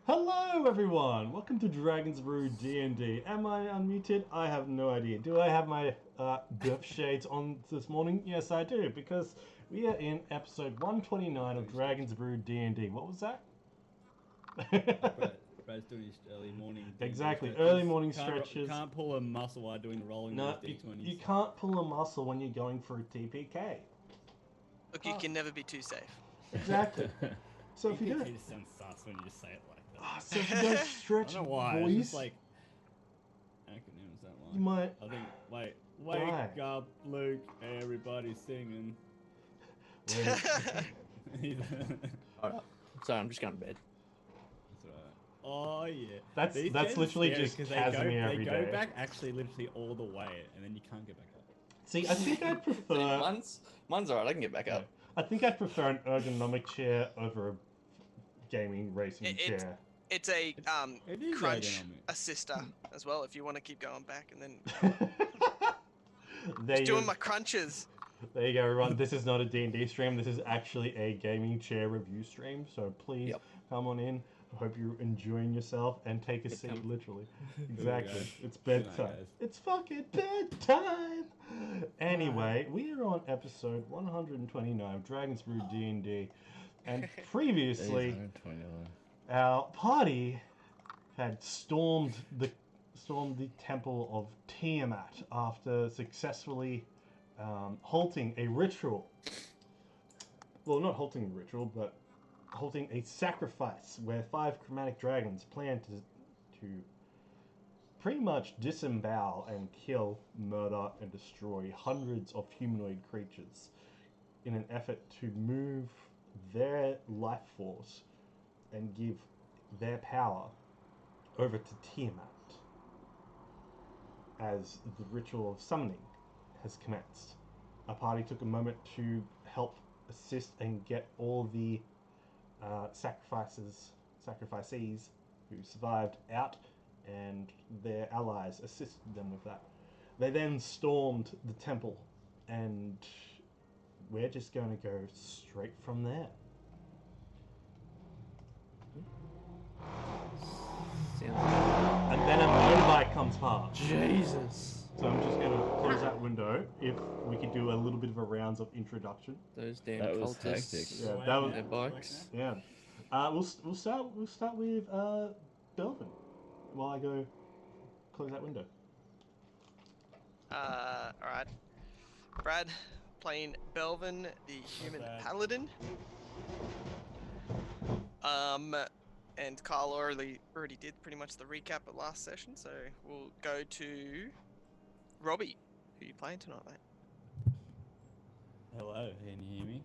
Hello, everyone! Welcome to Dragon's Brew D&D. Am I unmuted? I have no idea. Do I have my birth shades on this morning? Yes, I do, because we are in episode 129 of Dragon's Brew D&D. What was that? Brad's doing his early morning. Exactly, stretches. early morning stretches. Can't pull a muscle while doing the rolling No, of his D20s. you can't pull a muscle when you're going for a TPK. Look, you can never be too safe. Exactly. So if you DPK don't, just sounds sus when you just say it like that. so if you don't I stretch don't know why. voice, It's just like acronyms don't like. you might. I think die. wake up, Luke. Everybody's singing. Wait. Alright, so I'm just going to bed. That's right. Oh yeah. That's These literally gens are just scary 'cause Casimir every They go day. back actually literally all the way, and then you can't get back up. See, I think I'd prefer. Mine's alright, I can get back up. I think I'd prefer an ergonomic chair over a gaming racing chair. It's a It is crunch ergonomic. assister as well if you want to keep going back and then There doing you, my crunches. there you go, everyone. This is not a D&D stream. This is actually a gaming chair review stream. So please come on in. I hope you're enjoying yourself and take a seat, literally. Exactly. It's bedtime. guys. It's fucking bedtime. Anyway, we are on episode 129 of Dragon's Brew D&D. And previously, our party had stormed the temple of Tiamat after successfully halting a ritual. Well, not halting a ritual, but halting a sacrifice where 5 chromatic dragons planned to pretty much disembowel and kill, murder, and destroy hundreds of humanoid creatures in an effort to move their life force and give their power over to Tiamat as the ritual of summoning has commenced. Our party took a moment to help assist and get all the sacrificees who survived out, and their allies assisted them with that. They then stormed the temple, and we're just going to go straight from there. And then a motorbike comes past. Jesus. So I'm just going to close that window. If we could do a little bit of a rounds of introduction. Those damn That was cultists. hectic. Yeah, that was. Their bikes. Yeah. We'll start with Belvin while I go close that window. Alright. Brad playing Belvin, the human bad. paladin. And Carl already did pretty much the recap of last session, so we'll go to Robbie. Who you playing tonight, mate? Hello, can you hear me?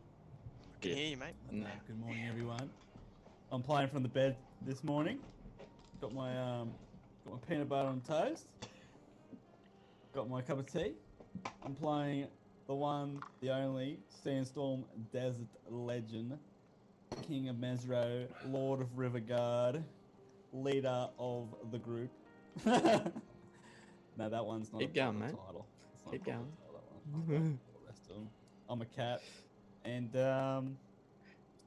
Can hear you, mate. Good morning, everyone. I'm playing from the bed this morning. Got my peanut butter on toast. Got my cup of tea. I'm playing the one, the only Sandstorm Desert Legend, King of Mesro, Lord of Riverguard, leader of the group. No, that one's not Keep a going, proper mate. title. It's not Keep a proper going. title, that one. All the rest of them. I'm a cat, and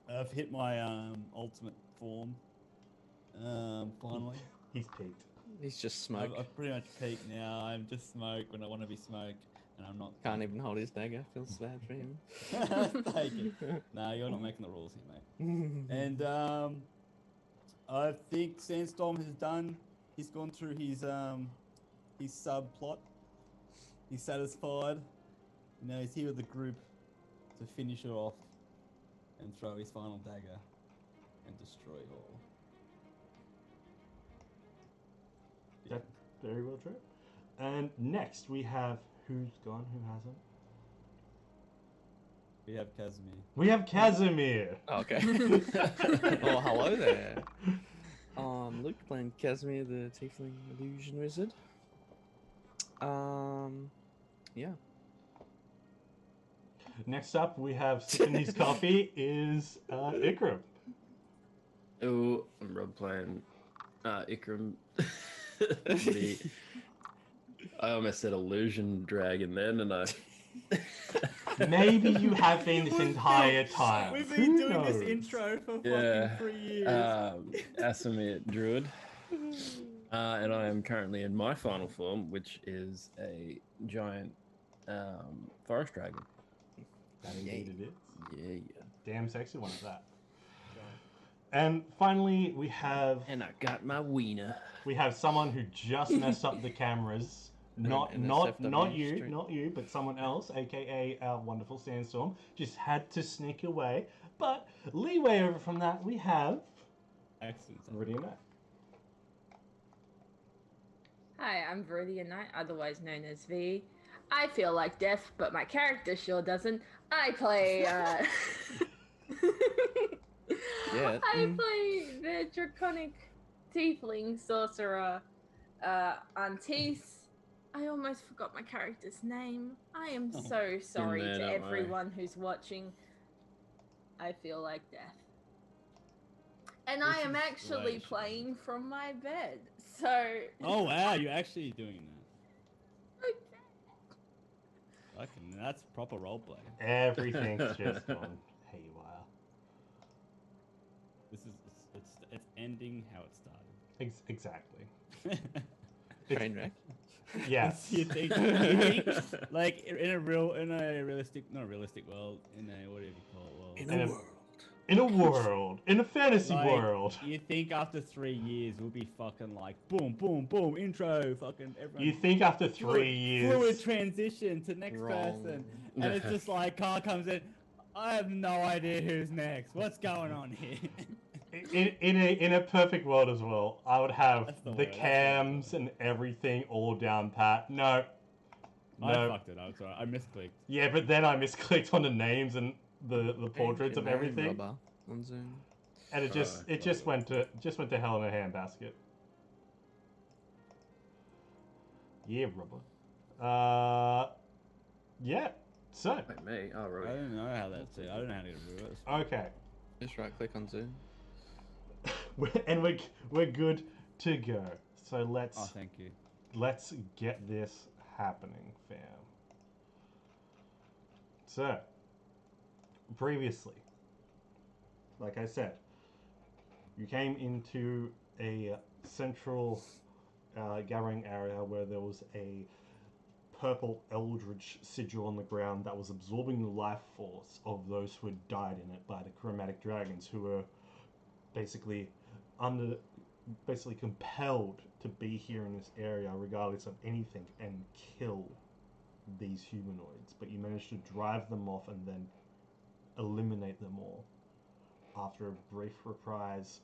I've hit my ultimate form. Finally, He's peaked. He's just smoke. I've pretty much peaked now. I'm just smoke when I want to be smoke, and I'm not. Can't even hold his dagger. Feels bad for him. Thank you. No, you're not making the rules here, mate. And I think Sandstorm has done. He's gone through his subplot. He's satisfied. You know, he's here with the group to finish it off and throw his final dagger and destroy it all. That's very well true. And next we have who's gone, who hasn't. We have Casimir. We have Casimir. Oh, okay. Oh, hello there. Luke playing Casimir, the Tiefling Illusion Wizard. Yeah. Next up we have sipping his coffee is Ikram. Oh, I'm Rob playing Ikram. I almost said illusion dragon then, and I Maybe you have been this entire time. We've been Who doing knows? this intro for Yeah. fucking 3 years. Asimir Druid. And I am currently in my final form, which is a giant forest dragon. That indeed it is. Yeah. Damn sexy one at that. And finally, we have And I got my wiener. someone who just messed up the cameras. Not you, but someone else, aka our wonderful Sandstorm, just had to sneak away. But leeway over from that, we have Excellent. Viridian Knight. Hi, I'm Viridian Knight, otherwise known as V. I feel like death, but my character sure doesn't. I play, Yeah. I play the draconic tiefling sorcerer, Antis. I almost forgot my character's name. I am so sorry there, to don't worry. everyone who's watching. I feel like death. And I am actually playing from my bed, so... Oh wow, you're actually doing that. Fucking, that's proper roleplay. Everything's just gone haywire. This is it's ending how it started. Exactly. Train wreck. Yes. you think, like in a realistic, not a realistic world, in a whatever you call it world. In a fantasy Like, world. You think after 3 years we'll be fucking like boom, boom, boom, intro, fucking everyone. You think after 3 years. Fluid transition to next person, and it's just like Carl comes in. I have no idea who's next. What's going on here? In a perfect world as well, I would have That's the the word, that's cams and everything all down pat. No. I fucked it up. Sorry, I misclicked. Yeah, but then I misclicked on the names and the portraits of everything, Rubber on Zoom. and it just went to hell in a handbasket. Yeah, rubber. Yeah. So. Wait, me? Oh, I right. don't know how that's it. I don't know how to get rid of it. Okay. Just right click on Zoom. we're good to go. So let's Oh, thank you. let's get this happening, fam. So, previously, like I said, you came into a central gathering area where there was a purple eldritch sigil on the ground that was absorbing the life force of those who had died in it by the chromatic dragons, who were basically compelled to be here in this area regardless of anything and kill these humanoids. But you managed to drive them off and then eliminate them all. After a brief reprise,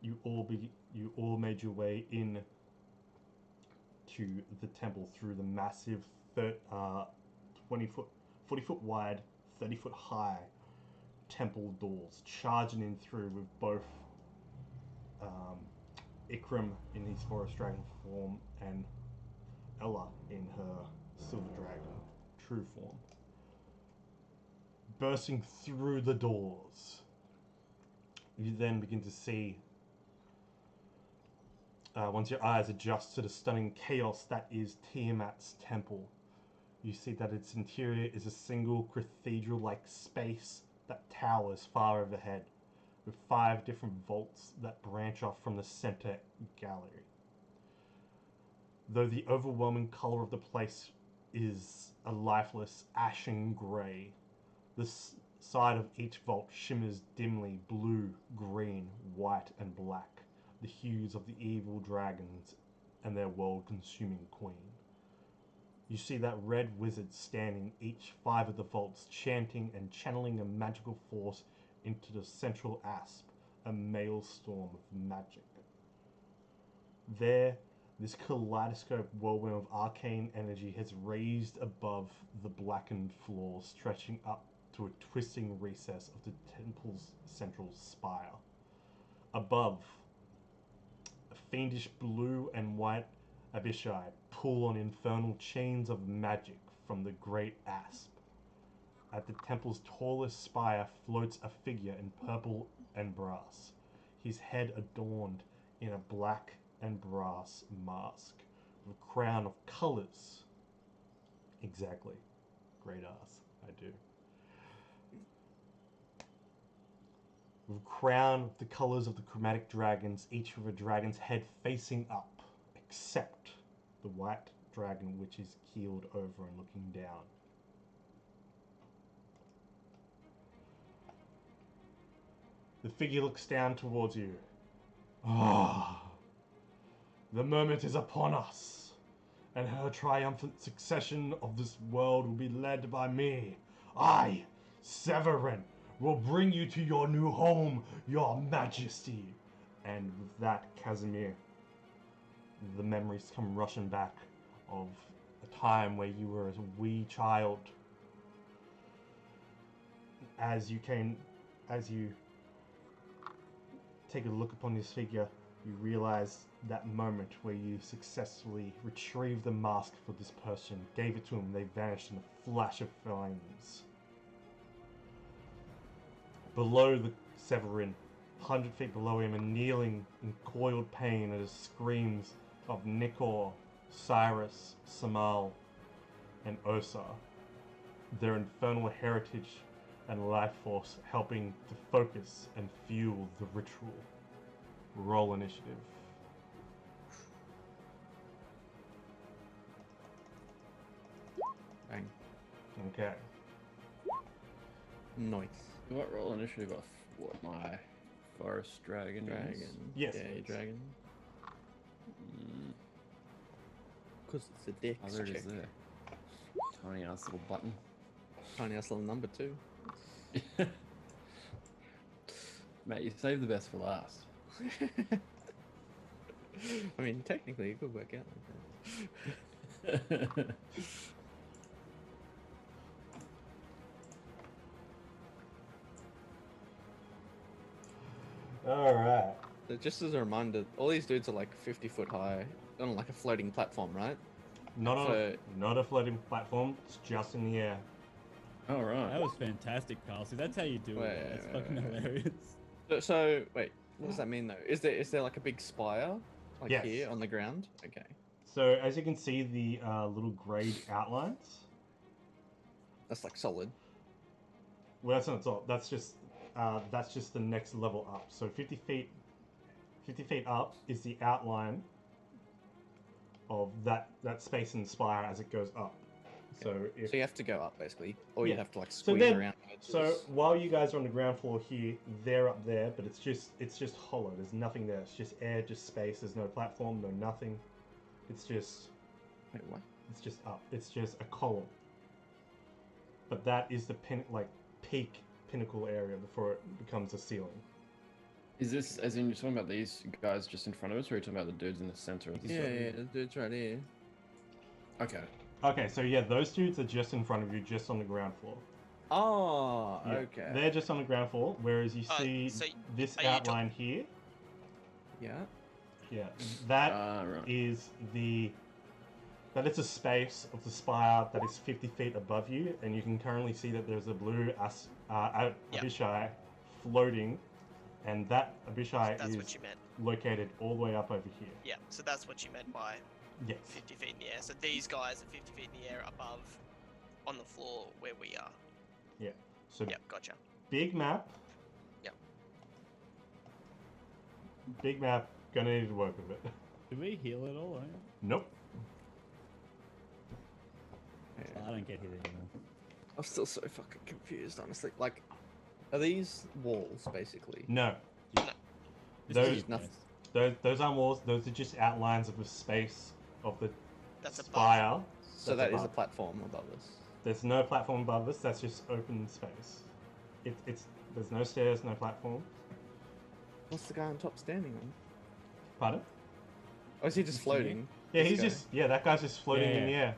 you all made your way in to the temple through the massive 20-foot, 40-foot wide, 30-foot high temple doors, charging in through with both Ikram in his forest dragon form and Ella in her silver dragon true form. Bursting through the doors, you then begin to see, once your eyes adjust to the stunning chaos that is Tiamat's temple, you see that its interior is a single cathedral-like space that towers far overhead, with 5 different vaults that branch off from the center gallery. Though the overwhelming color of the place is a lifeless, ashen grey, the side of each vault shimmers dimly blue, green, white, and black, the hues of the evil dragons and their world-consuming queen. You see that red wizard standing each 5 of the vaults, chanting and channeling a magical force into the central asp, a maelstrom of magic. There, this kaleidoscope whirlwind of arcane energy has raised above the blackened floor, stretching up to a twisting recess of the temple's central spire. Above, a fiendish blue and white Abishai pull on infernal chains of magic from the great asp. At the temple's tallest spire floats a figure in purple and brass, his head adorned in a black and brass mask, with a crown of colors Exactly. Great ass. I do. With a crown with the colors of the chromatic dragons, each with a dragon's head facing up, except the white dragon which is keeled over and looking down. The figure looks down towards you. Ah, the moment is upon us, and her triumphant succession of this world will be led by me. I, Severin, will bring you to your new home, your majesty. And with that, Casimir, the memories come rushing back of a time where you were a wee child. As you take a look upon this figure, you realize that moment where you successfully retrieved the mask for this person, gave it to him, they vanished in a flash of flames. Below the Severin, 100 feet below him, and kneeling in coiled pain are the screams of Nikor, Cyrus, Samal, and Osa. Their infernal heritage and life force helping to focus and fuel the ritual. Roll initiative. Bang. Okay. Nice. What roll initiative off what my forest dragon is? Dragon. Yes. Yeah, dragon. Because it's a dex Oh, there it check. is there. Tiny ass little button. Tiny ass little number too. Mate, you saved the best for last. I mean, technically, it could work out like that. Alright. So just as a reminder, all these dudes are like 50 foot high on like a floating platform, right? Not So- a floating platform, it's just in the air. All right. That was fantastic, Carl. See, that's how you do Wait, it. It's wait, fucking wait, wait. hilarious. So wait, what does that mean though? Is there like a big spire like Yes. here on the ground? Okay. So as you can see, the little grayed outlines. That's like solid. Well, that's not all. That's just the next level up. So 50 feet up is the outline of that space in the spire as it goes up. So if So you have to go up basically, or you Yeah. have to like So squeeze then- around. So edges. while you guys are on the ground floor here, they're up there, but it's just hollow. There's nothing there. It's just air, just space. There's no platform, no nothing. It's just Wait, what? up. It's just a column. But that is the peak pinnacle area before it becomes a ceiling. Is this, as in you're talking about these guys just in front of us, or are you talking about the dudes in the center of the Yeah, circle? yeah, the dude's right here. Okay. Okay, so yeah, those dudes are just in front of you, just on the ground floor. Oh, Yeah, okay. They're just on the ground floor, whereas you Oh, see so this are you outline here. Yeah. Yeah, that Right. is that is a space of the spire that is 50 feet above you, and you can currently see that there's a blue Abishai floating, and that Abishai That's is what you meant. located all the way up over here. Yeah, so that's what you meant by Yes. 50 feet in the air. So these guys are 50 feet in the air above on the floor where we are. Yeah. So Yep, gotcha. big map. Yep. Big map. Gonna need to work with it. Do we heal at all? Right? Nope. I don't get hit anymore. I'm still so fucking confused, honestly. Like, are these walls basically? No. Just Those- use nothing. this. Those aren't walls. Those are just outlines of the space of the That's above. spire. So That's that is a above. platform above us. There's no platform above us. That's just open space. There's no stairs, no platform. What's the guy on top standing on? Pardon? Or is he just floating? Yeah, This he's guy? just that guy's just floating in Yeah. the air.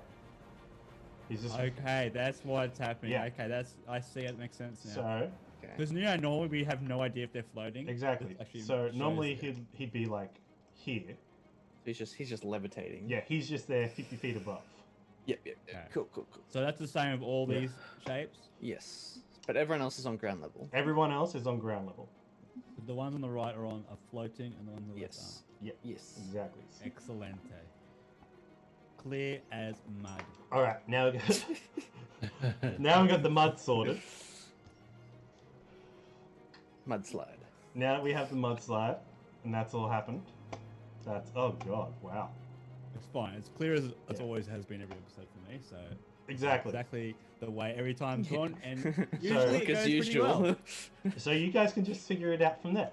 He's just Okay, that's what's happening. Yeah. Okay, I see it makes sense now. so Okay. Because normally we have no idea if they're floating. exactly. This actually So shows normally it. he'd be like here. He's just levitating. Yeah, he's just there 50 feet above. Yep. Okay. Cool. So that's the same with all Yeah. these shapes. Yes. But everyone else is on ground level. Everyone else is on ground level. The ones on the right are floating, and the ones on the left Yes. Yeah, Yes. exactly. aren't. Excelente. clear as mud. All right, now we got now we got the mud sorted. Mudslide. Now that we have the mudslide, and that's all happened. That's oh god, wow. It's fine. It's clear as it Yeah. always has been every episode for me. So Exactly. exactly the way every time's gone, and So- usually it Look goes as pretty usual. well. So you guys can just figure it out from there.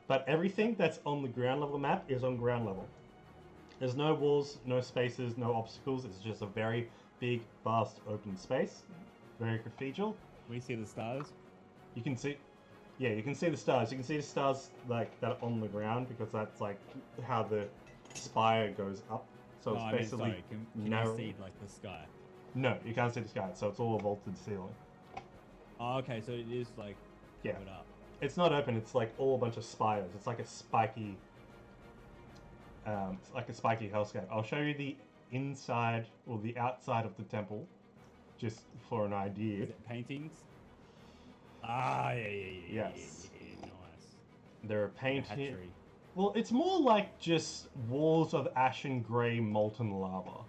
But everything that's on the ground level map is on ground level. There's no walls, no spaces, no obstacles. It's just a very big, vast, open space. Very cathedral. We see the stars. You can see, yeah, you can see the stars. You can see the stars like that are on the ground because that's like how the spire goes up. So No, it's I mean, basically sorry, can narrow. you see like the sky? No, you can't see the sky. So it's all a vaulted ceiling. Oh, okay, so it is like Yeah. covered up. It's not open. It's like all a bunch of spires. It's like a spiky, hellscape. I'll show you the inside or the outside of the temple, just for an idea. Is it paintings? Ah, yeah. Yes. Nice. There are paint here. Hatchery. Well, it's more like just walls of ashen grey molten lava.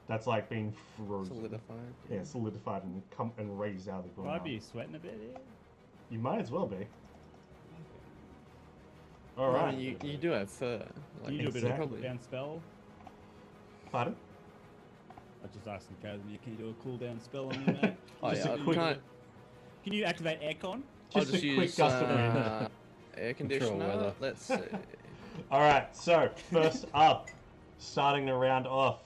That's like been frozen. Solidified. Yeah, solidified and come and raised out of the Would ground. I be sweating a bit here? You might as well be. Well, All I right. mean, you do have fur. Can you do a bit of a Exactly. cooldown spell? Pardon? I just asked him, Casimir, can you do a cooldown spell on me, mate? Oh Just a yeah, quick- Can you activate aircon? I'll Just just a use quick gust of wind. air Control conditioner. weather. Let's see. All right. So first up, starting the round off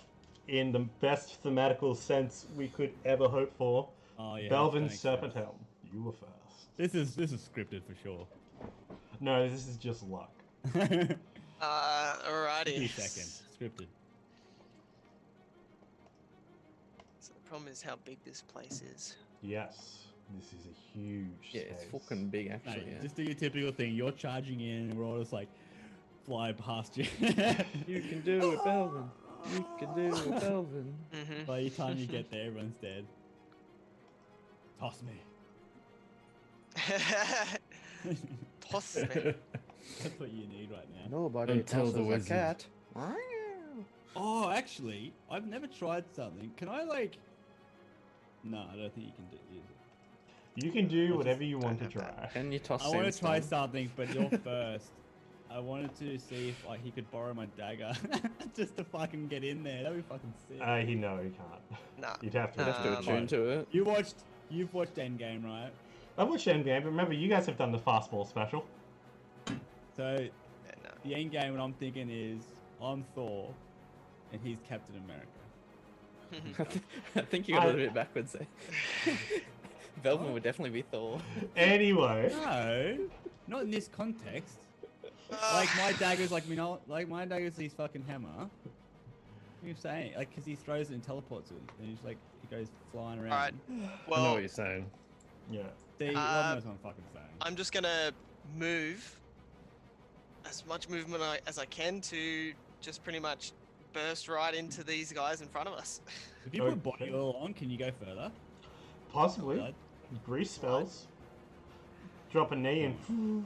in the best thematical sense we could ever hope for, Oh yeah. Belvin thanks, Serpenthelm. You were first. This is scripted for sure. No, this is just luck. Few Alrighty. seconds. Scripted. So the problem is how big this place is. Yes, this is a huge Yeah, it's space. fucking big No, actually. Yeah. just do your typical thing. You're charging in, and we're all just like fly past you. You can do it, Belvin. You can do it, Belvin. Mm-hmm. By the time you get there, everyone's dead. Toss me. Toss me. That's what you need right now. Nobody Until the tosses a wizard. cat. Oh, actually, I've never tried something. Can I like? No, I don't think you can use it. You can do whatever you don't want to have that. try. Can you toss I want to try sandstone? something, but you're first. I wanted to see if like he could borrow my dagger just to fucking get in there. That'd be fucking sick. He no, he can't. Nah. You'd have to. You have to Um, attune to it. You've watched Endgame, right? I've watched Endgame, but remember, you guys have done the fastball special. So Yeah, no. the Endgame, what I'm thinking is I'm Thor, and he's Captain America. I think you got I- a little bit backwards there. Belvin would definitely be Thor. Anyway, No, not in this context. Like my dagger's like like my dagger's his fucking hammer. What are you saying? Like, cause he throws it and teleports it, and he's like he goes flying around. Alright. I know Well, what you're saying. yeah. See, Lord knows what I'm fucking saying. I'm just gonna move as much movement as I can to just pretty much burst right into these guys in front of us. If you put body oil on, can you go further? Possibly. Blood? Grease spells. Drop a knee and.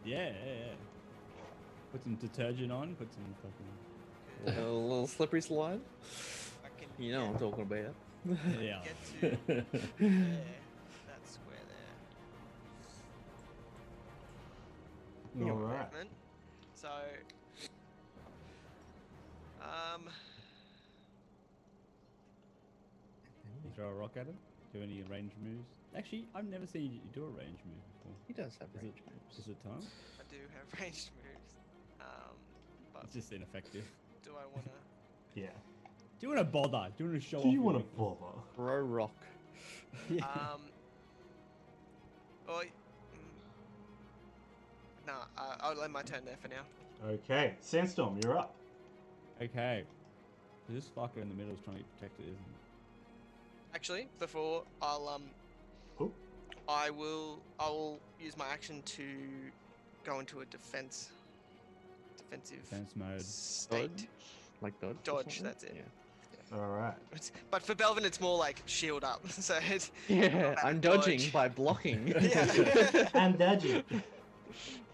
Yeah. Put some detergent on. Put some fucking. A little slippery slide. I can You know what I'm talking about. Yeah. get to there. That square there. All right. Movement. So, You throw a rock at him. Do any range moves? Actually, I've never seen you do a range move before. He does have Is range it, moves. is it time? I do have ranged moves. But It's just ineffective. do I want to? Yeah. Do you want to bother? Do you want to show Do off? you your want to weakness? bother? Bro rock. Yeah. Well, nah. I'll let my turn there for now. Okay, Sandstorm, you're up. Okay. So this fucker in the middle is trying to get protected, isn't he? Actually, before I'll Cool. I'll use my action to go into a defensive Defense mode. state. Like dodge. or Dodge, something? that's it. Yeah. All right. But for Belvin, it's more like shield up. So it's Yeah, I'm dodging dodge. by blocking. Yeah. And dodgy.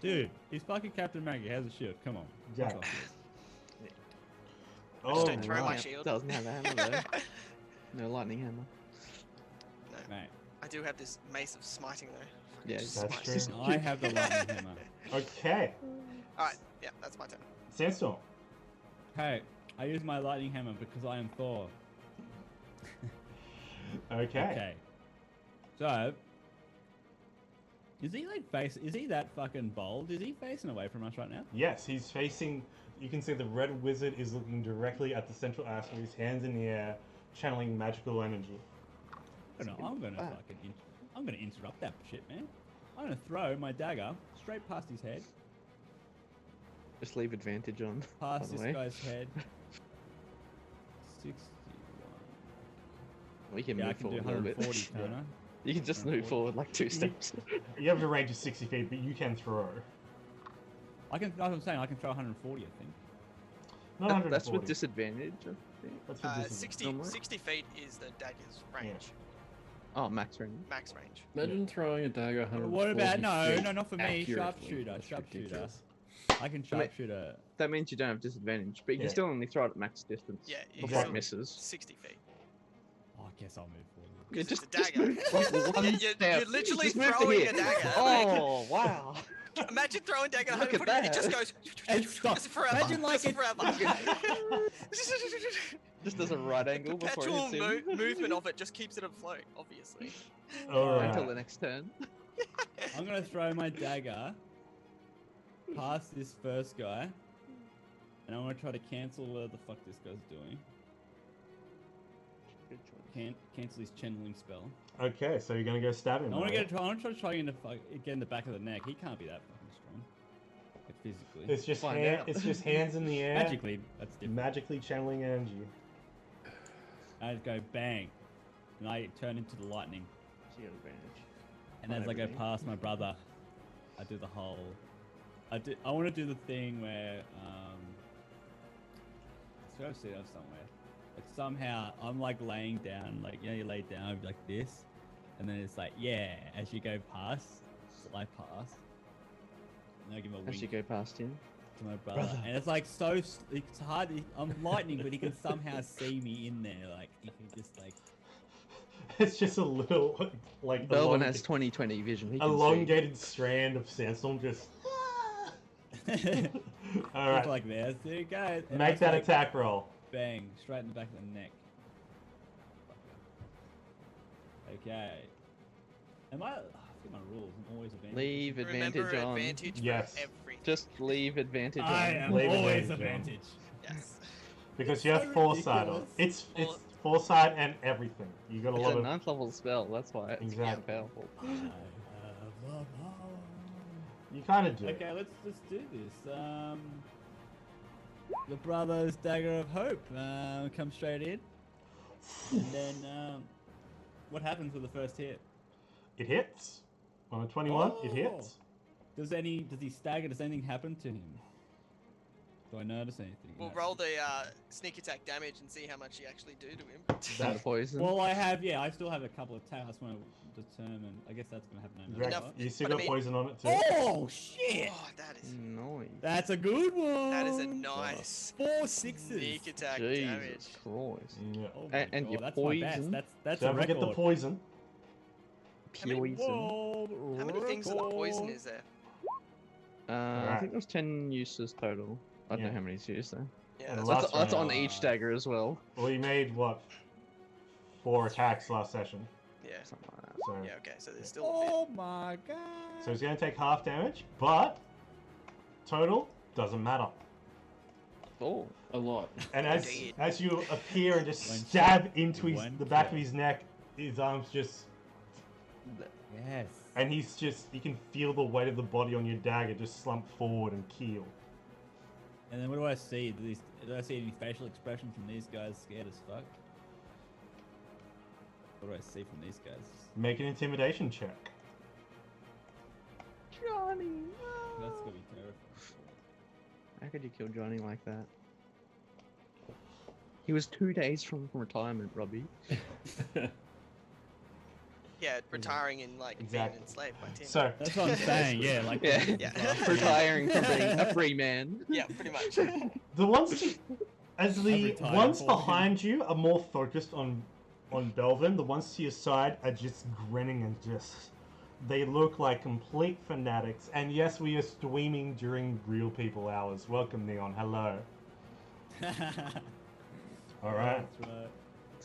Dude, he's fucking Captain America. He has a shield. Come on. Yeah. Fuck off. I just Oh, don't throw my right. shield. Doesn't have a hammer though. No lightning hammer. Mate, I do have this mace of smiting though. Fucking Yeah, just that's smite. true. I have the lightning hammer. Okay. Alright, yeah, that's my turn. Sandstorm. Hey, I use my lightning hammer because I am Thor. Okay. So, is he like is he that fucking bold? Is he facing away from us right now? Yes, he's facing. You can see the red wizard is looking directly at the central ass with his hands in the air, channeling magical energy. I don't know, I'm gonna interrupt that shit, man. I'm gonna throw my dagger straight past his head, Just leave advantage on. by past the this way. guy's head. 61. We can Yeah, I move can do forward a little 140, bit. can't I? You can just move forward like 2 steps. You have a range of 60 feet, but you can throw. That's what I'm saying. I can throw 140, I think. Not That's 140. with disadvantage, I think. That's with disadvantage. 60 feet is the dagger's range. Oh, max range. Max range. Imagine throwing a dagger 140 What about feet no, not for me. accurately. Sharpshooter, That's sharpshooter. ridiculous. I can sharpshooter. That means you don't have disadvantage, but you Yeah. can still only throw it at max distance. Yeah, you before can it still- misses. 60 feet. Oh, I guess I'll move forward. Yeah, It's just, a dagger. move like one You're step. literally Just move to throwing here. a dagger. like- Oh, wow. Imagine throwing dagger Look at it just that. goes And stop. just forever. Imagine like just it- forever. Just does a right angle before it Perpetual hits him. movement of it just keeps it afloat, obviously. Alright. Until the next turn. I'm gonna throw my dagger past this first guy, and I'm gonna try to cancel whatever the fuck this guy's doing. Can't cancel his channeling spell. Okay, so you're gonna go stab him. I want right? to try to get in the back of the neck. He can't be that fucking strong, like physically. It's just Find out. it's just hands in the air, Magically, that's different. magically channeling energy. I just go bang, and I turn into the lightning. So you got advantage. And On as I go everything. past my brother, I do the whole. I want to do the thing where I swear I've seen it somewhere. Like somehow I'm like laying down, like you lay down like this, and then it's like as you go past, slide past, and I give a As wink you go past him. to my brother, and it's like it's hard. I'm lightning, but he can somehow see me in there. Like he can just like. It's just a little like Belvin has 20/20 vision. He can see. elongated strand of sandstorm just. All right, Like this. There you go. And make it's that like, attack roll. Bang! Straight in the back of the neck. Okay. Am I? I forget my rules. I'm always advantage. Leave advantage Remember on. advantage Yes. for everything. Just leave advantage I on. am Leave always advantage on. advantage. Yes. Because you have So foresight on. ridiculous. It's foresight and everything. You gotta It's love a it. 9th level spell, that's why it's Exactly. powerful. I have the power. You kind of do. Okay, let's just do this. The Brothers Dagger of Hope come straight in, and then what happens with the first hit? It hits on a 21. It Oh. hits. Does he stagger? Does anything happen to him? Do I notice anything? We'll No. roll the sneak attack damage and see how much you actually do to him. Some poison. Well, I still have a couple of attacks. I just want to determine. I guess that's gonna happen. No matter Right. Enough. what. You still But I got mean- poison on it too. Oh shit! Oh, that is Noise. That's a good one. that is a nice 4 sixes. sneak attack damage. Jesus Christ. Yeah. Oh my And God, your that's my best. poison. That's a Don't forget record. the poison. How many- Poison. How many things of the poison is there? I Alright. think there was 10 uses total. I don't Yeah. know how many's used though. Yeah, And that's the what last That's one- on each dagger as well. Well, you made what? 4 attacks last session. yeah. Something like that. So, Yeah, okay, so there's still a bit. Oh my god. so he's going to take half damage, but total doesn't matter. Oh. A lot. And Indeed. as you appear and just One stab into One the back of kill. his neck, his arms just, Yes. and he's just, you can feel the weight of the body on your dagger just slump forward and keel. And then what do I see? Do I see any facial expression from these guys scared as fuck? What do I see from these guys? Make an intimidation check. Johnny! That's gonna be terrifying. How could you kill Johnny like that? He was 2 days from retirement, Robbie. Yeah, retiring in like Exactly. being enslaved by Tim. So, That's what I'm saying. Yeah, like Yeah. Yeah. Retiring from being a free man. Yeah, pretty much. the ones As the retired ones for him. behind you are more focused on Belvin, the ones to your side are just grinning and just... They look like complete fanatics. And yes, we are streaming during Real People Hours. Welcome, Neon. Hello. Alright. That's right. It's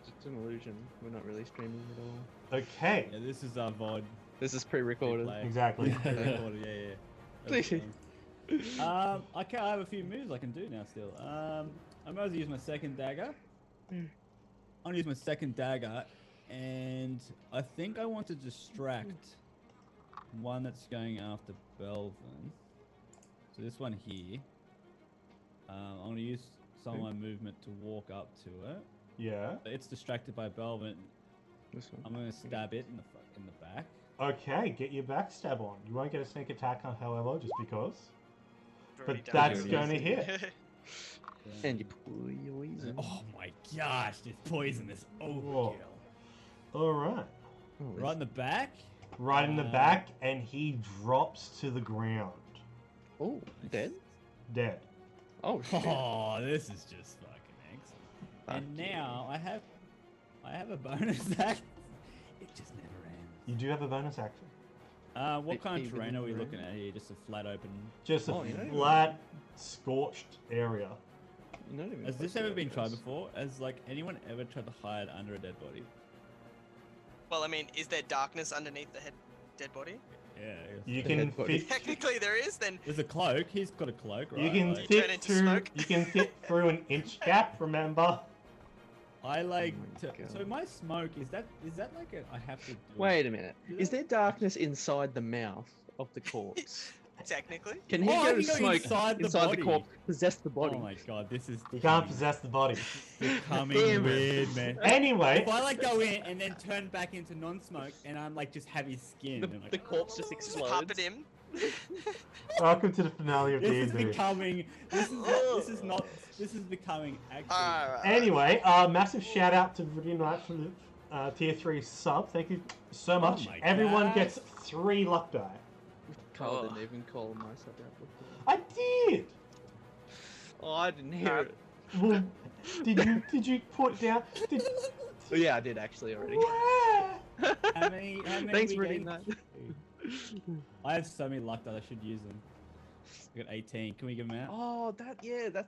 just an illusion. We're not really streaming at all. Okay. Yeah, this is our VOD. This is pre-recorded. replay. Exactly. Pre-recorded, yeah. That's fine. I have a few moves I can do now still. I'm going to use my second dagger. I'm going to use my second dagger, and I think I want to distract one that's going after Belvin. So this one here. I'm going to use some of my movement to walk up to it. Yeah. It's distracted by Belvin. This one. I'm going to stab it in the back. Okay, get your backstab on. You won't get a sneak attack, however, just because. Already But done that's it. going to hit. And you poison. Oh my gosh, this poison is Whoa. overkill. Alright. Oh, Right in the back? Right in the back, and he drops to the ground. Oh, dead? Dead. Oh, shit. Oh, this is just fucking excellent. And Fuck yeah. now I have a bonus act. It just never ends. You do have a bonus action. What kind of Even terrain are we terrain? looking at here? Just a flat open. Just a Oh, yeah. flat, scorched area. You're not even Has this close to ever been tried this. before? Has like anyone ever tried to hide under a dead body? Well, I mean, is there darkness underneath the dead body? Yeah. You The can head body. fit. Technically, there is. Then There's a cloak. He's got a cloak, right? You can Like, turn fit into through. smoke. You can fit through an inch gap. Remember? I like Oh my to, God. so my smoke is that like a I have to do Wait a minute. Do Is that? there darkness inside the mouth of the corpse? technically, Can he Oh, I go to can go smoke inside the body. corpse, possess the body? Oh my god, this is You can't possess the body. becoming Damn it. weird, man. Anyway, If I like go in and then turn back into non-smoke and I'm like just have his skin, The, and like, the corpse just just explodes. puppet him. welcome to the finale of this is D&D. becoming this is becoming actually. Alright. Anyway, massive shout out to Viridian Knight for the tier 3 sub. Thank you so much. my Everyone gosh. gets 3 luck die. Carl Oh. didn't even call myself out. I did. Oh, I didn't hear it. Well, did you put down? Did, Oh, yeah, I did actually already. where? How many Thanks we for getting? reading that. I have so many luck that I should use them. I got 18. Can we give them out? Oh, that's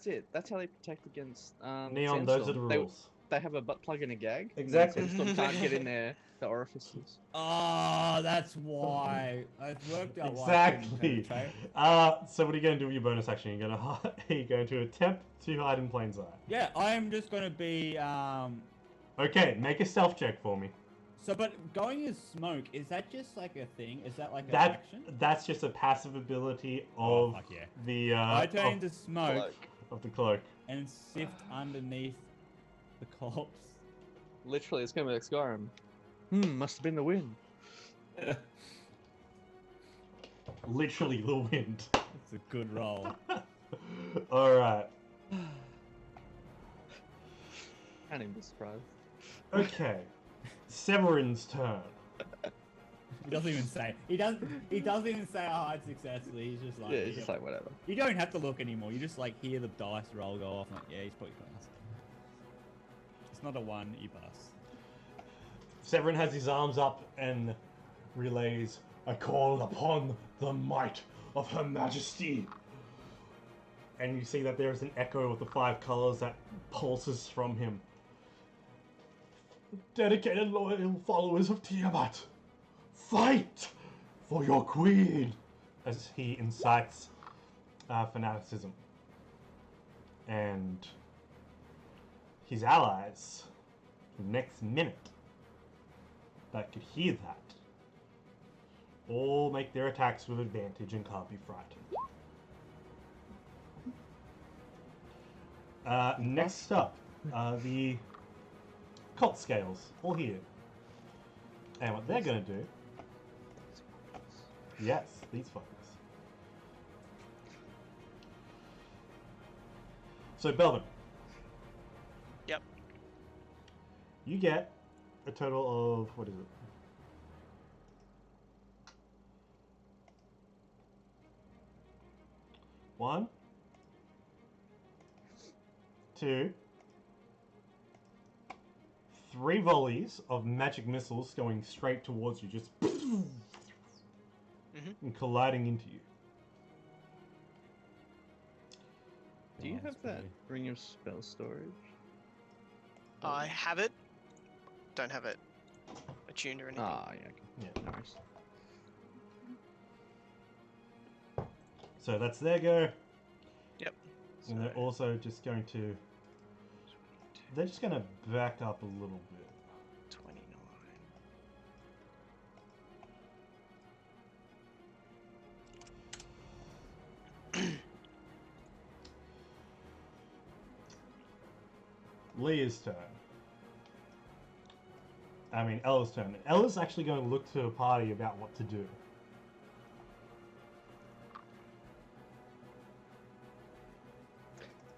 it. That's how they protect against Neon, those are the sandstorm. rules. They have a butt plug and a gag. and Exactly. Sandstorm can't get in there. The orifices. Oh, that's why. I've worked out why. Exactly. So what are you going to do with your bonus action? You're going to attempt to hide in plain sight. Yeah, I am just gonna be Okay, make a stealth check for me. So, but going as smoke, is that just like a thing? Is that like an action? That's just a passive ability Oh, of fuck yeah. the I turn of, into smoke of the cloak. and sift underneath the corpse. Literally, it's gonna be like Skyrim. Must have been the wind. Literally the wind. It's a good roll. All right. Can't even be surprised. Okay. Severin's turn. He doesn't even say. He doesn't even say I hide successfully. He's just like. Yeah, it's just like whatever. You don't have to look anymore. You just like hear the dice roll go off. And like, yeah, he's probably class. It's not a one. You pass. Severin has his arms up and relays, "I call upon the might of Her Majesty." And you see that there is an echo of the 5 colors that pulses from him. Dedicated, loyal followers of Tiamat, fight for your queen! As he incites fanaticism. And his allies, the next minute, that could hear that, all make their attacks with advantage and can't be frightened. Next up, the cult scales, all here. And what they're gonna do, yes, these fuckers. So, Belvin. Yep. You get a total of, what is it? One, to 3 volleys of magic missiles going straight towards you, just and colliding into you. Do you Oh, have that's that pretty. ring of spell storage? I have it. Don't have it attuned or anything. Ah, yeah. Yeah. No worries. So that's their go. Yep. And they're also just going to... They're just going to back up a little bit. 29. Leah's turn. I mean, Ella's turn. Ella's actually going to look to a party about what to do.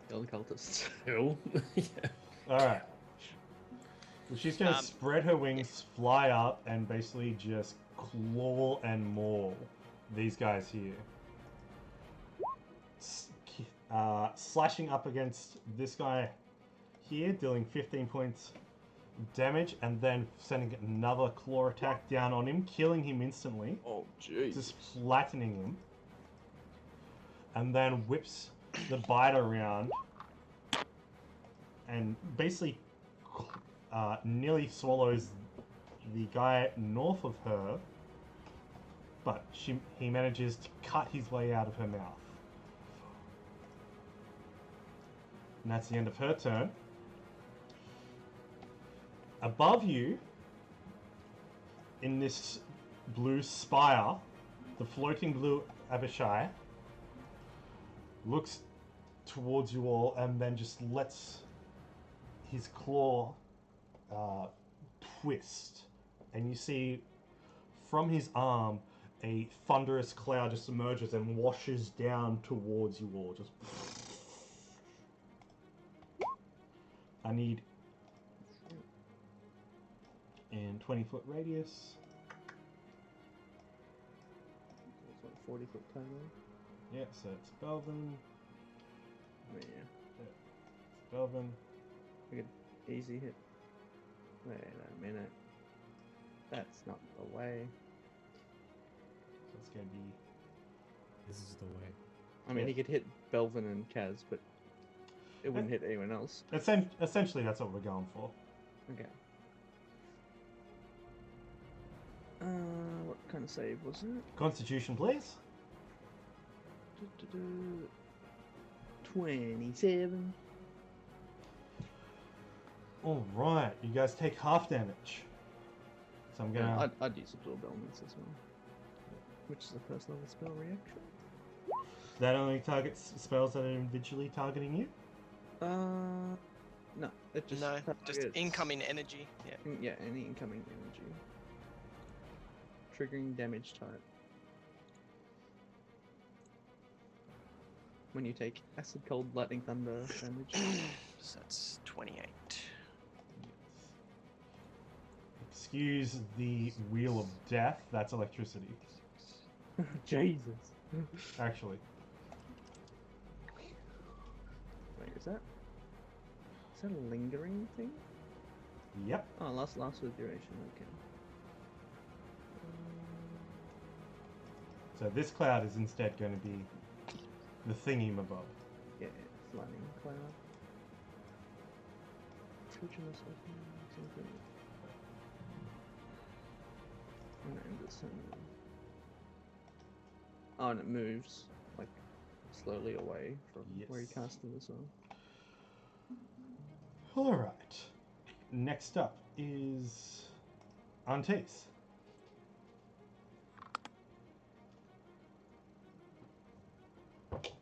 Kill the cultists. Cool. Yeah. Alright. So she's going to Um, spread her wings, fly up, and basically just claw and maul these guys here. Slashing up against this guy here, dealing 15 points damage, and then sending another claw attack down on him, killing him instantly, Oh, jeez. just flattening him. And then whips the bite around and basically nearly swallows the guy north of her, but he manages to cut his way out of her mouth. And that's the end of her turn. Above you, in this blue spire, the floating blue Abishai looks towards you all and then just lets his claw twist. And you see from his arm a thunderous cloud just emerges and washes down towards you all. Just. I need in 20-foot radius. It's like 40-foot total. Yeah, so it's Belvin. Yeah. It's Belvin. I could easy hit. Wait a minute. That's not the way. So it's going to be. This is the way. I mean, Yes. he could hit Belvin and Kaz, but it wouldn't hit anyone else. Essentially, that's what we're going for. Okay. What kind of save was it? Constitution, please. 27. All right, you guys take half damage. So I'm gonna. I'd use absorb elements as well, which is a first level spell reaction. That only targets spells that are individually targeting you. No, it just No, just targets- incoming energy. Yeah. Yeah, any incoming energy. Triggering damage type. When you take acid, cold, lightning, thunder damage. So that's 28. Excuse the wheel of death. That's electricity, Jesus. actually. Wait, is that a lingering thing? Yep. Oh, last with duration. Okay. So this cloud is instead going to be the thingy above. Yeah, flying cloud. Switching this something. Oh, and it moves like slowly away from where you Yes. cast it as well. All right. Next up is Antis. Okay.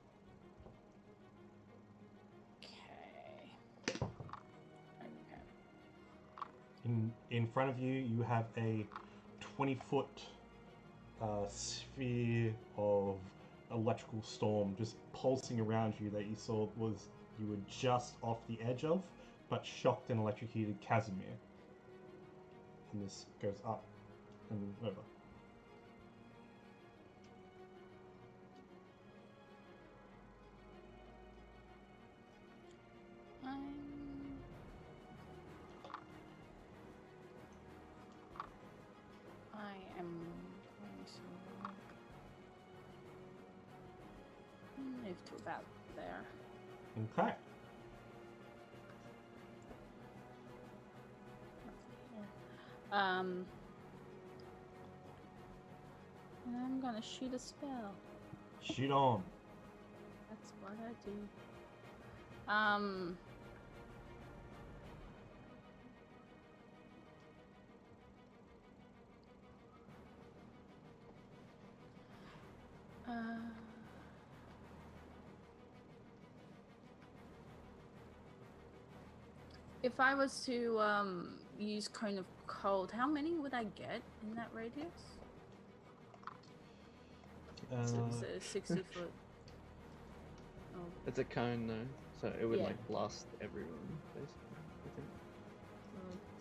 In front of you, you have a 20-foot sphere of electrical storm just pulsing around you that you were just off the edge of, but shocked and electrocuted Casimir. And this goes up and over. there. Okay. And I'm gonna shoot a spell. Shoot on. That's what I do. If I was to use Cone of Cold, how many would I get in that radius? So it's a 60 foot. Oh. It's a cone though, so it would Yeah. like blast everyone, basically. I think.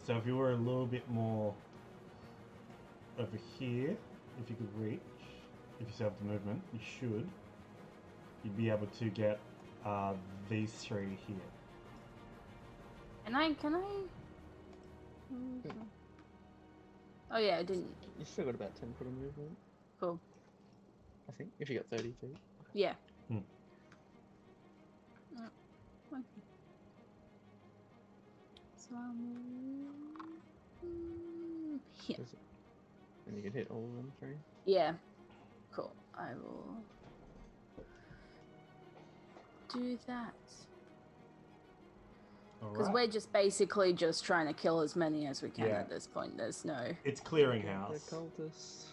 So if you were a little bit more over here, if you could reach, if you still have the movement, you should. You'd be able to get these three here. Can I? Oh yeah, I didn't. You still got about 10 foot of movement, Cool. I think, if you got 30 feet. Yeah. Hmm. Okay. So yeah. And you can hit all of them, three. Yeah. Cool. I will do that. Because Alright. we're just basically just trying to kill as many as we can Yeah. at this point. There's no. It's The clearinghouse. cultists.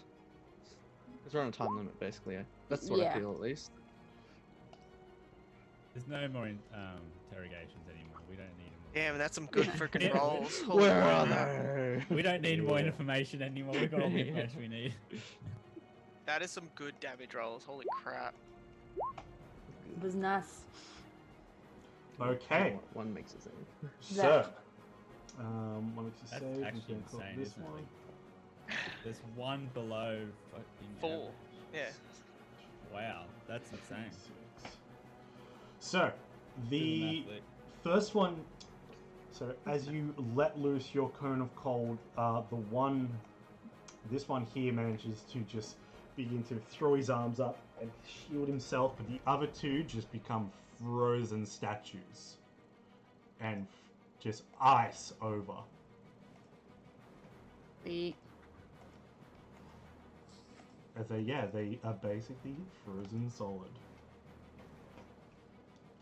Because we're on a time limit, basically. That's what Yeah. I feel, at least. There's no more interrogations anymore. We don't need them. Damn, that's some good freaking Yeah. rolls. Holy Where are crap. they? We don't need more Yeah. information anymore. We got all the information we need. That is some good damage rolls. Holy crap. It was nice. Okay. One makes it save. So, one makes a That's save. actually I'm gonna insane, this isn't it? one. There's one below fucking 4. average. Yeah. Wow, that's insane. Six. So, the Math, first one. So, as you let loose your cone of cold, this one here manages to just begin to throw his arms up and shield himself, but the other two just become frozen statues and just ice over. As they are basically frozen solid.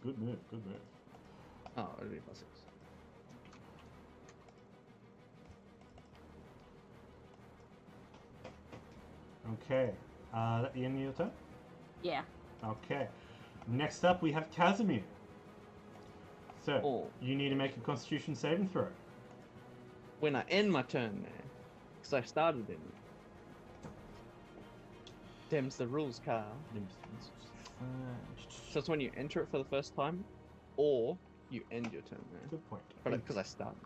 Good move, good move. Oh, it'll be +6. Okay, at the end of your turn? Yeah. Okay. Next up, we have Casimir. So, Oh. you need to make a Constitution saving throw. When I end my turn there, because I started in it. Them's the rules, Carl. So it's when you enter it for the first time, or you end your turn there. Good point. But because I started.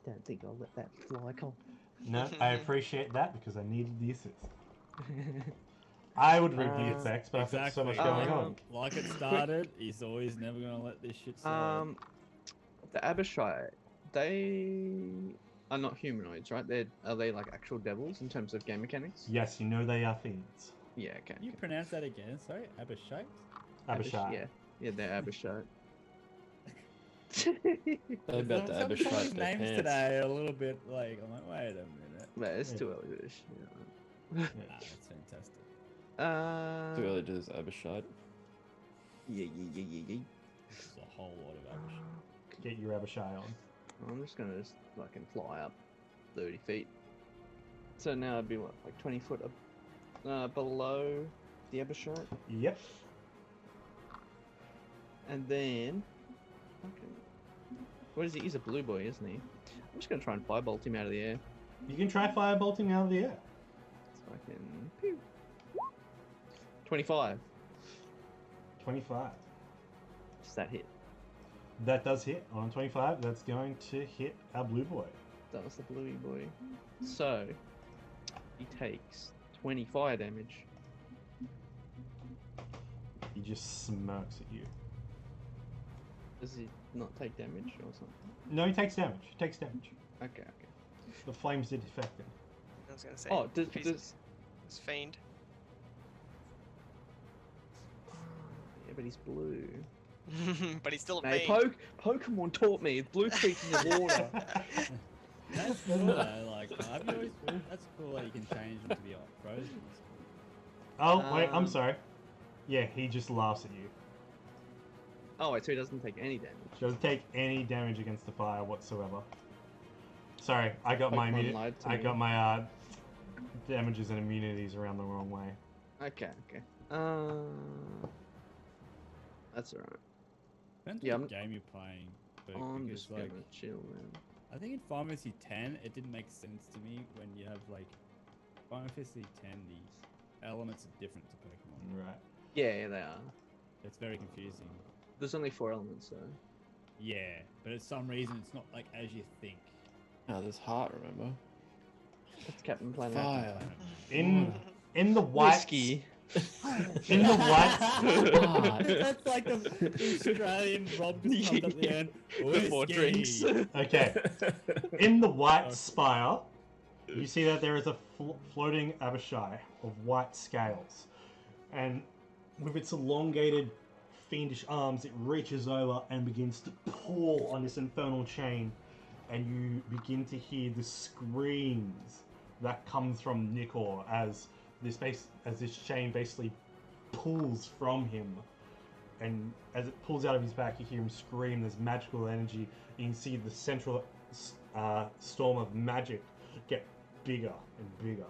Don't think I'll let that fly, Cole. No, I appreciate that because I needed the assist. I would read the effects, but I've got so much going on. Like it started, he's always never gonna let this shit slide. The Abishai, they are not humanoids, right? Are they like actual devils in terms of game mechanics? Yes, you know they are fiends. Yeah, okay. Can you pronounce that again? Sorry, Abishai? Abishai. Yeah, they're Abishai. They're about to Some Abishai names their pants. today are a little bit like, I'm like, wait a minute. But it's Yeah. too early for this shit. Ah, that's fantastic. Too early to do Abishai. Yeah. This is a whole lot of Abishai. Get your Abishai on. I'm just gonna fucking fly up 30 feet. So now I'd be what, like 20 foot up, below the Abishai, Yep. and then fucking, what is he? He's a blue boy, isn't he? I'm just gonna try and firebolt him out of the air. You can try firebolting out of the air. It's fucking pew. 25. 25. Does that hit? That does hit. On 25, that's going to hit our blue boy. That was the bluey boy. So he takes 20 fire damage. He just smirks at you. Does he not take damage or something? No, he takes damage. He takes damage. Okay. The flames did affect him. I was gonna say. Oh, It's fiend. Yeah, but he's blue. But he's still a Hey, fiend. Pokemon taught me blue creatures in water. That's cool though. Like, I've always, that's cool that you can change them to be frozen. Oh, wait, I'm Um, sorry. Yeah, he just laughs at you. Oh, wait, so he doesn't take any damage. Doesn't take any damage against the fire whatsoever. Sorry, I got my Pokemon lied to I me. got my damages and immunities around the wrong way. Okay. That's alright. Depends Yeah, on what game you're playing. But I'm because, just like, gonna chill, man. I think in Final Fantasy X, it didn't make sense to me when you have like Final Fantasy X, the elements are different to Pokemon. Right. Yeah, they are. It's very confusing. There's only 4 elements, though. Yeah, but for some reason it's not like as you think. Oh, there's heart, remember? That's Captain Planet. Fire. In the white Whiskey. in the white That's like the Australian Rob just comes at the end. Before drinks. Whiskey. Okay. In the white spire, you see that there is a floating abishai of white scales, and with its elongated, fiendish arms, it reaches over and begins to pull on this infernal chain, and you begin to hear the screams that comes from Nikor as this chain basically pulls from him, and as it pulls out of his back, you hear him scream. There's magical energy. You can see the central storm of magic get bigger and bigger.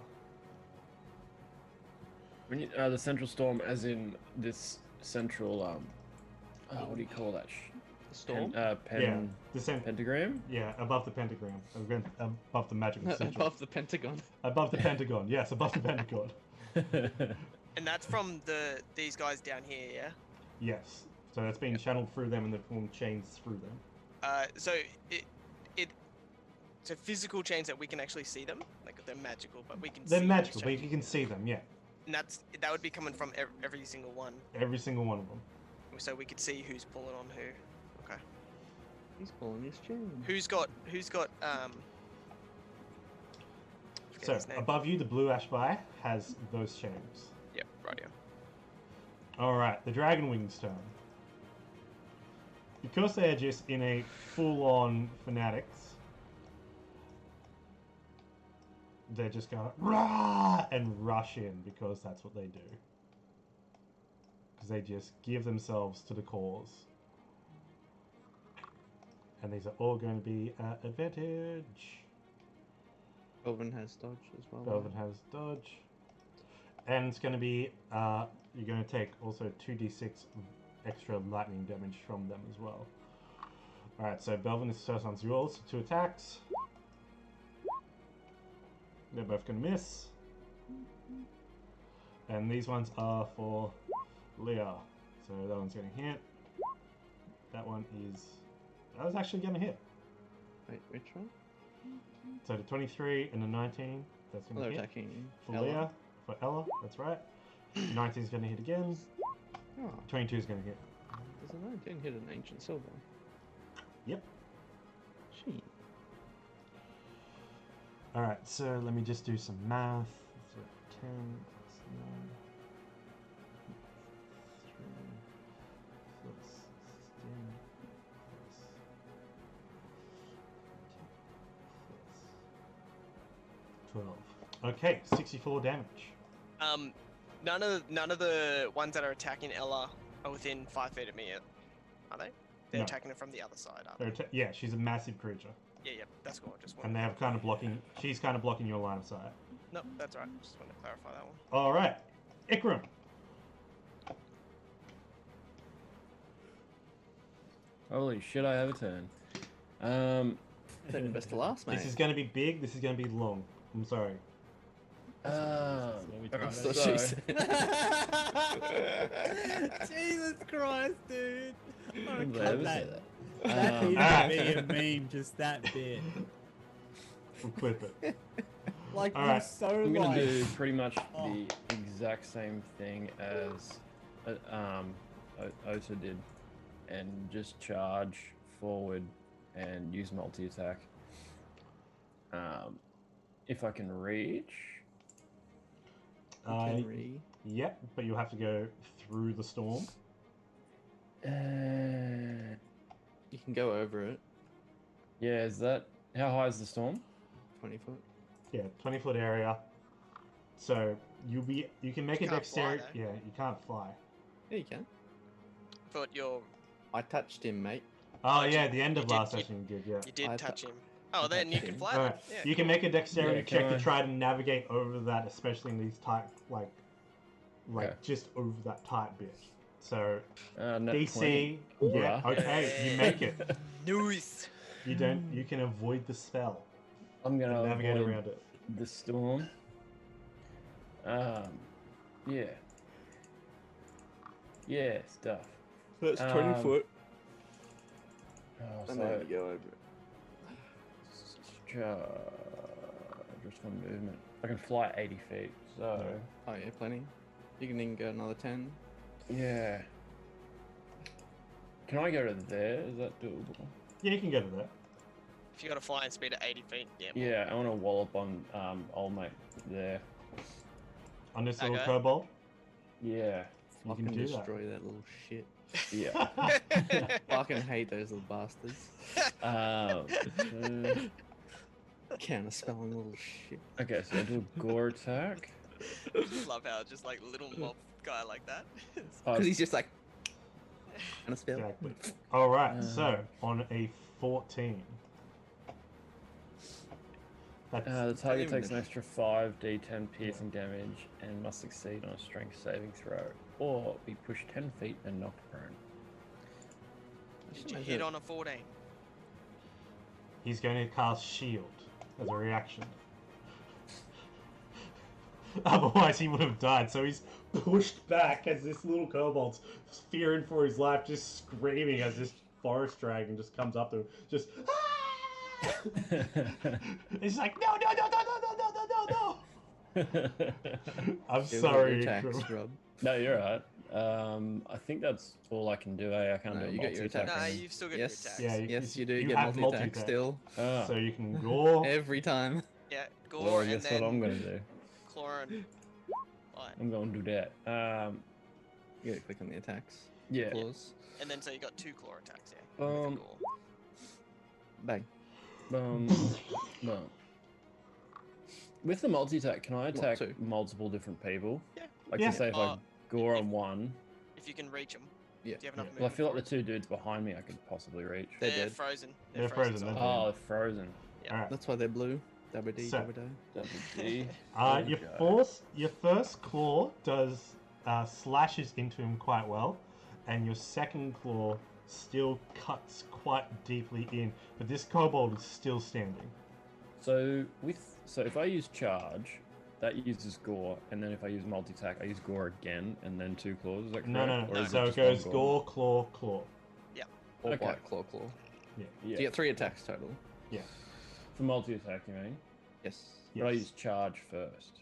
When you, the central storm, as in this central, what do you call that? Storm? Yeah, the Pentagram? Yeah, above the pentagram, above the magical central. Above the Pentagon. Above the Pentagon, yes, above the Pentagon. And that's from these guys down here, yeah? Yes. So that's being channeled through them and they're pulling chains through them. So so physical chains that we can actually see them, like they're magical, but we can. They're see magical, them but you can see them, yeah. And that would be coming from every single one, Every single one of them. so we could see who's pulling on who. Okay. He's pulling his chain. Who's got forget So his name. above you, the blue Ashby has those chains. Yep, right here. Alright, the Dragon Wings turn. Because they're just in a full-on fanatics, they're just going rah and rush in because that's what they do. Because they just give themselves to the cause. And these are all going to be at advantage. Belvin has dodge as well. Belvin has dodge. And it's going to be, you're going to take also 2d6 extra lightning damage from them as well. Alright, so Belvin is first on yours, 2 attacks. They're both going to miss. And these ones are for Leah. So that one's going to hit. That one is... That was actually going to hit. Wait, which one? So the 23 and the 19, that's going Oh, to they're hit. attacking For Ella. Leah, for Ella, that's right. 19 is going to hit again. Oh, 22 is going to hit. does a 19 hit an ancient silver? Yep. Gee. Alright, so let me just do some math. So 10 plus 9 3 plus 16 plus 12. Okay, 64 damage. None of the ones that are attacking Ella are within 5 feet of me yet, are they? They're No. attacking her from the other side, aren't they? Yeah, she's a massive creature. Yeah, that's cool. Just And wanted. they have kind of blocking, she's kind of blocking your line of sight. No, that's right. Just want to clarify that one. Alright, Ikram. Holy shit, I have a turn. Second best to last, mate. This is going to be big, this is going to be long. I'm sorry. What we Okay, tried That's what so- she said. Jesus Christ, dude! Oh, Did I cut ever say that. that? That needs Ah. to be a meme, just that bit. We'll clip it. Like, All you're right. so I'm gonna like... do pretty much Oh. the exact same thing as Ota did, and just charge forward and use multi-attack. If I can reach, Henry. Yep, but you'll have to go through the storm. can go over it. Yeah, is that how high is the storm? 20 foot. Yeah, 20-foot area. So you can make You a can't fly, dexterity. though. Yeah, you can't fly. Yeah, you can. But I touched him, mate. Oh Oh, yeah, you- the end you of did- last you- session you did. Yeah. you did I touch tou- him. Oh, then you touched can him. fly. Alright, Then. Yeah, you can cool. make a dexterity Yeah, check can to I- try to navigate over that, especially in these tight, like Okay. just over that tight bit. So Nat DC, 20. yeah, Hoorah. okay, you make it. Nice. You can avoid the spell I'm and gonna navigate avoid around it. the storm. Yeah. Yeah, stuff. That's 20 foot. Oh, And so then you go over it. just one movement. I can fly 80 feet, so Oh yeah, plenty. You can even go another 10. yeah. Can I go to there? Is that doable? Yeah, you can go to that. If you got a flying speed at 80 feet, yeah. Yeah, I want to wallop on old mate there. On this little Okay. kobold, Yeah, you I can can do destroy that little shit. yeah. Fucking hate those little bastards. uh, Counterspelling little shit. okay, so I do a gore attack. Love how just like little mob guy like that. Oh, Because he's just like, counterspell. Exactly. All right. Uh, So on a 14, that's the target even takes an extra 5d10 piercing damage and must succeed on a strength saving throw, or be pushed 10 feet and knocked prone. Did you hit on a 14? he's going to cast shield as a reaction. Otherwise, he would have died. So he's pushed back as this little kobold's fearing for his life, just screaming as this forest dragon just comes up to him, just. "Ah!" It's like no, no, no, no, no, no, no, no, no. I'm Give it sorry, your attacks, Ikram. Rob. No, you're right. I think that's all I can do. I can't No, do a you got your multi-attack. Nah, or anything. you've still got Yes. your attacks. Yeah, Yes, you do you get have multi-attack multi-attack. still. Ah, So you can gore. Every time. Yeah, well, gore and guess then what I'm gonna do. claw and light. I'm gonna do that. You gotta click on the attacks. Yeah. Claws. And then so you got 2 claw attacks, yeah. Um, Gore. Bang. Boom. Boom. With the multi-attack, can I attack two? multiple different people? Yeah. Like Yeah. to say if I Uh, gore if- on one. If you can reach them. Yeah. Do you have enough Well, I movement feel like for the two dudes behind me I could possibly reach. it? They're They're dead. frozen. They're frozen, so- then. Oh, they're frozen. Yeah. All right. That's why they're blue. Double D, So- double D. Double D. Your There we go. your first claw does slashes into him quite well, and your second claw still cuts quite deeply in. But this kobold is still standing. So if I use charge, that uses gore, and then if I use multi-attack, I use gore again, and then 2 claws. Is that correct? No. Or is So it just goes one gore, claw, claw. Or Okay. bite, claw, claw. Yeah. Yeah. So you get 3 attacks total. For multi-attack, you mean? Yes. But I Yes. use charge first.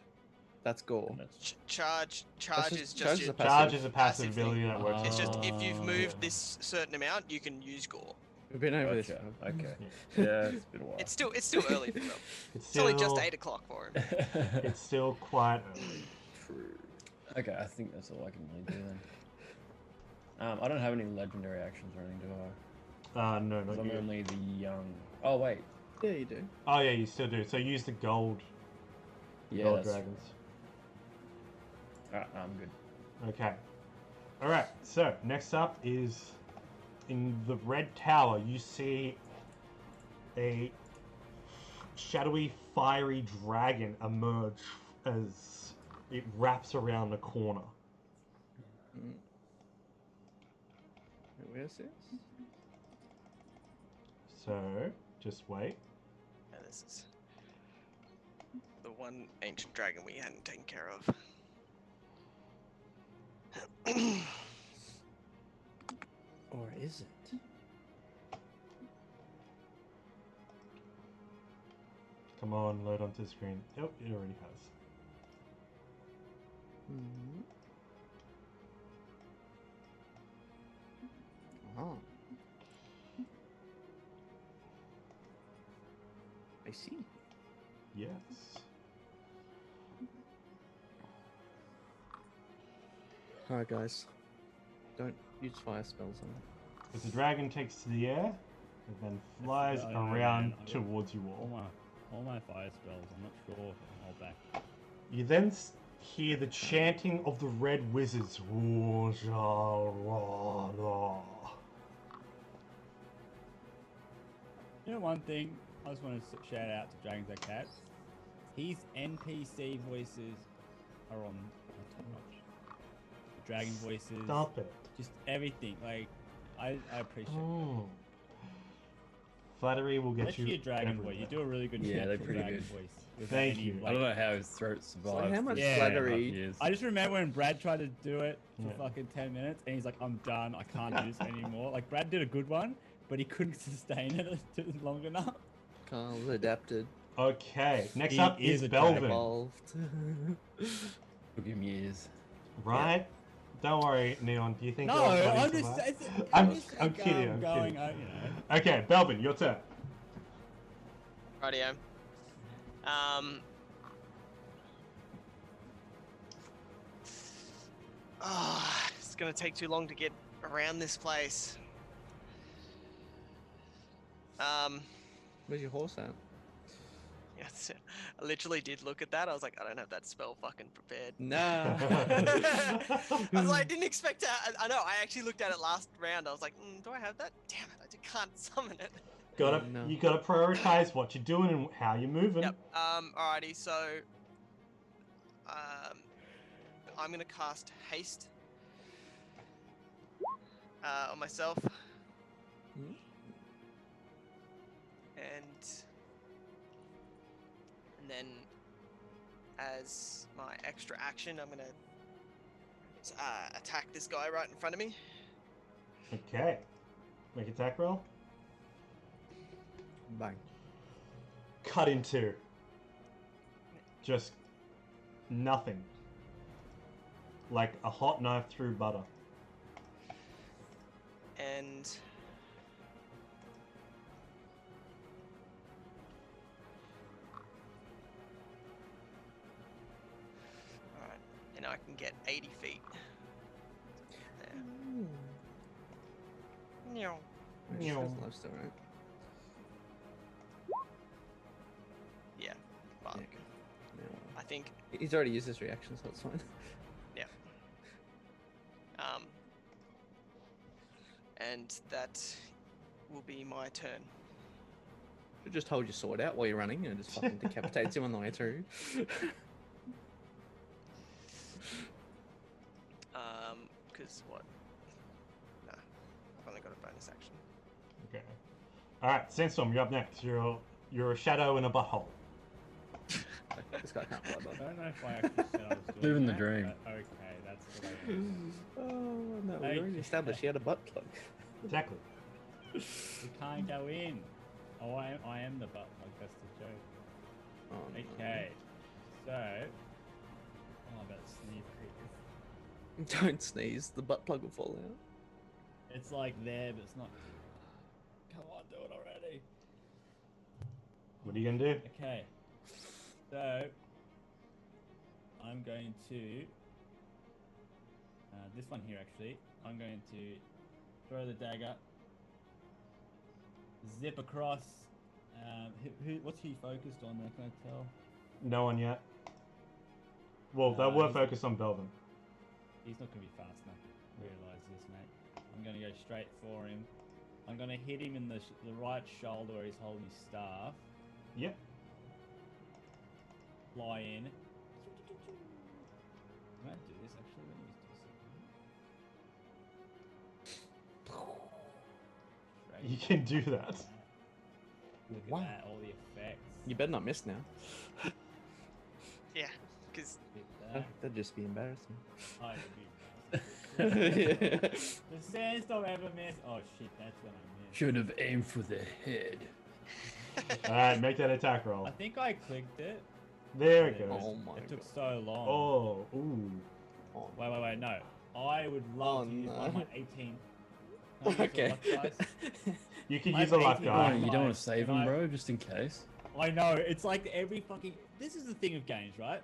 That's gore. And that's Charge That's is charge just is your... a passive. Charge is a passive passive thing. ability that works. It's just if you've Ah. moved this certain amount, you can use gore. We've been over this. gotcha. Rob. Okay. Yeah. Yeah, it's been a while. It's still early for them. It's It's only just still- 8 o'clock for him. It's still quite early. True. Okay, I think that's all I can really do then. I don't have any legendary actions or anything, do I? No, 'Cause not I'm you. only the young. Oh wait. Yeah, you do. Oh yeah, you still do. So use the gold Yeah, gold that's. dragons. Alright, I'm good. Okay. All right. So next up is in the red tower. You see a shadowy, fiery dragon emerge as it wraps around the corner. Mm. Where's this? So just wait. And this is the one ancient dragon we hadn't taken care of. Or is it? Come on, load onto the screen. Oh, it already has. Mm. Oh. I see. Yes. Alright, guys. Don't use fire spells on it. As the dragon takes to the air, and then flies I don't know, around man. towards you all. All my fire spells. I'm not sure. I'll back. You then hear the chanting of the red wizards. You know one thing I just want to shout out to Dragons Are Cats. His NPC voices are on top notch. The dragon voices. Stop it. Just everything. Like I appreciate it. Mm. Flattery will get Especially you your dragon everywhere. voice. You do a really good Yeah, they're natural pretty dragon good. voice. without Thank any, you. I don't know how his throat survives. how much this flattery- 2.5 years. I just remember when Brad tried to do it for Yeah. fucking 10 minutes and he's like, I'm done. I can't do this anymore. Like, Brad did a good one, but he couldn't sustain it long enough. Carl's adapted, Okay, next He up is is a dragon. Belvin. evolved. Took him years. Right? Don't worry, Neon. Do you think No, you're going I'm to just, survive? it's, I'm just I'm like, kidding, I'm going, kidding. you know. Okay, Belvin, your turn. Rightio. It's gonna take too long to get around this place. Where's your horse at? Yes, I literally did look at that. I was like, I don't have that spell fucking prepared. Nah. I was like, I didn't expect to. I know. I actually looked at it last round. I was like, do I have that? Damn it! I just can't summon it. No. You gotta prioritize what you're doing and how you're moving. Yep. Alrighty. So, I'm gonna cast haste on myself, Hmm? and then as my extra action, I'm gonna attack this guy right in front of me. Okay. Make attack roll. Bang. Cut in two. Just nothing. Like a hot knife through butter. And alright, and I can get 80 feet. There. Meow. Which Meow. has life still, right? Yeah, but Yeah, okay. I think He's already used his reaction, so it's fine. and that will be my turn. You just hold your sword out while you're running and just fucking decapitates him on the way through. Because what? Nah, I've only got a bonus action. Okay. Alright, Sandstorm, you're up next. You're a shadow in a butthole. This guy can't fly, I bud. don't know if I actually said I was doing Living the that, dream. but okay, that's what I mean. Oh, no, we Hey. already established he had a butt plug. Exactly. We can't go in. Oh, I am the butt plug, that's the joke. Oh, no. Okay, so... Oh, I better sneeze quick. Don't sneeze, the butt plug will fall out. It's like there, but it's not... Come on, do it already. What are you gonna do? Okay, so... I'm going to... this one here, actually. I'm going to throw the dagger. Zip across. What's he focused on there? Can I tell? No one yet. Well, they were he's- focused on Belvin. He's not going to be fast enough to realise this, mate. I'm going to go straight for him. I'm going to hit him in the right shoulder where he's holding his staff. Yep. Fly in. I might do this actually. Let me just do something. You can do that. Look at Wow. that, all the effects. You better not miss now. Yeah, because Hit that. That'd just be embarrassing. Oh, it'd be Yeah. The sandstorm ever miss? Oh shit, that's when I missed. Should have aimed for the head. Alright, make that attack roll. I think I clicked it. There it but goes. Oh my It took God. so long. Oh, ooh. Oh, Wait, no. I would love Oh, to use no. one of my 18. Can I use a okay. luck dice? You can I'm use a luck 18 Oh, die. on- you don't want Right, to save can him, I- bro, just in case. I know, it's like every fucking... This is the thing of games, right?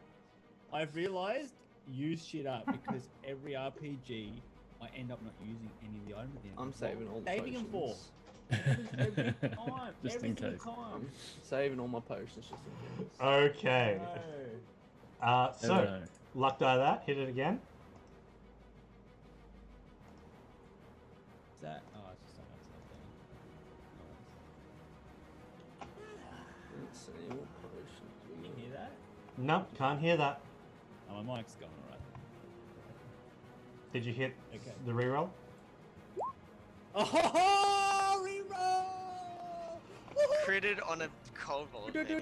I've realized use shit up because every RPG, I end up not using any of the items at the end. I'm saving all the Saving them for? potions. Every time. Just every in single case. time. Saving all my potions just in case. Okay. No. So, No. luck die that. Hit it again. Is that? Oh, it's just on that side. Let's see what potions Can we you hear that? Nope, can't hear that. Oh, my mic's going alright. Did you hit Okay. the reroll? Oh, reroll! Critted on a kobold. maybe.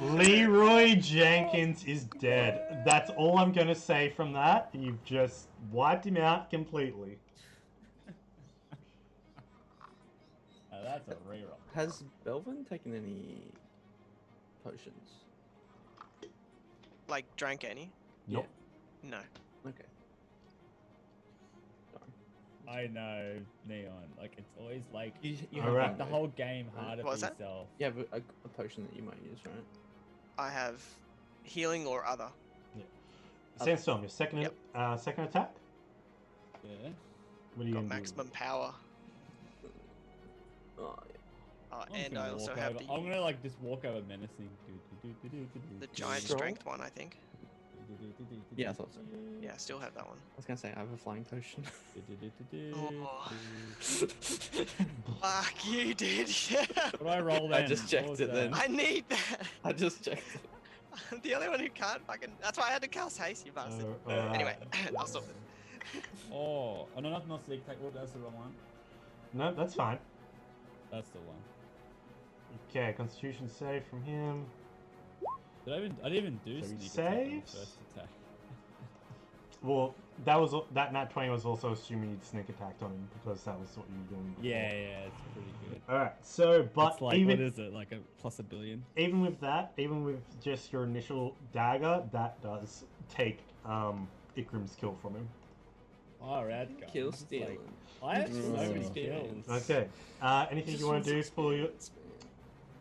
Leroy Jenkins is dead. That's all I'm gonna say from that. You've just wiped him out completely. Oh, that's a reroll. Has Belvin taken any potions? Like, drank any? Nope. No. Okay. Sorry. I know, Neon. Like, it's always like You All have right. make the whole game harder What was for that? yourself. You have a potion that you might use, right? I have healing or other. Sandstorm, your second Yep. second attack? Yeah. What are you Got gonna maximum power. Oh, Oh, I'm just and gonna I also walk have over. the I'm gonna like just walk over menacing. the giant Scroll? strength one, I think. Yeah, I thought so. Yeah, I still have that one. I was gonna say I have a flying potion. Oh. Fuck you, dude. What do I roll I then? just What checked was it then. that? I need that. I just checked it. I'm the only one who can't fucking. That's why I had to cast haste, you bastard. alright. Anyway, I'll stop it. Oh, no, not sneak attack. What? That's the wrong one. No, that's fine. That's the one. Okay, Constitution save from him. Did I didn't even do So he sneak attack on the saves? first attack. Well, that nat 20 was also assuming you'd sneak attacked on him because that was what you were doing before. Yeah, it's pretty good. Alright, so but It's like, even what is it? Like a plus a billion? even with that, even with just your initial dagger, that does take Ikrim's kill from him. Oh, rad gun. Kill It's stealing. Like, I have so many Mm. kills. Okay. Anything you want to do for your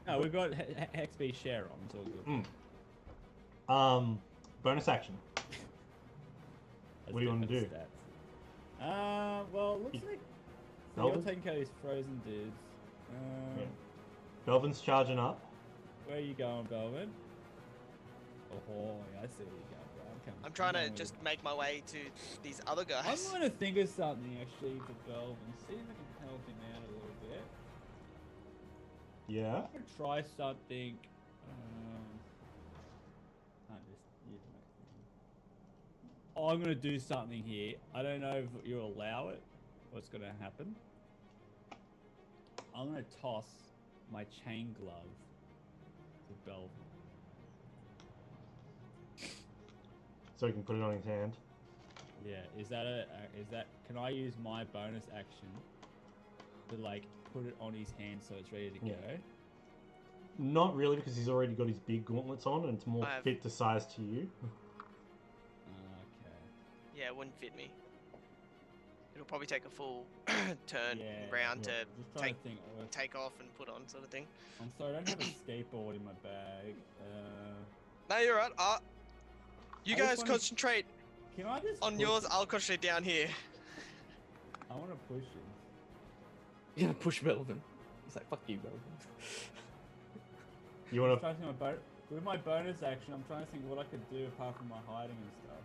No, we've got Hex B share on. It's all good. bonus action? That's What do you wanna different do? Stats. Well, looks like so you're Belvin? taking care of these frozen dudes. Yeah. Belvin's charging up. Where are you going, Belvin? Oh, yeah, I see where you're going, bro. Coming. I'm trying to coming just with make my way to these other you. I'm guys. going to think of something actually for Belvin. See if I can help him out a little bit. Yeah. I'm gonna try something. Can't just use my- Oh, I'm gonna do something here. I don't know if you allow it. What's gonna happen? I'm gonna toss my chain glove to Belvin. So he can put it on his hand. Yeah, is that can I use my bonus action to like put it on his hand so it's ready to Yeah. go? Not really, because he's already got his big gauntlets on, and it's more I have- fit to size to you. Okay. Yeah, it wouldn't fit me. It'll probably take a full turn Yeah, round yeah. to Just trying take to think. take off and put on, sort of thing. I'm sorry, I don't have a skateboard in my bag. No, you're right. You I just guys wanna- concentrate Can I just on push yours. him? I'll concentrate down here. I want to push him. You're gonna push Belvin. He's like, fuck you, Belvin. You I'm want to? trying to think with my bonus action, I'm trying to think what I could do apart from my hiding and stuff.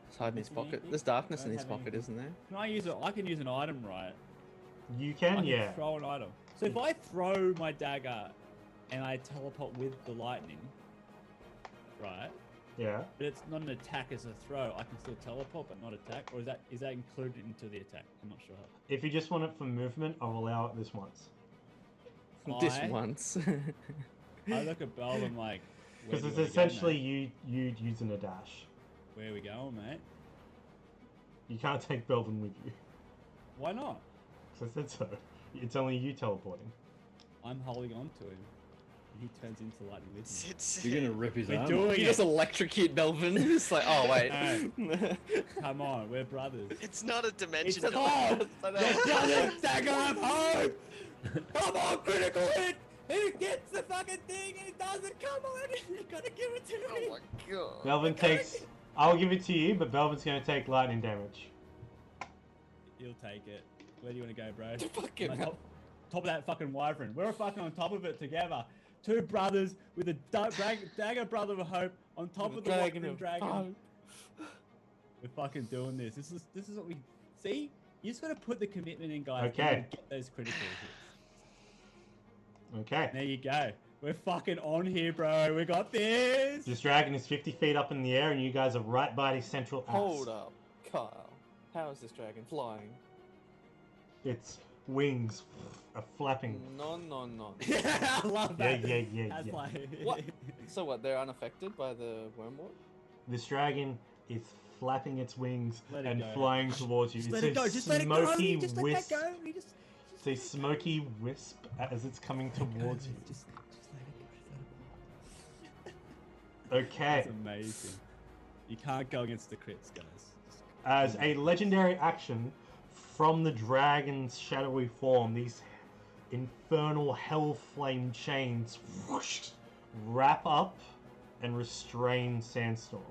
He's hiding in his Anything? pocket. There's darkness Don't in his have pocket, anything. isn't there? Can I use it? I can use an item, right? You I can, can yeah. throw an item. So if I throw my dagger and I teleport with the lightning, right? Yeah. But it's not an attack as a throw. I can still teleport but not attack, or is that included into the attack? I'm not sure. If you just want it for movement, I'll allow it this once. This I- once. I look at Belvin like, where Because do it's we go, essentially mate? you using a dash. Where are we going, mate? You can't take Belvin with you. Why not? Because I said so. It's only you teleporting. I'm holding on to him. He turns into lightning with me. It's, You're gonna rip his We're arm doing off. You it. just electrocute Belvin. It's like, oh wait. Come on, we're brothers. it's not a dimension. It's door. home! Your brother, dagger of home! Come on, critical hit! He gets the fucking thing and it doesn't come on! You gotta give it to me! Oh my god. Belvin takes. I'll give it to you, but Belvin's going to take lightning damage. He'll take it. Where do you want to go, bro? Fucking Like, hell. top of that fucking wyvern. We're fucking on top of it together. Two brothers with a dagger brother of hope on top of the Dragon dragon. of dragon. We're fucking doing this. This is what we see. You just gotta put the commitment in, guys. Okay. You gotta get those critical hits. Okay. There you go. We're fucking on here, bro. We got this. This dragon is 50 feet up in the air, and you guys are right by the central axe. Hold up, Kyle. How is this dragon flying? Its wings are flapping. No. Yeah, I love that. Yeah. That's like... What? So what? They're unaffected by the wormwood? This dragon is flapping its wings Let it and go. flying towards you. Just It's let it go. a Just let it go. smoky Just let wisp. that go. Just It's a smoky wisp as it's coming towards you. Just let it go. Okay. That's amazing. You can't go against the crits, guys. As a legendary action from the dragon's shadowy form, these infernal hell flame chains whoosh, wrap up and restrain Sandstorm.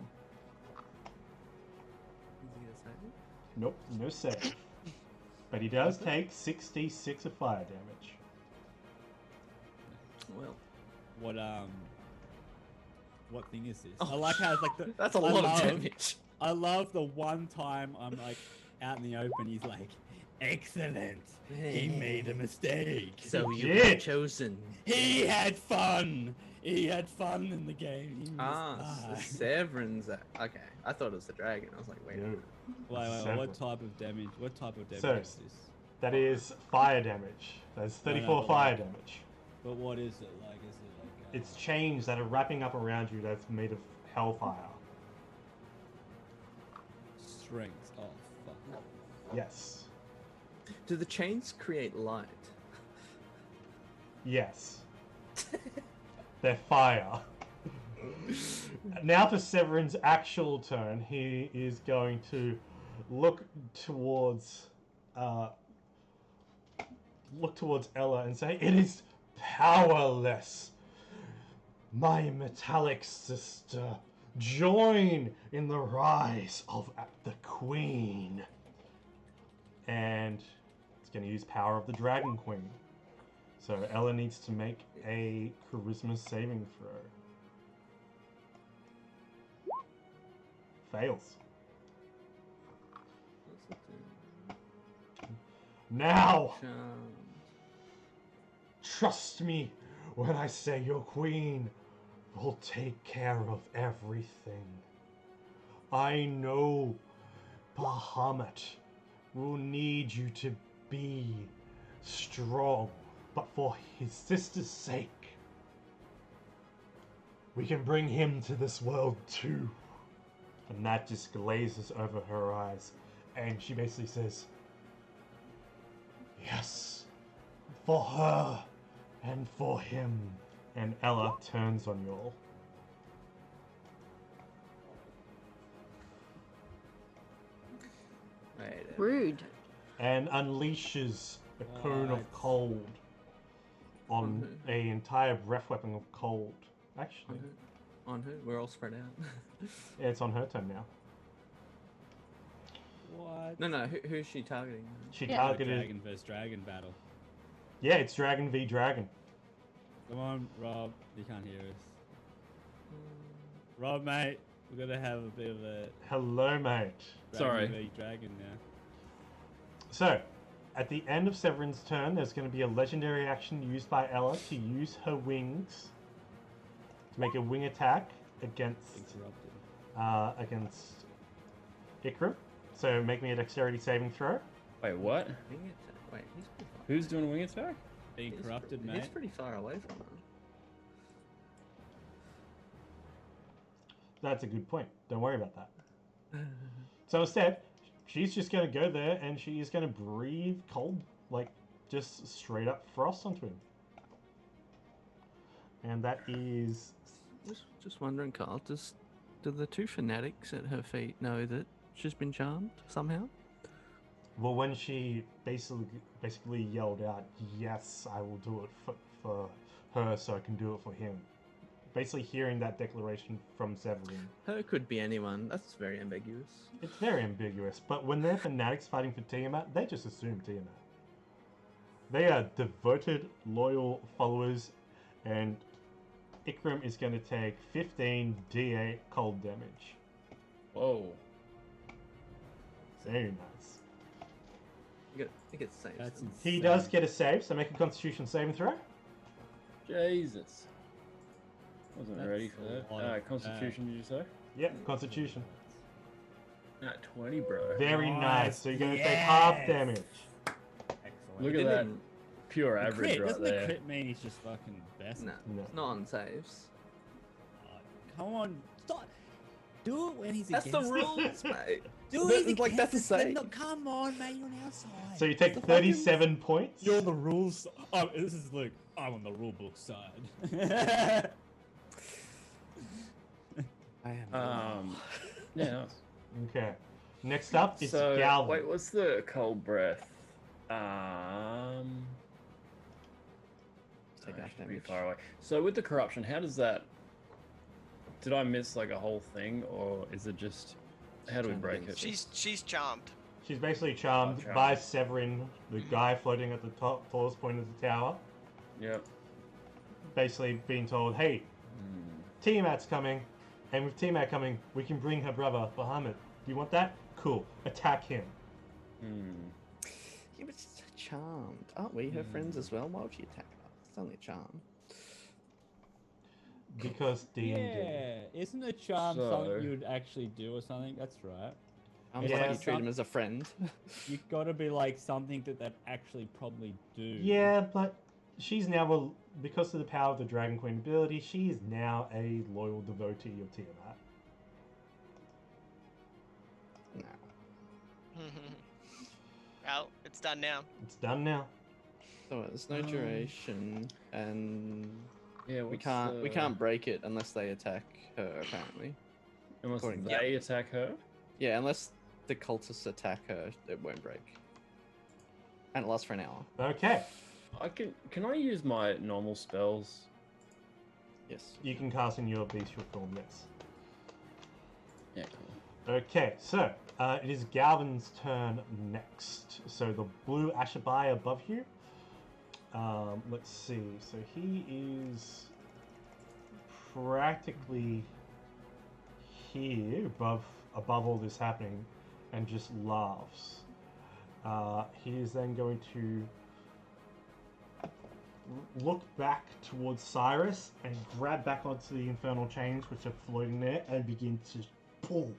Nope, no save. But he does take 66 of fire damage. Well, What thing is this? Oh, I like how it's like the. that's a I lot love- of damage. I love the one time I'm like out in the open. He's like, "Excellent. He made a mistake. So He you did. were chosen. He had fun. He had fun in the game. He Ah, must so die." Severin's that. Okay, I thought it was the dragon. I was like, wait. a No. minute. Wait, Seven. what type of damage? What type of damage So- is this? That is fire damage. That's 34 but fire like- damage. But what is it like? Is it like? It's chains that are wrapping up around you that's made of hellfire. Strength. Oh fuck. Yes. Do the chains create light? Yes. They're fire. Now for Severin's actual turn, he is going to look towards Ella and say, "It is powerless. My metallic sister, join in the rise of the Queen." And it's going to use Power of the Dragon Queen. So Ella needs to make a charisma saving throw. Fails. What's it do? Now, Charmed. trust me when I say your queen will take care of everything. I know Bahamut will need you to be strong, but for his sister's sake, we can bring him to this world too. And that just glazes over her eyes, and she basically says, "Yes, for her and for him." And Ella turns on y'all. Wait a minute. Rude. And unleashes a cone Right. of cold on Mhm. a entire breath weapon of cold. On Actually, who? On who? We're all spread out. yeah, it's on her turn now. What? no, who's she targeting? She Yeah. targeted. Dragon versus dragon battle. Yeah, it's Dragon v Dragon. Come on, Rob. You can't hear us. Rob, mate, we're gonna have a bit of a Hello, mate. Sorry. dragon v dragon now. So, at the end of Severin's turn, there's going to be a legendary action used by Ella to use her wings to make a wing attack against Interrupted. Ikram. So make me a dexterity saving throw. Wait, what? Wing attack. Wait, he's pretty far. Who's doing a wing attack? Being He's corrupted, pre- mate. He's pretty far away from her. That's a good point. Don't worry about that. So instead, she's just going to go there and she is going to breathe cold, like just straight up frost onto him. And that is Just wondering, Carl, do the two fanatics at her feet know that she's been charmed somehow? well when she basically yelled out, "Yes, I will do it for her, so I can do it for him." Basically, hearing that declaration from Severin, Her could be anyone. That's very ambiguous. it's very ambiguous. But when they're fanatics fighting for Tiamat, they just assume Tiamat. They are devoted, loyal followers, and Ikram is going to take 15 d8 cold damage. Whoa. Very nice. He gets saved. That's insane. He does get a save, so make a Constitution saving throw. Jesus. Wasn't That's ready for a that. lot of Constitution, did you say? Yep, Constitution. At 20, bro. Very Nice. nice. So you're going to take half Yes. damage. Excellent. Look He at that didn't- pure The average crit, right doesn't there. the crit mean he's just fucking best? No, No. it's not on saves. Come on, stop. Do it when he's That's the against rules, mate. Do That- it like, that's a against us, save. no, come on, mate, you're on our side. So you take The fucking- 37 points. You're the rules. Oh, this is Luke. I'm on the rule book side. I am. Yeah, nice. Okay. Next up is So, Galvin. wait, what's the cold breath? Take I half should be damage. far away. So with the corruption, how does that? Did I miss like a whole thing, or is it just? How do we break it? She's charmed. She's basically charmed Oh, charmed. by Severin, the guy floating at the tallest point of the tower. Yep. Basically being told, hey, Tiamat's coming, and with Tiamat coming, we can bring her brother, Bahamut. Do you want that? Cool. Attack him. Yeah, but she's charmed. Aren't we her friends as well? Why would she attack us? It's only a charm. Because D&D. Yeah, isn't a charm So- something you'd actually do or something? That's right. I'm Yeah. like you treat Some- him as a friend. You gotta be like something that they'd actually probably do. Yeah, but she's now, because of the power of the Dragon Queen ability, she is now a loyal devotee of Tiamat. No. Well, it's done now. It's done now. So there's no duration, and Yeah, we can't break it unless they attack her. Apparently. Unless according to- they attack her. Yeah, unless the cultists attack her, it won't break. And it lasts for an hour. Okay. Can I use my normal spells? Yes. You can cast in your bestial form, yes. Yeah, cool. Okay, so it is Galvin's turn next. So the blue Ashabai above you. Let's see. So he is practically here, above all this happening, and just laughs. He is then going to look back towards Cyrus and grab back onto the infernal chains which are floating there and begin to pull.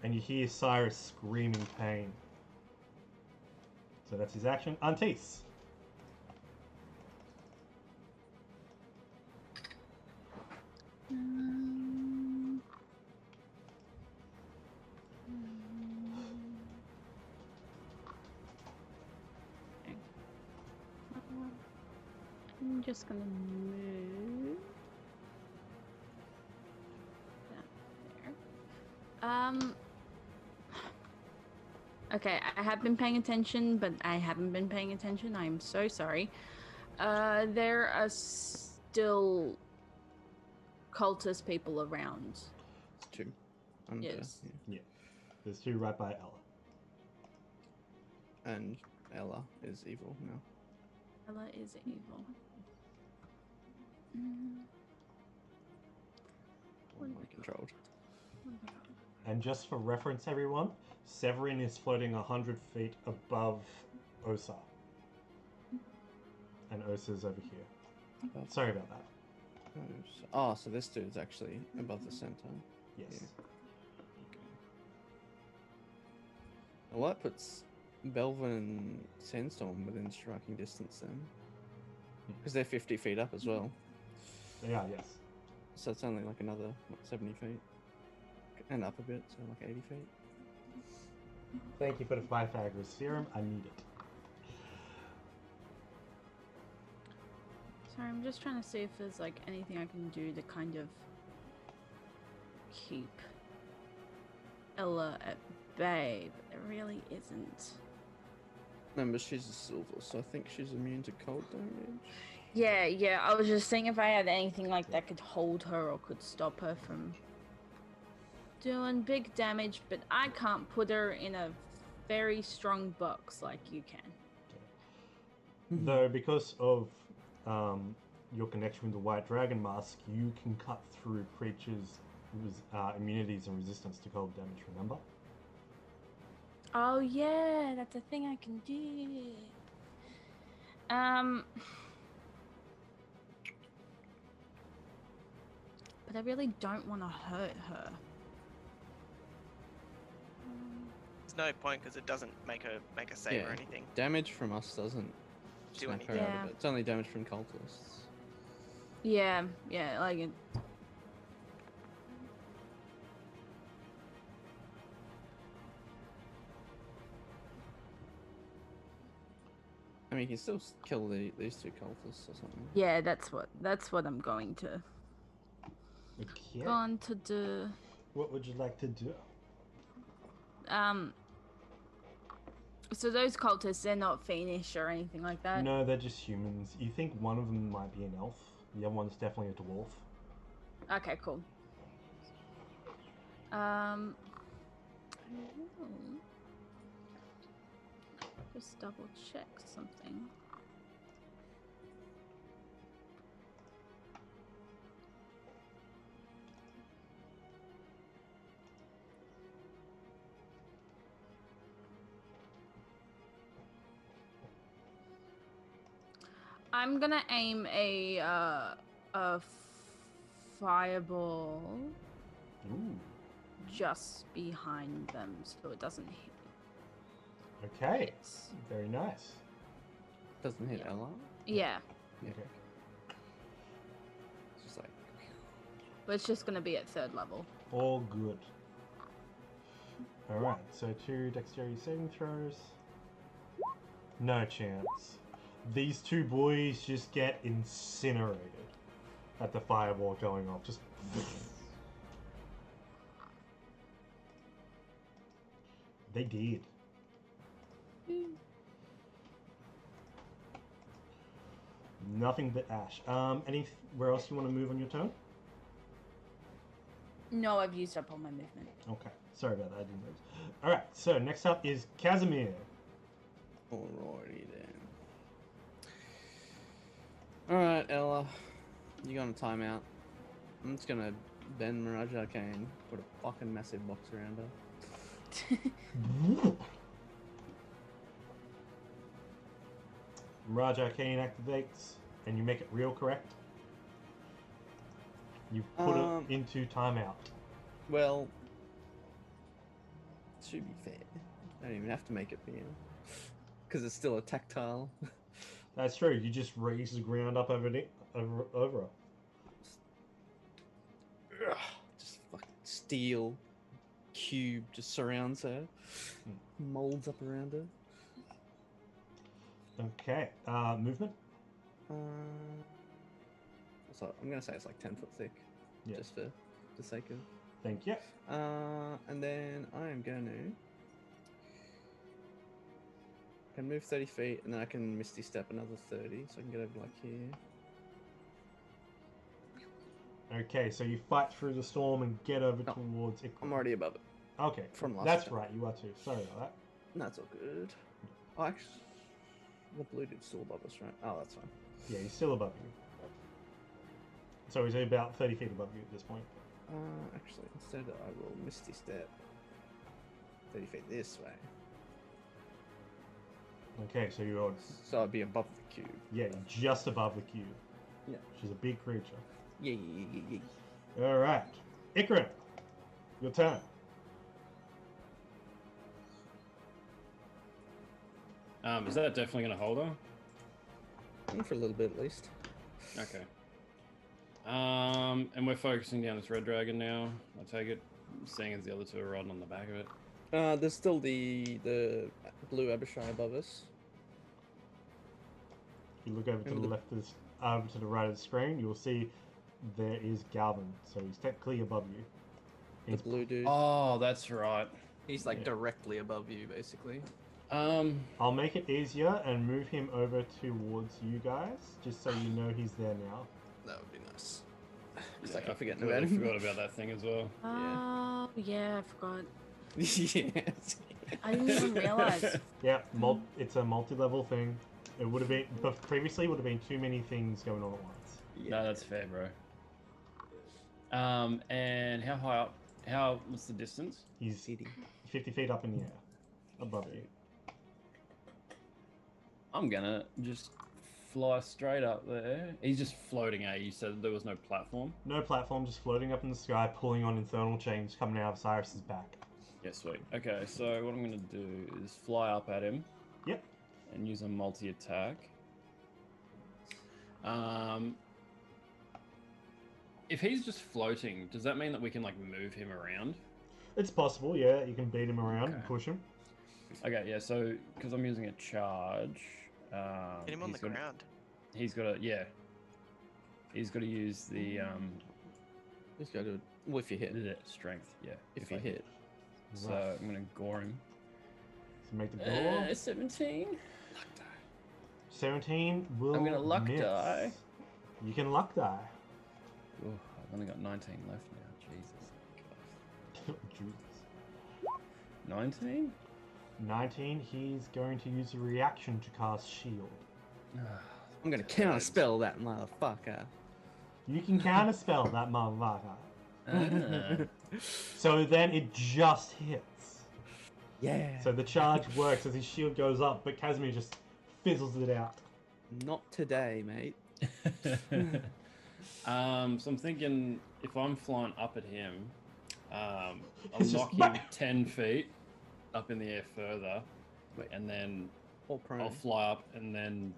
And you hear Cyrus screaming pain. So that's his action. Antis. I'm just gonna move that there. Okay, I have been paying attention, but I haven't been paying attention. I'm so sorry. There are still cultist people around. It's two. Under, Yes. yeah. There's two right by Ella. And Ella is evil now. Ella is evil. Mind controlled. And just for reference, everyone, Severin is floating 100 feet above Osa. And Osa's over here. Above Sorry about that. those. Oh, so this dude's actually above the center. Yes. Yeah. Well, that puts Belvin and Sandstorm within striking distance then. Because they're 50 feet up as well. They are, yes. So it's only like another, 70 feet? And up a bit, so like 80 feet. Thank you for the Pythagoras theorem. I need it. Sorry, I'm just trying to see if there's like anything I can do to kind of keep Ella at bay, but there really isn't. Remember, she's a silver, so I think she's immune to cold damage. Yeah, I was just seeing if I had anything like that could hold her or could stop her from doing big damage, but I can't put her in a very strong box like you can. Though, because of your connection with the White Dragon Mask, you can cut through creatures' immunities and resistance to cold damage, remember? Oh yeah, that's a thing I can do. But I really don't want to hurt her. There's no point because it doesn't make a save or anything. Damage from us doesn't Do snap her anything. out Yeah. of it. It's only damage from cultists. Yeah, like it. I mean, you can still kill these two cultists or something. Yeah, that's what I'm going to Okay. do. What would you like to do? So those cultists, they're not fiendish or anything like that? No, they're just humans. You think one of them might be an elf. The other one's definitely a dwarf. Okay, cool. Just double check something. I'm gonna aim a fireball Ooh. just behind them so it doesn't hit. Okay. Very nice. Doesn't hit Ella. Yeah, Yeah. Okay. It's just like. but it's just gonna be at 3rd level. All good. Alright, so 2 dexterity saving throws. No chance. These two boys just get incinerated at the fireball going off. Just. They did. Nothing but ash. Anywhere else you want to move on your turn? No, I've used up all my movement. Okay. Sorry about that. I didn't notice. Alright, so next up is Casimir. Alrighty then. Alright, Ella. You got a timeout. I'm just gonna bend Mirage Arcane, put a fucking massive box around her. Mirage Arcane activates, and you make it real, correct? You put it into timeout. Well, to be fair, I don't even have to make it real. Because it's still a tactile. That's true. You just raise the ground up over her. Just fucking steel cube just surrounds her. Molds up around her. Okay. Movement? So I'm gonna say it's like 10 foot thick. Yeah. Just for the sake of. Thank you. And then I am going to. I can move 30 feet, and then I can Misty Step another 30, so I can get over like here. Okay, so you fight through the storm and get over towards Ikra. I'm already above it. Okay. From last That's time. right, you are too. Sorry about that. That's all good. Oh, actually, the blue dude's still above us, right? Oh, that's fine. Yeah, he's still above you. So he's about 30 feet above you at this point. Actually, instead I will Misty Step 30 feet this way. Okay, so you're So I'd be above the cube. yeah, just above the cube. Yeah. She's a big creature. Yeah. All right, Ikra, your turn. Is that definitely going to hold her? For a little bit at least. Okay. And we're focusing down this red dragon now. I take it, seeing as the other two are riding on the back of it. There's still the blue Abishai above us. If you look over to the left, to the right of the screen, you'll see there is Galvin. So he's technically above you. The blue dude. Oh, that's right. He's like directly above you, basically. I'll make it easier and move him over towards you guys, just so you know he's there now. That would be nice. Because I keep forgetting I about him. forgot about that thing as well. Oh, yeah, I forgot. Yes. I didn't even realize. Yeah, it's a multi-level thing. It would have been, but previously would have been too many things going on at once. No, that's fair, bro. And how high up? What's the distance? He's 50 feet up in the air, above you. I'm gonna just fly straight up there. He's just floating, eh? You said there was no platform? No platform, just floating up in the sky, pulling on infernal chains coming out of Cyrus's back. Yeah, sweet. Okay, so what I'm gonna do is fly up at him. Yep. And use a multi-attack. If he's just floating, does that mean that we can, like, move him around? It's possible, yeah. You can beat him around and Okay. push him. Okay, yeah, so, because I'm using a charge... Get him on the ground. He's got to, yeah. He's got to use the, Just go to it. Well, if you hit. strength, yeah. If I you hit. So, I'm going to gore him. So make the goal. 17. 17 will I'm gonna luck miss. die. You can luck die. Oh, I've only got 19 left now. Jesus. Jesus. 19? 19, he's going to use a reaction to cast shield. I'm gonna counterspell that motherfucker. You can counterspell that motherfucker. Ah. So then it just hits. Yeah. So the charge works as his shield goes up, but Casimir just fizzles it out. Not today, mate. So I'm thinking if I'm flying up at him, I'll It's just knock him back. 10 feet up in the air further, and then Or prone. I'll fly up, and then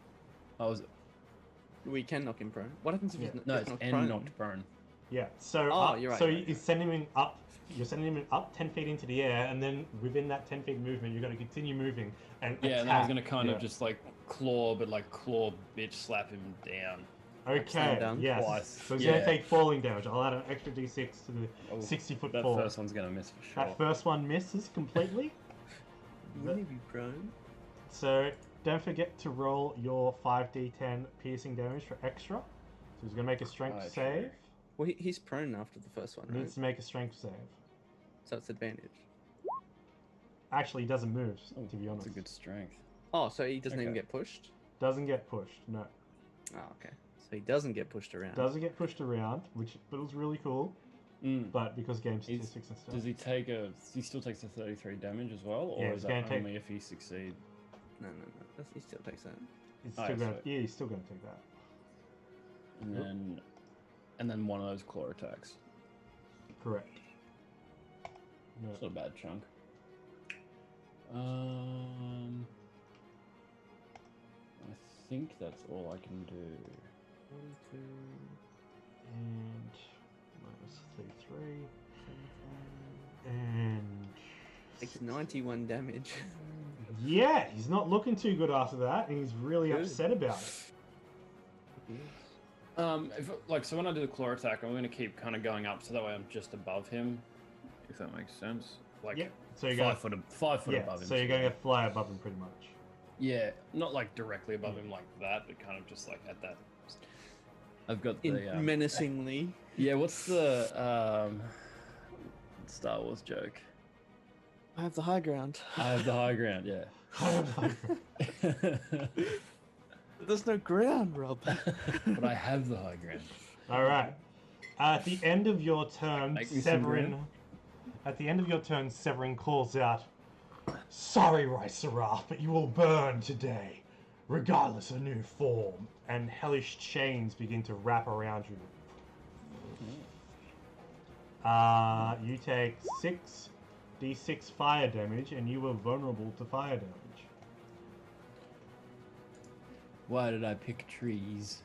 We can knock him prone. What happens if Yeah. he's no, gets it's knocked N prone? knocked prone. Yeah. So Oh, up, you're right, so you're right, you're sending him up. You're sending him up 10 feet into the air, and then within that 10 feet movement, you're going to continue moving and Yeah, and then I was attack. gonna kind Yeah. of just like claw bitch slap him down. Okay. down Yes. twice. So he's Yeah. going to take falling damage. I'll add an extra d6 to the Oh, 60-foot That fall. first one's gonna miss for sure. That first one misses completely. Maybe prone. So don't forget to roll your 5d10 piercing damage for extra. So he's going to make a strength Oh, save. true. Well, he's prone after the first one, right? Needs to make a strength save. So it's advantage. Actually, he doesn't move, to be honest. That's a good strength. Oh, so he doesn't even Okay. get pushed? Doesn't get pushed, no. Oh, okay. So he doesn't get pushed around. Doesn't get pushed around, but it was really cool. Mm. But because game He's- statistics and stuff. Does he still takes the 33 damage as well, or Yeah, is he's that gonna take- only if he succeeds? No. He still takes that. He's Oh, still yeah, gonna, sweet. yeah, he's still going to take that. And then one of those claw attacks. Correct. No. It's not a bad chunk. I think that's all I can do. 42. And minus 33. And Takes 91 damage. yeah, he's not looking too good after that, and he's really Good. upset about it. So when I do the claw attack, I'm going to keep kind of going up, so that way I'm just above him, if that makes sense. Like Yep. So you're 5 going, foot, 5 foot yeah. above him. So you're going to fly above him pretty much. Yeah, not like directly above him like that, but kind of just like at that. I've got the Menacingly. yeah. What's the Star Wars joke? I have the high ground. I have the high ground. Yeah. There's no ground, Rob. But I have the high ground. All right. At the end of your turn, Make me some Severin. ground. At the end of your turn, Severin calls out, "Sorry, Rysera, but you will burn today, regardless of new form." And hellish chains begin to wrap around you. You take 6d6 fire damage, and you are vulnerable to fire damage. Why did I pick trees?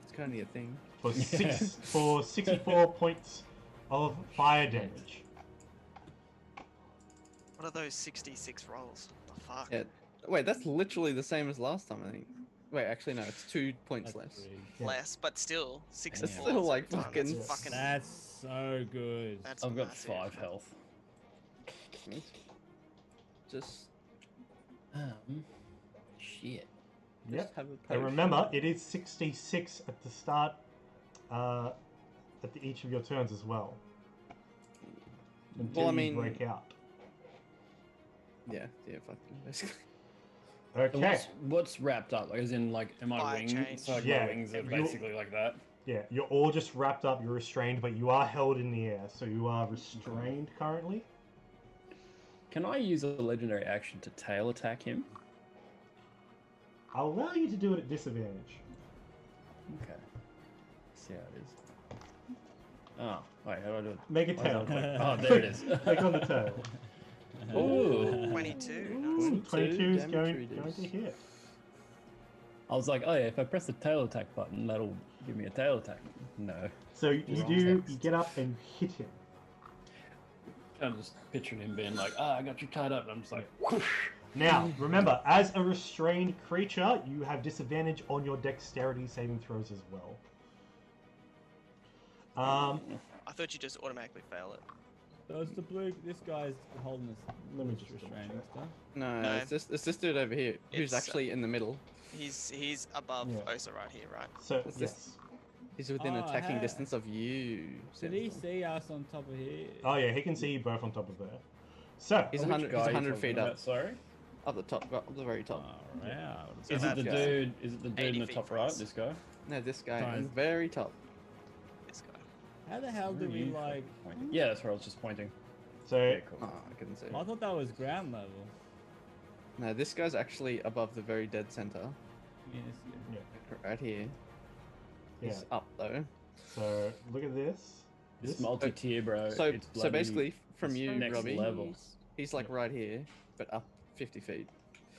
It's kind of a thing. For 64 points of fire damage. What are those 66 rolls? The fuck? Yeah. Wait, that's literally the same as last time, I think. Wait, actually, no, it's 2 points less. Yeah. Less, but still 64. It's still like every time. That's fucking- fucking. That's so good. That's I've got massive. 5 health. Just Shit. Yep. have a And potion. remember, it is 66 at the start each of your turns as well. Until Well, I you mean- break out. Yeah, fucking basically. So Okay. what's wrapped up? Like, as in, like, am I Fire wings? change. So, like, Yeah, my wings are every- basically like that. Yeah, you're all just wrapped up. You're restrained, but you are held in the air, so you are restrained currently. Can I use a legendary action to tail attack him? I'll allow you to do it at disadvantage. Okay. See how it is. Oh, wait, how do I do it? Make a Oh, tail. no, click. oh, there it is. Click on the tail. Ooh. 22. Ooh, Nice. 22 is damage going reduce. to hit. I was like, oh yeah, if I press the tail attack button, that'll give me a tail attack. No. So you Wrong do. You text. get up and hit him. I'm just picturing him being like, I got you tied up. And I'm just like, whoosh. Now, remember, as a restrained creature, you have disadvantage on your dexterity saving throws as well. I thought you just automatically fail it. So it's the blue. This guy's holding this. Let me just double restraining check. stuff. No, No. it's this dude over here who's It's, actually in the middle. He's above Yeah. Osa right here, right? So What's yes. this? He's within Oh, attacking hey. distance of you. Did he Sandstorm. see us on top of here? Oh yeah, he can see you both on top of there. So He's Which 100, guy he's are you 100 talking feet about? up. Sorry. Up the top, up the very top. Oh, wow. So Is it that the guy. dude? Is it the dude 80 in the feet top from right? us. This guy. No, this guy Guys. in the very top. This guy. How the hell do Where are we you like? pointing? Yeah, that's where I was just pointing. so Yeah, cool. Oh, I couldn't see. I thought that was ground level. No, this guy's actually above the very dead center. Yes, yeah. Right here. yeah. He's up though. So look at this. It's This multi-tier, bro. So, It's so bloody- basically, from it's you, next Robbie, level. he's like right here, but up 50 feet.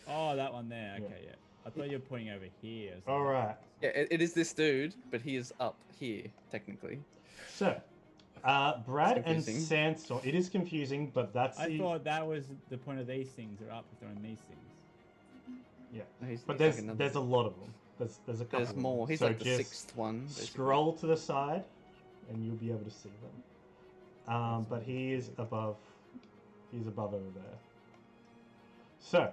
Oh, that one there. Yeah. Okay, yeah. I thought you were pointing over here. or All something. right. Yeah, it is this dude, but he is up here technically. So, Brad and confusing. Sandstorm. It is confusing, but that's I the thought that was the point of these things. They're up if they're on these things. yeah. No, he's- But he's like there's another- there's a lot of them. There's a couple. There's of them. more. He's So like the just sixth one. basically. Scroll to the side, and you'll be able to see them. But he is above. He's above over there. So,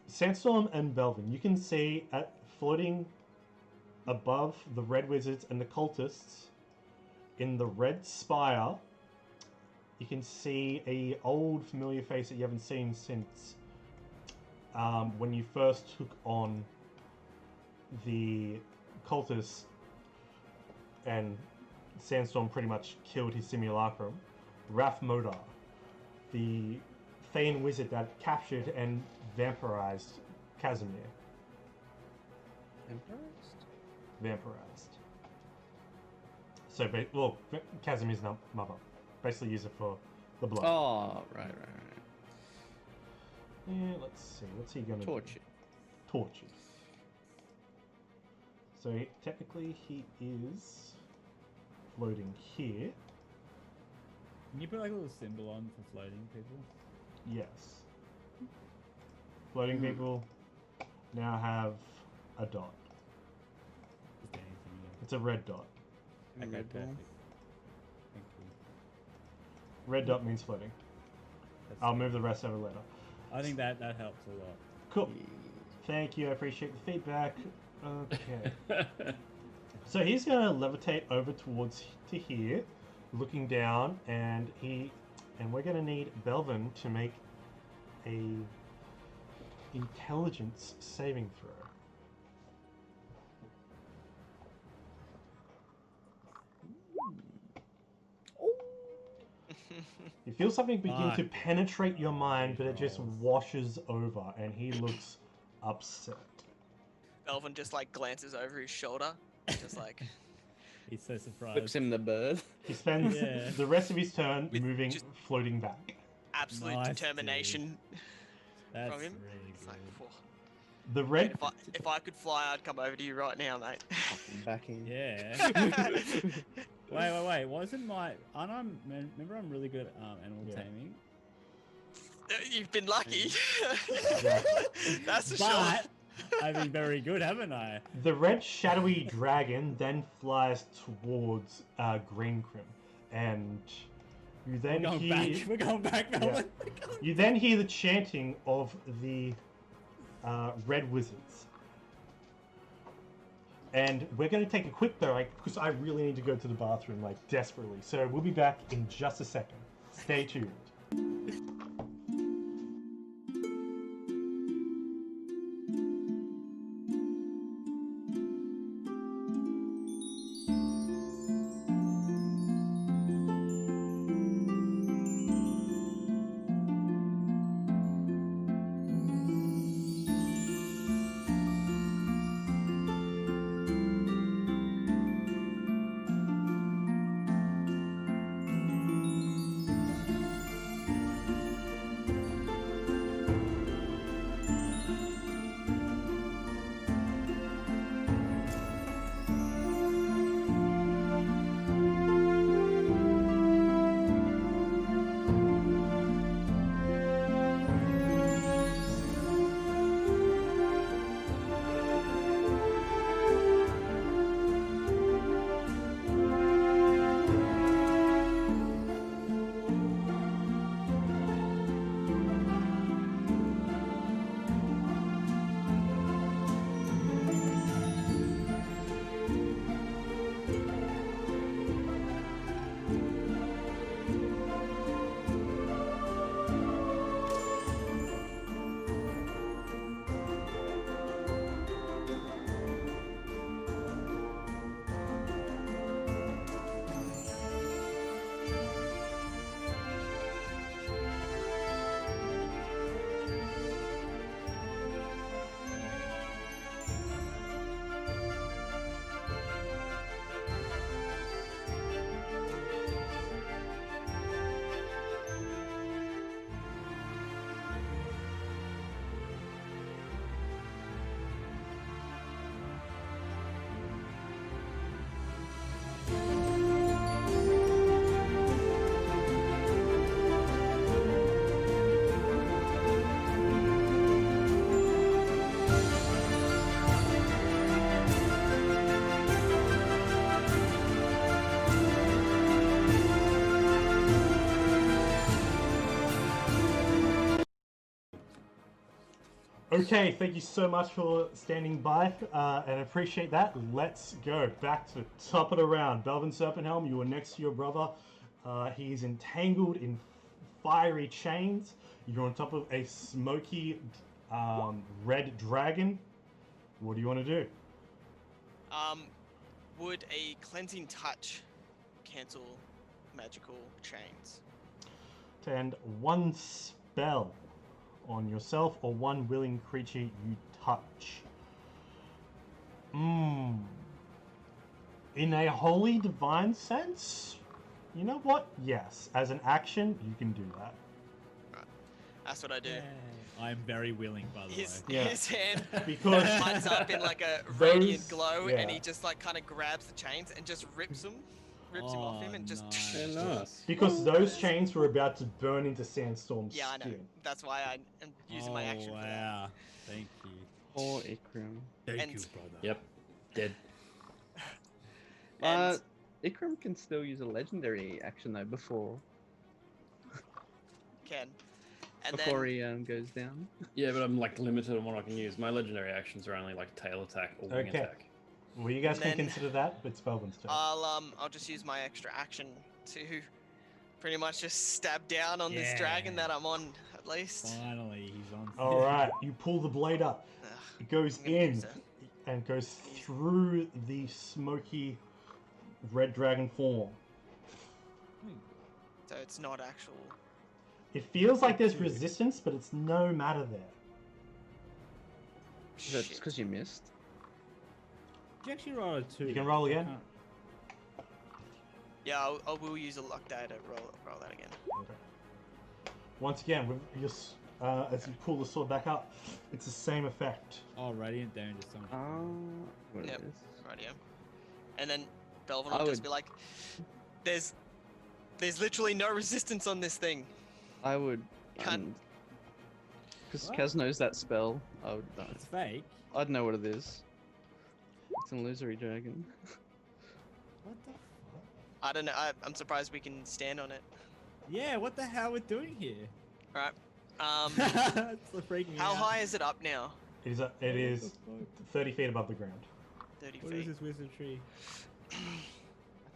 Sandstorm and Belvin, you can see floating above the Red Wizards and the cultists in the red spire. You can see a old familiar face that you haven't seen since when you first took on the cultists and Sandstorm pretty much killed his simulacrum. Raph Modar, the Thane wizard that captured and vampirized Casimir. Vampirized. So, well, Casimir's mother. Basically use it for the blood. Oh, right. Yeah, let's see. What's he gonna Torch do? it. Torches. So technically he is floating here. Can you put like a little symbol on for floating people? Yes. Floating people now have a dot. Just anything. Yeah. It's a red dot. Okay, Red perfect. ball. Thank you. Red dot means floating. That's I'll move the rest over later. I think that helps a lot. Cool. Thank you. I appreciate the feedback. Okay. So he's going to levitate over towards to here, looking down, and we're going to need Belvin to make a intelligence saving throw. You feel something begin to penetrate your mind, but it just washes over, and he looks upset. Belvin just like glances over his shoulder, just like He's so surprised. Flips him the bird. He spends Yeah. the rest of his turn With moving, just- floating back. absolute Nice, determination That's from him. really It's good. like, "Whoa, The mate, red, if I could fly, I'd come over to you right now, mate. Back in. Yeah. Wait. Wasn't my... Remember I'm really good at animal Yeah. taming? You've been lucky. That's for But sure. I've been very good, haven't I? the red shadowy dragon then flies towards Green Crim, and you then We're going hear back. We're going back, Melvin. you then hear the chanting of the red wizards, And we're going to take a quick break because I really need to go to the bathroom, like, desperately. So we'll be back in just a second. Stay tuned. Okay, thank you so much for standing by, and I appreciate that. Let's go back to the top of the round. Belvin Serpenthelm, you are next to your brother. He is entangled in fiery chains. You're on top of a smoky red dragon. What do you want to do? Would a cleansing touch cancel magical chains? And one spell on yourself or one willing creature you touch. In a holy divine sense, you know what? Yes, as an action, you can do that. Right. That's what I do. I'm very willing, by the way. His hand Because lights up in like a those- radiant glow, yeah. and he just like kind of grabs the chains and just rips him off him, and just. nice. Yeah, nice. Because those chains were about to burn into Sandstorm's Yeah, I know. skin. That's why I am using my action for that. Wow. Thank you. Poor Ikram. Thank And- you, brother. Yep. Dead. And Ikram can still use a legendary action though before can. And before then he goes down. Yeah, but I'm like limited on what I can use. My legendary actions are only like tail attack or wing Okay. attack. Well, you guys And can then- consider that, but it's Belvin's turn. I'll just use my extra action to pretty much just stab down on this dragon Yeah. that I'm on, at least. Finally, he's on. All right, you pull the blade up. Ugh, It goes I'm gonna in use it. and goes through the smoky red dragon form. So it's not actual. It feels like there's resistance, but it's no matter there. Is that just Shit. because you missed? Did you actually roll a 2? You can roll again. Yeah, I will use a luck die to roll that again. Okay. Once again, as you pull the sword back up, it's the same effect. Oh, radiant damage is something. What Yep. it is? Rightio. And then Belvin I will just would- be like, there's literally no resistance on this thing. I would. Cunt. Because What? Kaz knows that spell. It's fake. I'd know what it is. It's an illusory dragon. What the fuck? I don't know. I'm surprised we can stand on it. Yeah, what the hell we're doing here? Right. It's freaking me How out. high is it up now? It is 30 feet above the ground. 30 What is feet. this wizard tree? I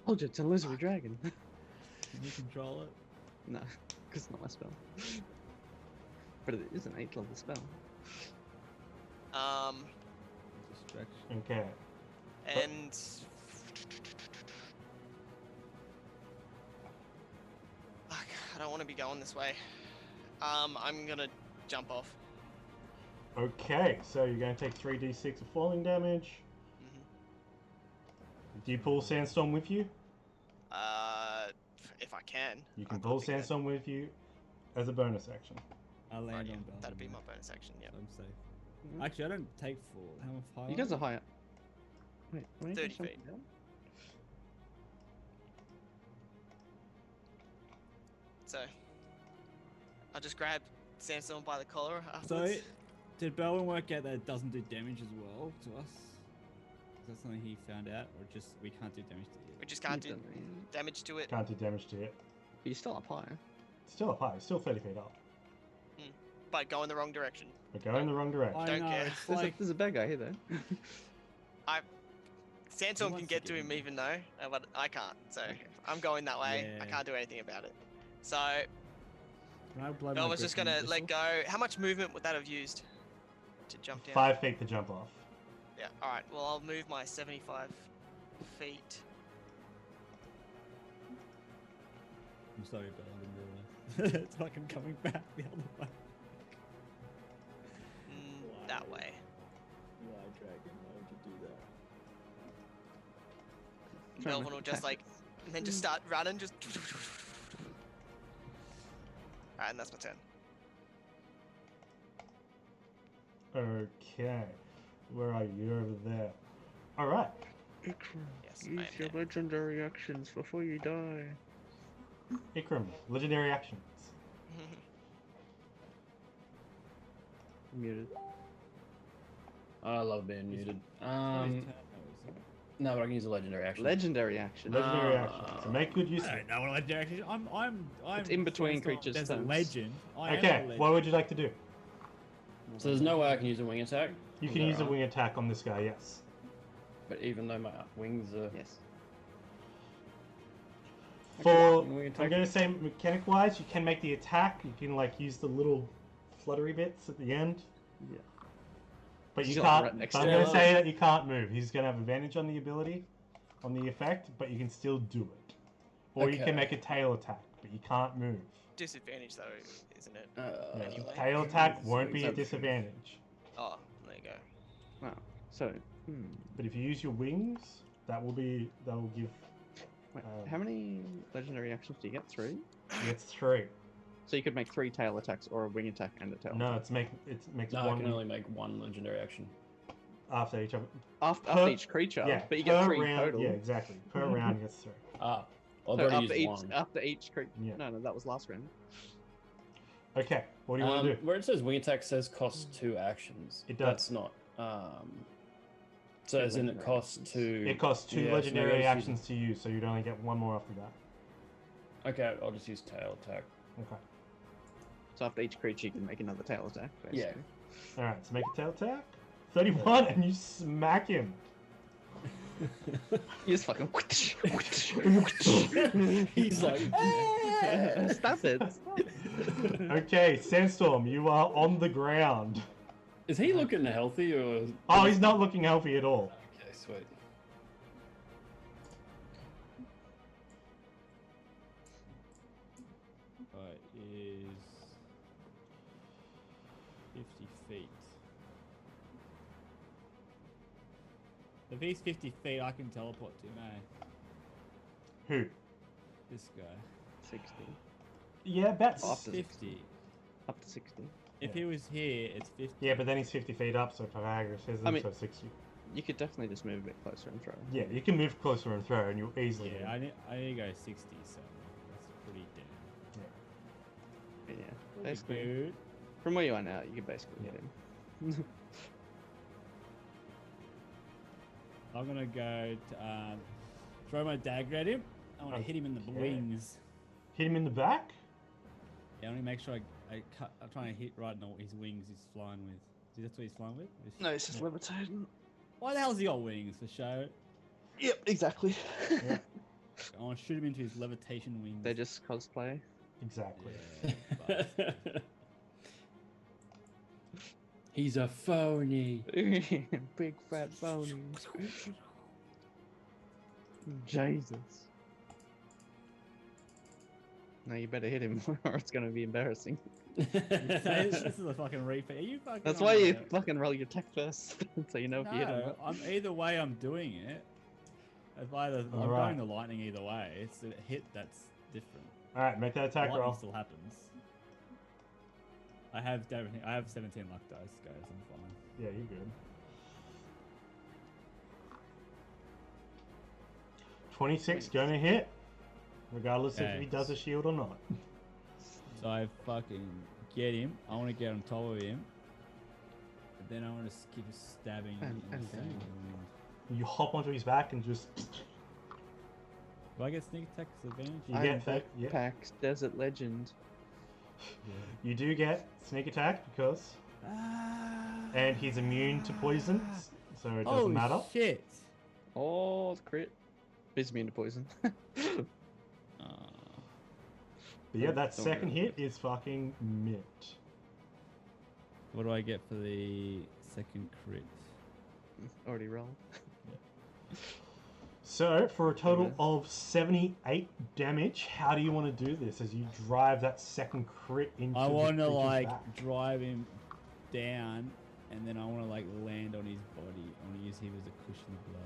told you it's a lizard dragon. Can you control it? No, because it's not my spell. But it is an 8th level spell. Distraction. Okay. And fuck, I don't want to be going this way. I'm gonna jump off. Okay, so you're going to take 3d6 of falling damage. Mhm. Do you pull Sandstorm with you? If I can. You I can thought pull we could- Sandstorm with you as a bonus action. I'll land Right, yeah, on Bell. that'd be my bonus action. Yeah. I'm safe. Mhm. Actually, I don't take full. How high? You guys are higher. Wait, when 30 feet. Down? So I'll just grab Sandstorm by the collar So, afterwards. did Belwyn work out that it doesn't do damage as well to us? Is that something he found out, or just we can't do damage to We it? just can't do You don't- damage to it. Can't do damage to it. But you're still up higher. Still up high, still 30 feet up. But go in the wrong direction. But go in the wrong direction. I Don't know, care. it's There's, like... there's a bad guy here, though. Sandstorm can wants to get to get him in? even though, but I can't. So I'm going that way. I Yeah. can't do anything about it. So Can I blow my Bell was just griffin gonna let whistle? go. How much movement would that have used to jump down? 5 feet to jump off. Yeah. All right. Well, I'll move my 75 feet. I'm sorry, Bell, I didn't realize. It's fucking coming back the other way. That way. Why, Dragon? Why would you do that? Trying to Melvin will just attack. like, and then just start running. Just. Alright, and that's my turn. Okay. Where are you? You're over there. Alright. Yes, I am there. legendary actions before you die. Ikram, legendary actions. Muted. I love being muted. Oh, his turn, though, isn't it? No, but I can use a legendary action. Legendary action. Legendary action. So make good use I of don't it. know what legendary action is. I'm It's in between Sandstorm. creatures' There's a turns. legend. I am a Okay, legend. what would you like to do? So there's no way I can use a wing attack. You can use a wing attack on this guy, yes. But even though my wings are Yes. For, wing I'm attack. going to say mechanic-wise, you can make the attack. You can like use the little fluttery bits at the end. Yeah. But you He's got can't. right next But I'm to going him. to say that you can't move. He's going to have advantage on the ability, on the effect, but you can still do it. Or you Okay. can make a tail attack, but you can't move. Disadvantage though, isn't it? Yeah, Anyway. tail attack won't be a Except- disadvantage. Oh, there you go. Wow. So, But if you use your wings, that will give. wait, how many legendary actions do you get? 3? It's 3. So you could make 3 tail attacks or a wing attack and a tail No, attack. it makes No, I one can only make one legendary action. after each other. After per- each creature, Yeah, but you per get 3 round, total. Yeah, exactly. Per round, you get 3. Ah, I've So already after used each, one. after each creature. Yeah. No, that was last round. Okay, what do you want to do? Where it says wing attack says cost 2 actions. It does. That's not. So Two as in it legendary costs actions. 2. It costs 2 yeah, so legendary maybe I'll just actions to use, so you'd only get 1 more after that. Okay, I'll just use tail attack. Okay. So after each creature, you can make another tail attack. Yeah. Basically. Alright, so make a tail attack. 31, and you smack him. You just fucking. He's like, Stop it. Okay, Sandstorm, you are on the ground. is he looking healthy or? Oh, he's not looking healthy at all. Okay, sweet. Right, is 50 feet. If he's 50 feet, I can teleport to him, eh? Who? This guy. 60. Yeah, that's... Off to 50. Up to 60. If Yeah. he was here, it's 50. Yeah, but then he's 50 feet up, so Pythagoras says I mean- so 60. You could definitely just move a bit closer and throw. Yeah, you can move closer and throw, and you'll easily Yeah, hit him. I need to go 60, so that's pretty damn. But yeah. Pretty Basically, good. from where you are now, you can basically hit him. I'm gonna go to, throw my dagger at him. I want to hit him in the Okay. wings. Hit him in the back? Yeah, I want to make sure I cut. I'm trying to hit right in his wings. He's flying with. See, that's what he's flying with. No, it's just levitating. Why the hell's he got wings for show? Yep, exactly. Yeah. I want to shoot him into his levitation wings. They just cosplay. Exactly. Yeah, but- He's a phony. Big fat phony. Jesus. No, you better hit him or it's gonna be embarrassing. You say this is a fucking repeat. Are you fucking? That's on why you the- fucking roll your attack first, so you know if you hit him. No, either way I'm doing it. If either I'm Alright. going the lightning either way. It's a hit that's different. All right, make that attack Lightning roll. still happens. I have everything. I have 17 luck dice, guys. I'm fine. Yeah, you're good. 26 gonna hit, regardless if Okay. he does a shield or not. So I fucking get him. I want to get on top of him. But then I want to keep stabbing And in the then- same wind. You hop onto his back and just. Do I get sneak attack as advantage? You I'm get that, yeah. Pax Desert Legend. You do get sneak attack because, and he's immune to poisons, so it doesn't matter. Shit! Oh, the crit. He's immune to poison. But yeah, that Don't second worry. hit is fucking mint. What do I get for the second crit? Already rolled. So, for a total Okay. of 78 damage, how do you want to do this as you drive that second crit into I the want to creature's like back? drive him down, and then I want to like land on his body. I want to use him as a cushion blow.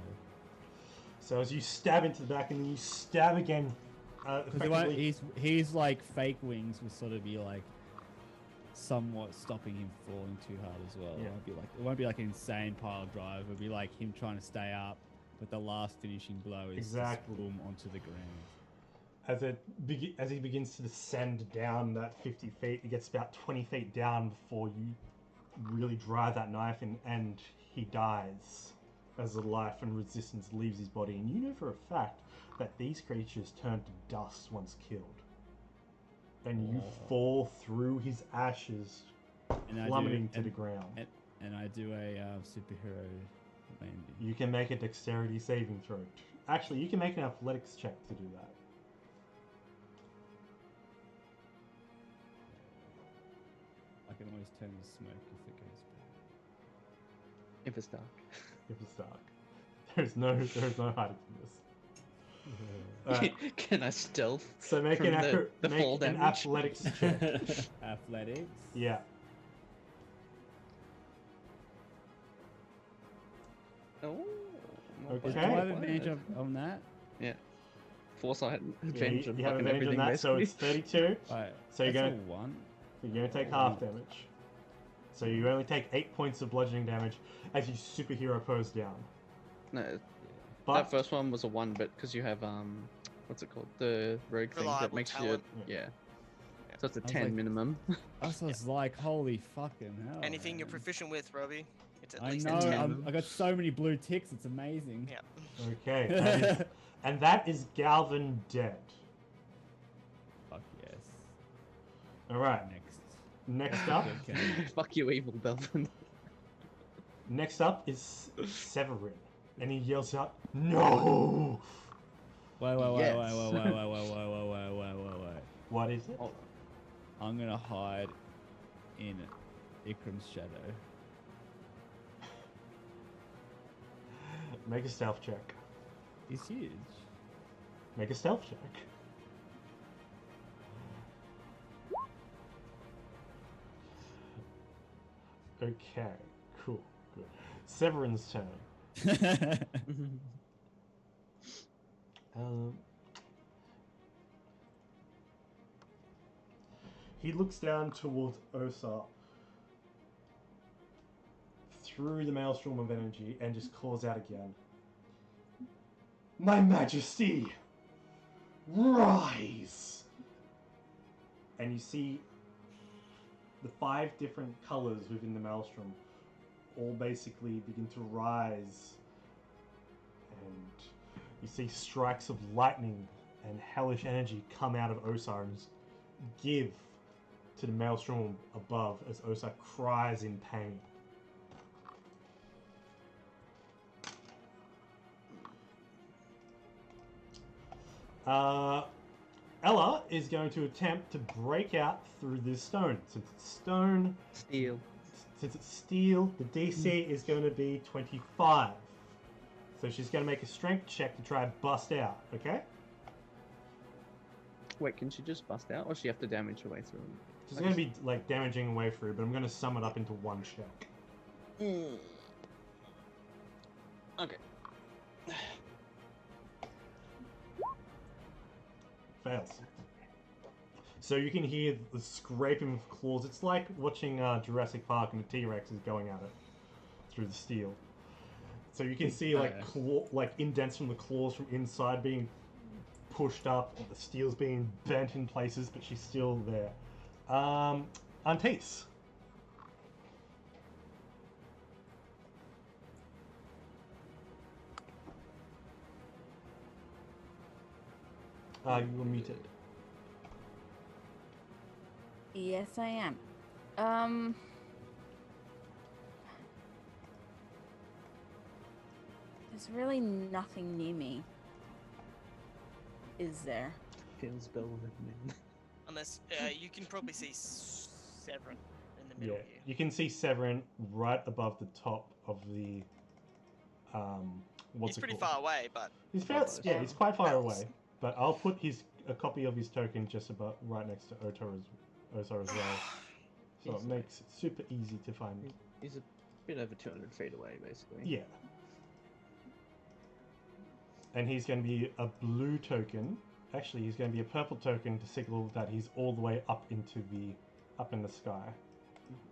So as you stab into the back and then you stab again, effectively, He's like fake wings will sort of be like somewhat stopping him falling too hard as well. Yeah. It won't be like an insane pile drive. It'll be like him trying to stay up, but the last finishing blow is Exactly. just boom onto the ground. as he begins to descend down that 50 feet, he gets about 20 feet down before you really drive that knife in, and he dies as the life and resistance leaves his body. And you know for a fact that these creatures turn to dust once killed. And you fall through his ashes, And plummeting to the ground. And I do a superhero landing. You can make a dexterity saving throw. Actually, you can make an athletics check to do that. I can always turn to smoke if it goes bad. If it's dark. If it's dark. There's no hiding from this. Alright, Can I stealth? so make From an, the make fall an damage? athletics check. Athletics. Yeah. Oh. Okay. Do I have advantage on that? Yeah. Foresight Yeah, advantage on you have fucking advantage on everything, that, so basically. it's 32. Alright. So you're that's gonna a 1. You're gonna take half damage. So you only take 8 points of bludgeoning damage as you superhero pose down. No, But that first one was a 1 bit because you have what's it called? The rogue thing that Reliable makes talent. you Yeah. So it's a I was 10 like- minum. I was like, holy fucking hell. Anything you're man. proficient with, Robbie, it's at I least know. a 10. I got so many blue ticks. It's amazing. Yeah. okay, and that is Galvin dead. Fuck yes. All right. Next. Next up, Okay. Fuck you, evil Belvin. next up is Severin, and he yells out, "No!" Wait. Yes. What is it? Oh, I'm gonna hide in Ikram's shadow. Make a stealth check. He's huge. Make a stealth check. Okay, cool, good. Severin's turn. He looks down towards Osa through the maelstrom of energy and just calls out again. My Majesty, rise! And you see the 5 different colors within the maelstrom all basically begin to rise, and you see strikes of lightning and hellish energy come out of Osa and just give to the maelstrom above as Osa cries in pain. Ella is going to attempt to break out through this stone. Since it's stone, Steel. since it's steel, the DC is going to be 25. So she's going to make a strength check to try and bust out, okay? Wait, can she just bust out, or does she have to damage her way through? She's going to be like damaging her way through, but I'm going to sum it up into one check. Okay. Fails. So you can hear the scraping of claws. It's like watching Jurassic Park and the T-Rex is going at it through the steel. So you can see like indents from the claws from inside being pushed up, and the steel's being bent in places, but she's still there. Antis. You were muted. Yes, I am. There's really nothing near me. Is there? Feels better than men. Unless you can probably see Severin in the middle Yeah, here. you can see Severin right above the top of the. What's He's it pretty called? far away, but He's fair, yeah, he's quite far Bells. away. But I'll put a copy of his token just about right next to Otar as well. So it Easily. makes it super easy to find. He's a bit over 200 feet away, basically. Yeah. And he's going to be a blue token. Actually, he's going to be a purple token to signal that he's all the way up in the sky.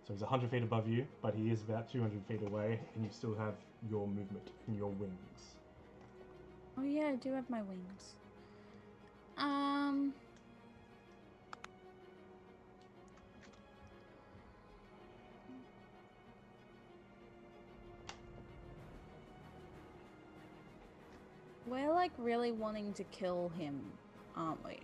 So he's 100 feet above you, but he is about 200 feet away, and you still have your movement and your wings. Oh yeah, I do have my wings. We're like really wanting to kill him, aren't we?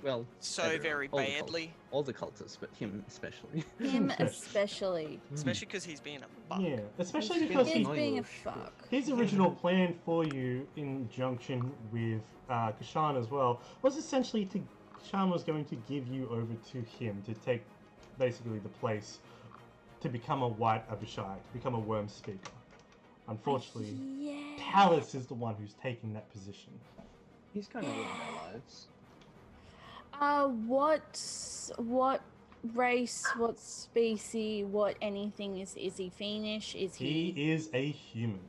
Well, so everyone. very All the badly. All the cultists, but him especially. Him especially. Especially because he's being a butt. Yeah, especially He's because He's annoying being a little shit. fuck. his original plan for you, in junction with Kashan as well, was essentially to Kashan was going to give you over to him to take basically the place to become a white Abishai, to become a worm speaker. Unfortunately, Yeah. Talus is the one who's taking that position. He's kind of ruined our lives. What race, what species, what anything is he Fiennish? Is He he is a human.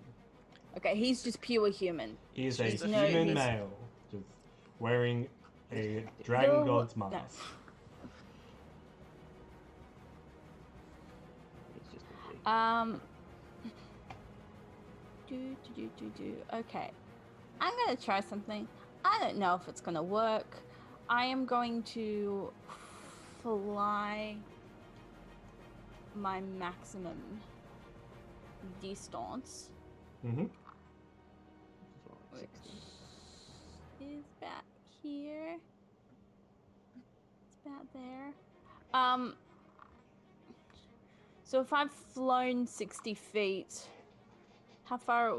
Okay, he's just pure human. He is a He's no- human he's- male, just wearing a dragon The- god's no. mask. He's just a dick. Okay. I'm gonna try something. I don't know if it's gonna work. I am going to fly my maximum distance, Mm-hmm. which is about here. It's about there. So if I've flown 60 feet, how far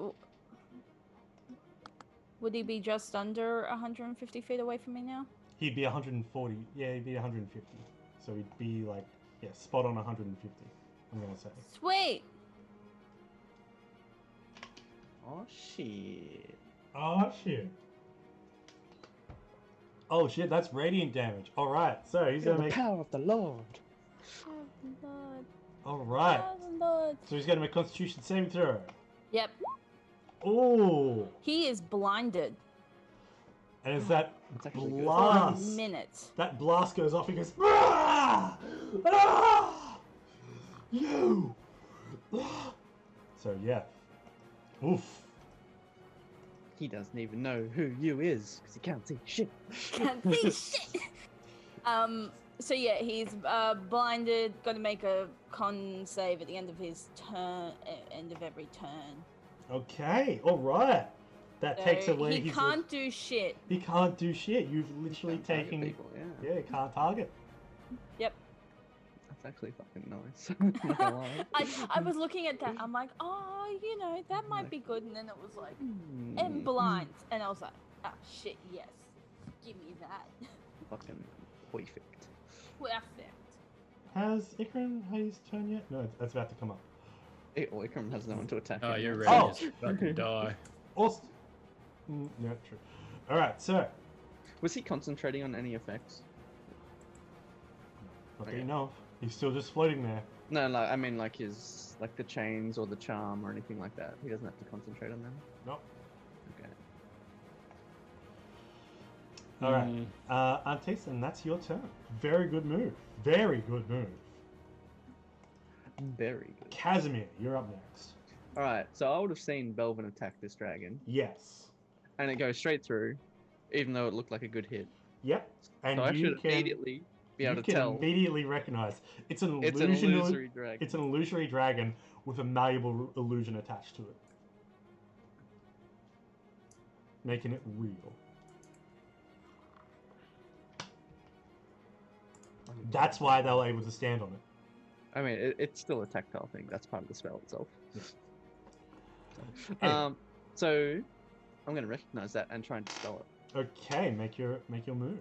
would he be? Just under 150 feet away from me now? He'd be 140. Yeah, he'd be 150. So he'd be like, yeah, spot on 150. I'm gonna say. Sweet. Oh shit. Oh shit. Oh shit, that's radiant damage. All right, so he's Feel gonna the make. power of the Lord. Oh, Lord. All right, Oh, Lord. so he's gonna make Constitution saving throw. Yep. Oh, He is blinded. and as that That's actually good. For a blast, minute. that blast goes off, he goes, ah! Ah! You. Ah! So yeah, oof. He doesn't even know who you is because he can't see shit. Can't see shit. So yeah, he's blinded. Got to make a con save at the end of his turn. End of every turn. Okay, all right. That So takes away he his. can't do shit. He can't do shit. You've literally Can't target taken. people, yeah. Yeah, he can't target. Yep. I It's actually fucking nice. Not gonna lie. I was looking at that. I'm like, oh, you know, that might be good. And then it was like, and blinds, and I was like, oh shit, yes, give me that. Fucking perfect. Perfect. Has Ikram had his turn yet? No, that's about to come up. Ikram has no one to attack. Oh, him. you're ready. Oh. Just fucking die. Also, no, true. All right, so Was he concentrating on any effects? what do you know? He's still just floating there. No, like I mean, like his like the chains or the charm or anything like that. He doesn't have to concentrate on them. Nope. Okay. All right, Antis, and that's your turn. Very good move. Very good move. Very good. Casimir, you're up next. All right, so I would have seen Belvin attack this dragon, Yes. and it goes straight through, even though it looked like a good hit. Yep. And So I you should can immediately be able you to can tell immediately recognize it's an it's an illusion. illusory dragon. It's an illusory dragon with a malleable illusion attached to it, making it real. That's why they were able to stand on it. I mean, it's still a tactile thing. That's part of the spell itself. Anyway. So I'm going to recognize that and try and dispel it. Okay, make your move.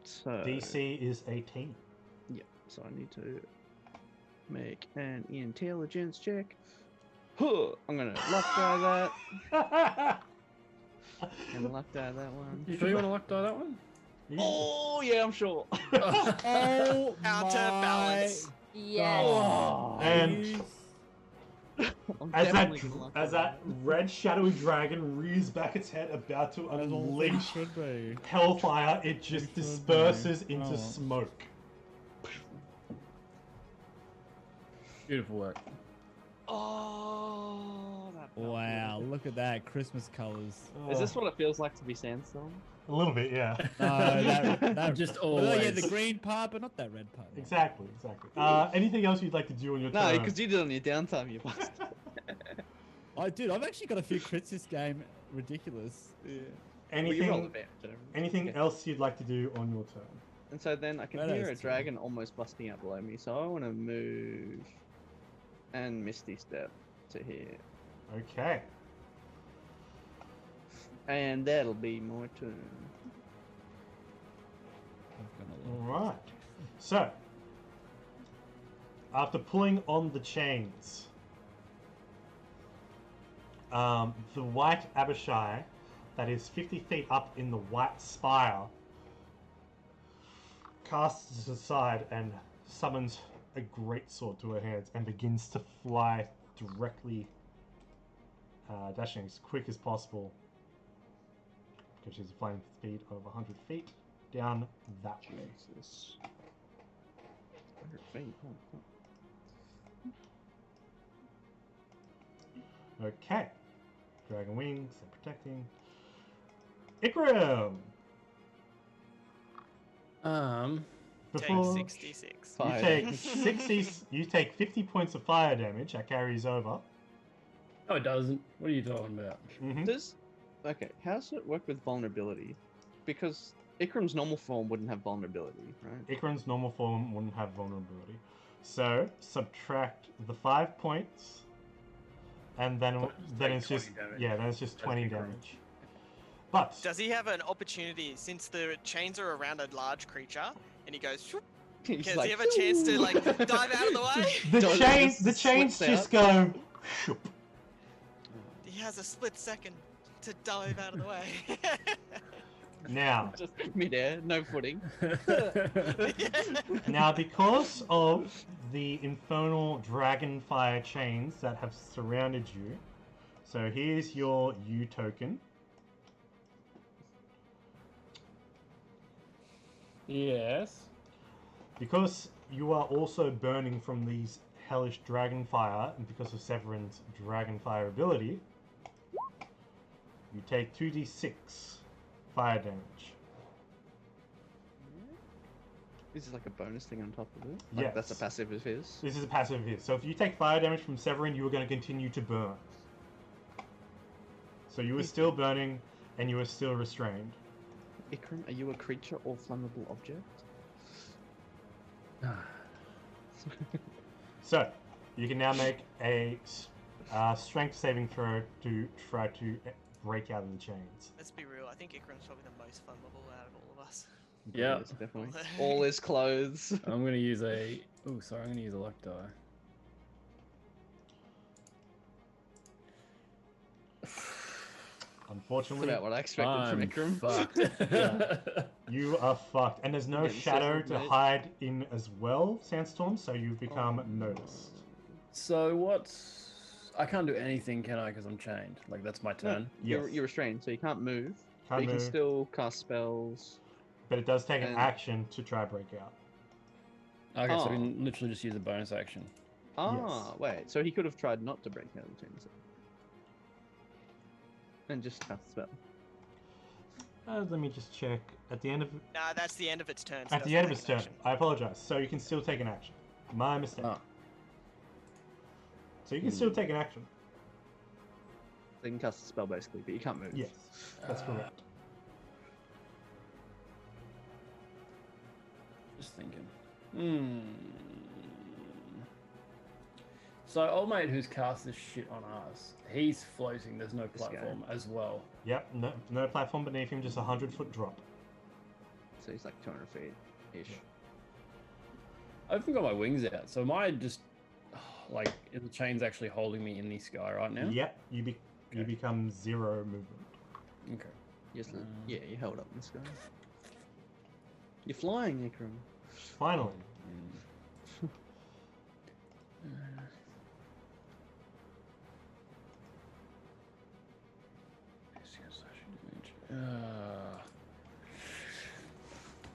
So DC is 18. yeah, so I need to make an intelligence check. Huh, I'm gonna lock die that. And lock die that one. You sure you want to lock die that one? Oh yeah, I'm sure. Oh Counterbalance. Yes. Oh, And I'm as definitely gonna lock that die. red shadowy dragon rears back its head, about to As all unleash things should be. hellfire, it just It should be. disperses into Oh. smoke. Beautiful work. Oh, that felt Wow, good. look at that. Christmas colors. Is this what it feels like to be Sandstorm? A little bit, yeah. That Just well, yeah, always. the green part, but not that red part. Exactly. Anything else you'd like to do on your No, turn? because you did it on your downtime, you bastard. Oh, dude, I've actually got a few crits this game. Ridiculous. Yeah. Well, you roll anything advantage and everything. anything Okay. else you'd like to do on your turn? And so then I can That hear a is true. dragon almost busting out below me, so I want to move and Misty Step to here. Okay. And that'll be my turn. I've got a All right. So, after pulling on the chains, the white Abishai, that is 50 feet up in the white spire, casts aside and summons a great sword to her hands and begins to fly directly, dashing as quick as possible, because she's flying speed of 100 feet down that way. Jesus. 100 feet. Okay. Dragon wings and protecting. Ikram! Take Before 66. you Fire take damage. 60, you take 50 points of fire damage. That carries over. No, it doesn't. What are you talking about? Okay, how does it work with vulnerability? Because Ikram's normal form wouldn't have vulnerability, right? Ikram's normal form wouldn't have vulnerability. So subtract the 5 points, and then it's just 20 damage. then it's just That's 20 Ikram. damage. But Does he have an opportunity, since the chains are around a large creature, and he goes, "Shoop," He's does like, he have a chance to like dive out of the way? the Does it chains just just slips go. shoop. He has a split second to dive out of the way. Now, just midair, no footing. Now, because of the infernal dragon fire chains that have surrounded you, so here's your U token. Yes. Because you are also burning from these hellish dragon fire, and because of Severin's dragon fire ability, you take 2d6 fire damage. This is like a bonus thing on top of it. Like that's a Yes. passive of his. This is a passive of his. So if you take fire damage from Severin, you are going to continue to burn. So you are still burning, and you are still restrained. Ikram, are you a creature or flammable object? So, you can now make a strength saving throw to try to break out of the chains. Let's be real. I think Ikram's probably the most vulnerable out of all of us. Yeah. Yes, definitely. All his clothes. I'm gonna use a. Oh, sorry. I'm gonna use a luck die. That's Unfortunately, about what I expected from I'm Ikram. fucked. you are fucked, and there's no Getting shadow settled, to mate. hide in as well, Sandstorm. So you've become noticed. So what's? I can't do anything, can I? Because I'm chained. Like that's my turn. Yes. You're restrained, so you can't move. But Can't you can move, still cast spells. but it does take an and- action to try break out. Okay, so we Oh. can literally just use a bonus action. Ah, wait. So he could have tried not to break out of the chains. And just cast a spell. Let me just check. At the end of Nah, that's the end of its turn. so at it the doesn't end of take its an turn, action. I apologize. So you can still take an action. My mistake. Ah. So you can still take an action. So you can cast a spell basically, but you can't move. Yes, that's correct. Just thinking. So old mate who's cast this shit on us, he's floating. There's no This guy. platform as well. Yep, no platform beneath him, just a 100-foot drop. So he's like 200 feet ish. I haven't got my wings out, so am I just like is the chain's actually holding me in the sky right now? Yep, you Okay. become 0 movement. Okay. Yes, yeah, you held up in the sky. You're flying, Ikram. Finally,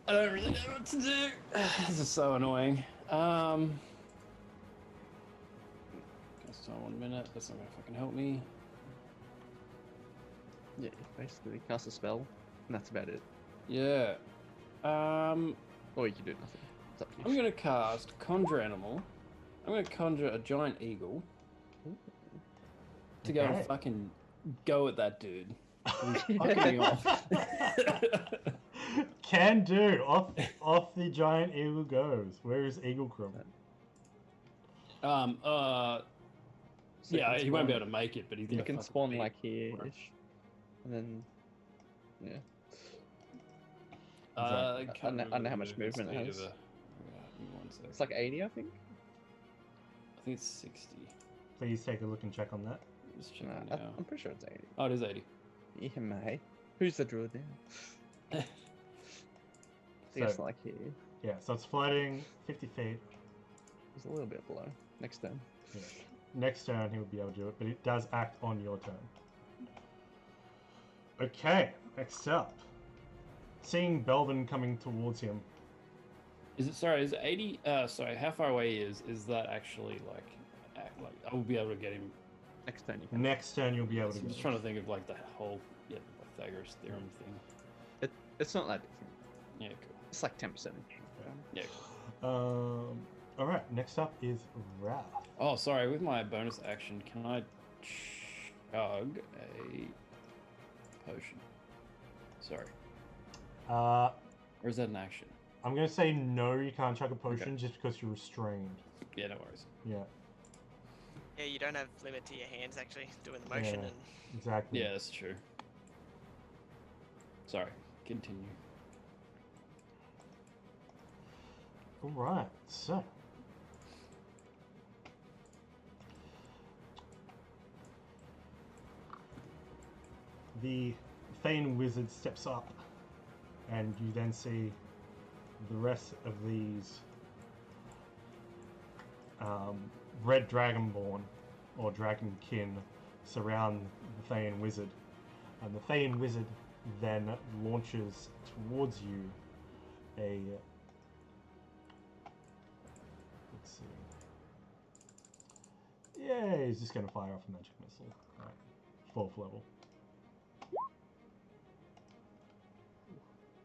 I don't really know what to do. This is so annoying. Just 1 minute. That's not gonna fucking help me. Yeah, basically cast a spell, and that's about it. Yeah. Or you can do nothing. It's up to you. I'm gonna cast Conjure Animal. I'm gonna conjure a giant eagle to go Okay. and fucking go at that dude. He's fucking me off. can do. Off the giant eagle goes. Where is Eagle Crumb? So you Yeah, can he won't be spawn- able to make it, but he's You gonna can fucking spawn beat like me. here-ish, and then yeah. I I can't know how remember much the movement movement it speed has. of give me 1 sec. It's like 80, I think. I think it's 60. Please take a look and check on that. Just checking Nah, now. I'm pretty sure it's 80. Oh, it is 80. Yeah, mate. Who's the druid now? I think it's So- like here. Yeah, so it's floating 50 feet. It's a little bit below. Next turn. Yeah. Next turn he would be able to do it, but it does act on your turn. Okay, next up. Seeing Belvin coming towards him. Is it sorry? Is it 80? Sorry. How far away is that actually like? Like I will be able to get him. Next turn you can. Next turn you'll be able to I'm get just him. trying to think of like the whole Pythagoras theorem thing. It's not that different. Yeah, cool. It's like 10%. Yeah, cool. Alright, next up is Wrath. Oh, sorry. With my bonus action, can I chug a potion? Sorry. Or Or is that an action? I'm going to say no, you can't chug a potion just because you're restrained. Yeah, no worries. Yeah, Yeah, you don't have limit to your hands actually doing the motion Yeah. and exactly. Yeah, that's true. Sorry. Continue. Alright, so. The Thane Wizard steps up, and you then see the rest of these Red Dragonborn or Dragonkin surround the Thane Wizard. And the Thane Wizard then launches towards you a. Let's see. Yeah, he's just going to fire off a magic missile. Alright, 4th level.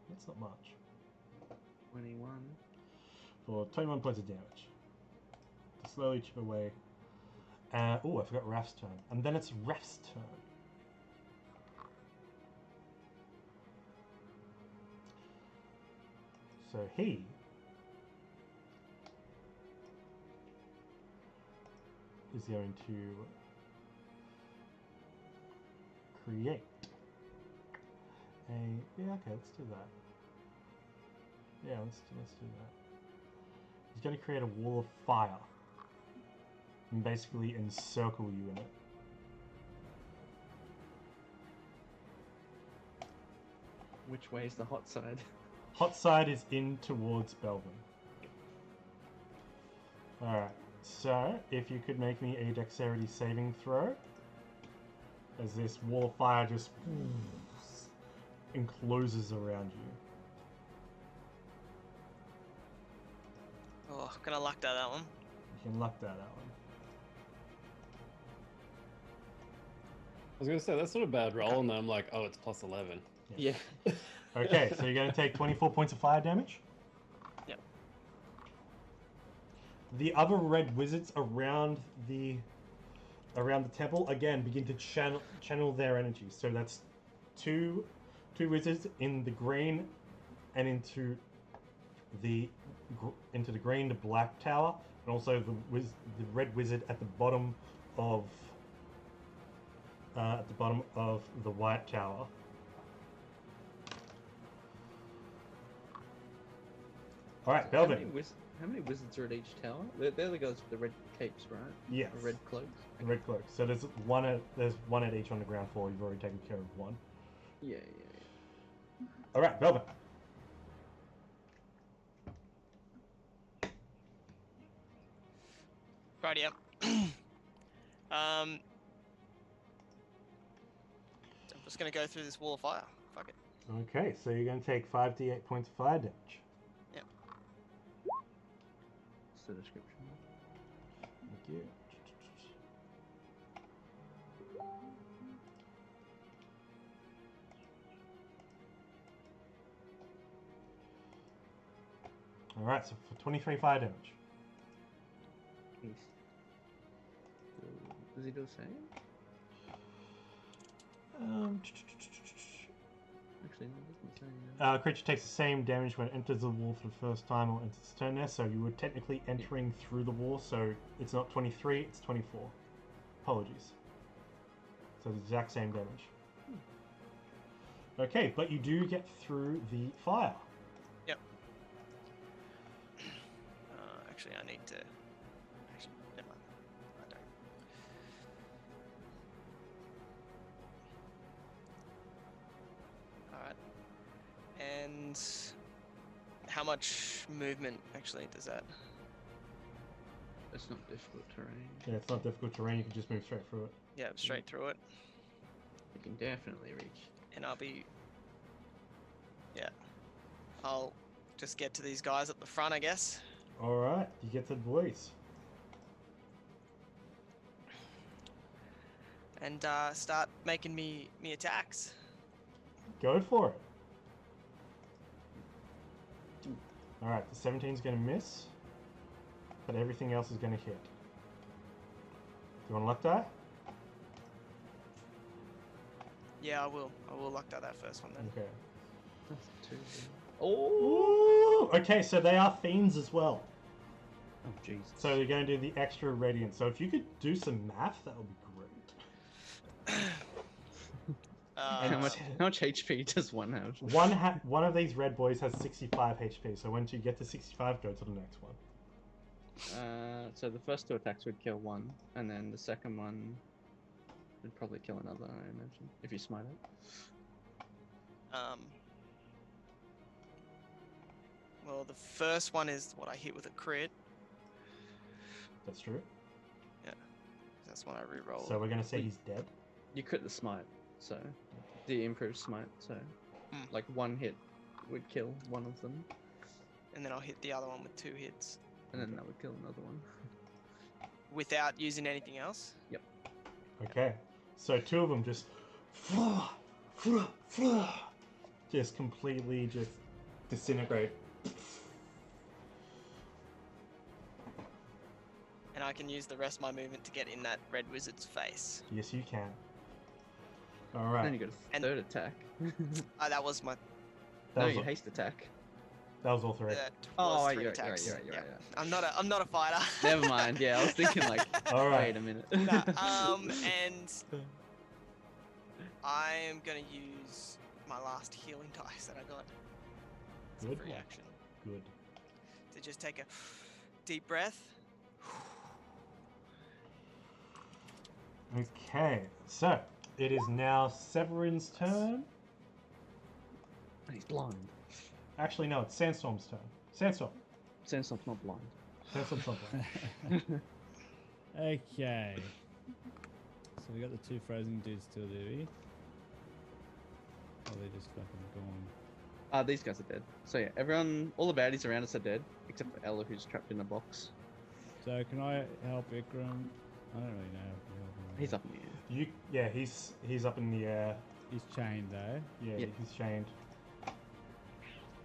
That's not much. 21. For 21 points of damage. To slowly chip away. Oh, I forgot Raph's turn. And then it's Raph's turn. So he is going to create yeah, okay, let's do that. Yeah, let's do that. He's going to create a wall of fire and basically encircle you in it. Which way is the hot side? Hot side is in towards Belvin. Alright, so if you could make me a dexterity saving throw, as this wall of fire just encloses around you. Oh, gonna luck that one. You can luck that one. I was gonna say that's not a bad roll, and then I'm like, oh, it's plus 11. Yeah. Okay, so you're going to take 24 points of fire damage. Yep. The other red wizards around the temple again begin to channel their energy. So that's two wizards in the green and into the green to black tower, and also the red wizard at the bottom of the white tower. All right, Belvin. How many wizards are at each tower? They're the guys with the red capes, right? Yes. Or red cloaks. Red cloak. So there's one at each on the ground floor. You've already taken care of one. Yeah. All right, Belvin. Righty up. I'm just gonna go through this wall of fire. Fuck it. Okay, so you're going to take 5d8 points of fire damage. What's the description? Thank you. All right, so for 23 fire damage. Does he do the same? Actually, no, it doesn't say. Creature takes the same damage when it enters the wall for the first time or enters its turn there, so you were technically entering through the wall, so it's not 23, it's 24. Apologies. So the exact same damage. Okay, but you do get through the fire. Yep. Actually, I need to... Actually, never mind. I don't. Alright. And... how much movement, actually, does that... It's not difficult terrain. Yeah, it's not difficult terrain, you can just move straight through it. Yeah, straight through it. You can definitely reach. And I'll be... Yeah. I'll just get to these guys at the front, I guess. Alright, you get to the boys. And start making me attacks. Go for it. Alright, the 17's going to miss, but everything else is going to hit. Do you want to luck die? Yeah, I will. I will luck that first one then. Okay. That's 2. Oh! Ooh! Okay, so they are fiends as well. Oh, jeez. So you're going to do the extra radiant. So if you could do some math, that would be great. How much HP does one have? One of these red boys has 65 HP. So once you get to 65, go to the next one. So the first 2 attacks would kill one, and then the second one would probably kill another, I imagine, if you smite it. Well, the first one is what I hit with a crit. That's true. Yeah. That's when I reroll. So we're going to say he's dead. You crit the smite, so the improved smite, so like one hit would kill one of them, and then I'll hit the other one with 2 hits. and then that would kill another one. Without using anything else? Yep. Okay. So 2 of them just completely just disintegrate. And I can use the rest of my movement to get in that red wizard's face. Yes, you can. All Then right. you got a third attack. That was my... That No, was you a- haste attack. That was all three. That Oh, was right, three you're right, attacks. you're right, you're Yeah. right. I'm not a fighter. Never mind. Yeah, I was thinking like, All right. wait a minute. And I am gonna use my last healing dice that I got. It's a Good. free action. Good. To just take a deep breath. Okay, so it is now Severin's turn. He's blind. Actually, no, it's Sandstorm's turn. Sandstorm. Sandstorm's not blind. Sandstorm's not blind. Okay. So we got the two frozen dudes still, do we? Oh, they're just fucking gone. These guys are dead. So yeah, everyone, all the baddies around us are dead, except for Ella, who's trapped in a box. So can I help Ikram? I don't really know if I can help him. He's up in the air. Yeah, he's up in the air. He's chained though. Yeah, Yep. he's chained.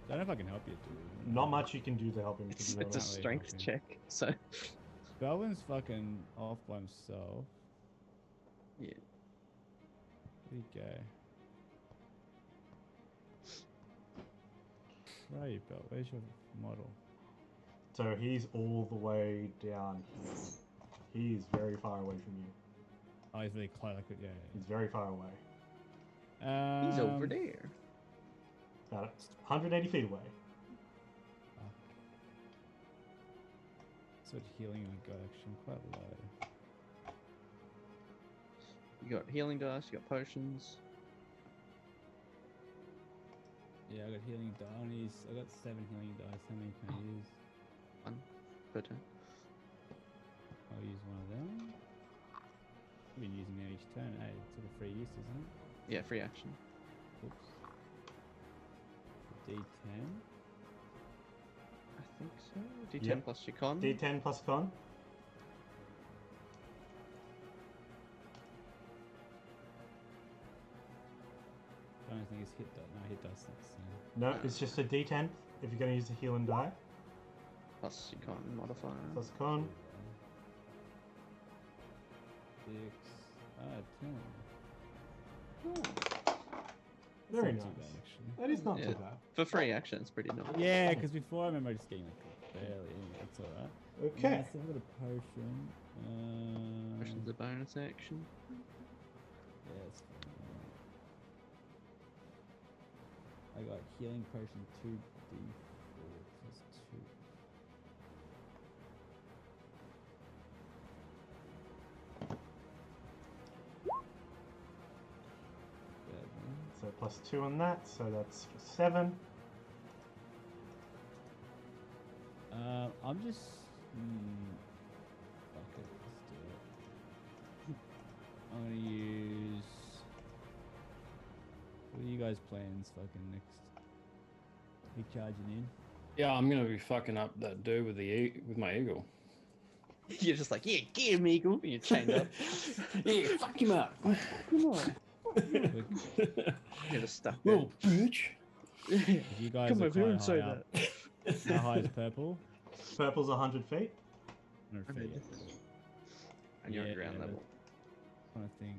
Don't know if I can help you, dude. Not much you can do to help him. because It's, you're it's a right. strength helping. check. So Belvin's fucking off by himself. yeah, Where'd he go? Where are you, Bel? Where's your model? So he's all the way down here. He is very far away from you. Oh, he's really close. I could, yeah. He's very far away. he's over there. About 180 feet away. So much healing I got actually. I'm quite low. You got healing dice. You got potions. Yeah, I got healing dice. I got 7 healing dice. How many can I use? One per turn. I'll use one of them. I've been using them each turn. Hey, it's sort of free use, isn't it? Yeah, free action. Oops. D10. I think so. D10 Yep. plus your con. D10 plus con. I don't think it's hit dice. No, hit dice. That's, No, it's just a D10 if you're going to use a heal and die. Plus your con modifier. Plus con. 6. 10. Very Not nice. too bad, actually. That is not Yeah. too bad. For free action, it's pretty nice. Yeah, because before I remember just getting like barely. Anyway, that's alright. Okay. So I've got a potion. Potion's a bonus action. Yeah, it's fine. I got healing potion 2d4 plus 2. So plus 2 on that, so that's 7. I'm just. Fuck it, let's do it. I'm gonna use. What are you guys' plans fucking next? You charging in? Yeah, I'm gonna be fucking up that dude with the with my eagle. You're just like, yeah, get him, Eagle. And you're chained up. Yeah, fuck him up. Come on. You're just stuck there. Little bitch. If you guys Come are over here quite and say high up. How high is purple? Purple's 100 feet. 100 feet. And you're Yeah, at ground yeah. level. I think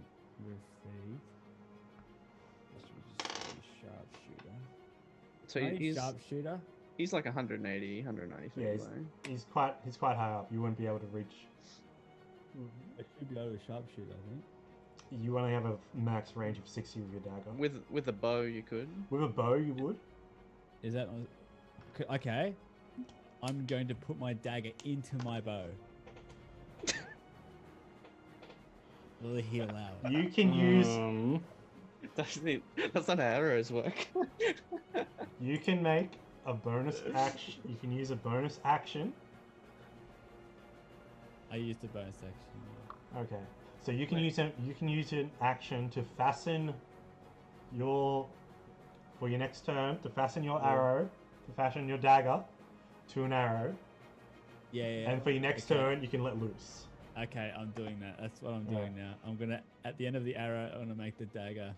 with feet. This should just be sharpshooter. So Can I use he's sharpshooter. he's like 180, 190 feet Yeah, away. he's quite high up. You wouldn't be able to reach. I should be able to sharpshoot, I think. You only have a max range of 60 with your dagger. With a bow, you could. With a bow, you would. Is that okay? I'm going to put my dagger into my bow. Will it heal out? You can use. That's not how arrows work. You can make a bonus action. You can use a bonus action. I used a bonus action. Okay. So you can use an action to fasten your for your next turn to fasten your arrow, to fasten your dagger to an arrow, Yeah, yeah. and for your next Okay. turn you can let loose. Okay, I'm doing that. That's what I'm Yeah. doing now. I'm gonna at the end of the arrow. I'm gonna make the dagger.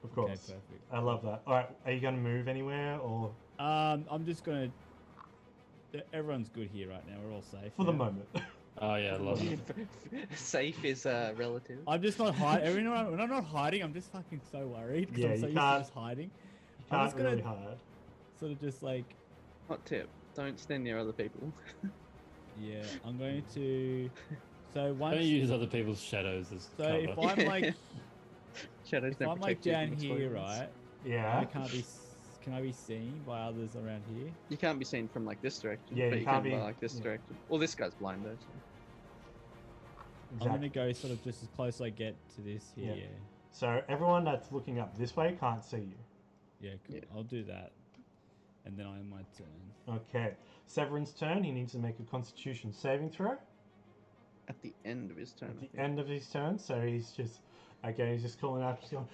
Of course. Okay, perfect. I love that. All right, are you gonna move anywhere or I'm just gonna. Everyone's good here right now. We're all safe. for the now. moment? Oh yeah, I love it. Safe is relative. I'm just not hiding. When I'm not hiding, I'm just fucking so worried because Yeah, I'm so you used to can't- just hiding. You I'm can't just gonna really hide. sort of just like Hot tip: don't stand near other people. Yeah, I'm going to. So once. Don't use other people's shadows as So cover. if I'm like, Shadows if don't I'm like protect you down from here, explosions. right? Yeah. I can't be. Can I be seen by others around here? You can't be seen from like this direction. Yeah, but you you can't can be- by like this yeah. direction. Well, this guy's blind though. So. I'm Exactly. gonna go sort of just as close as I get to this here. Yeah. So everyone that's looking up this way can't see you. Yeah, cool. Yeah. I'll do that. And then I have my turn. Okay. Severan's turn. He needs to make a Constitution saving throw At the end of his turn. at I the think. end of his turn. So he's just, again, he's just calling out, just going,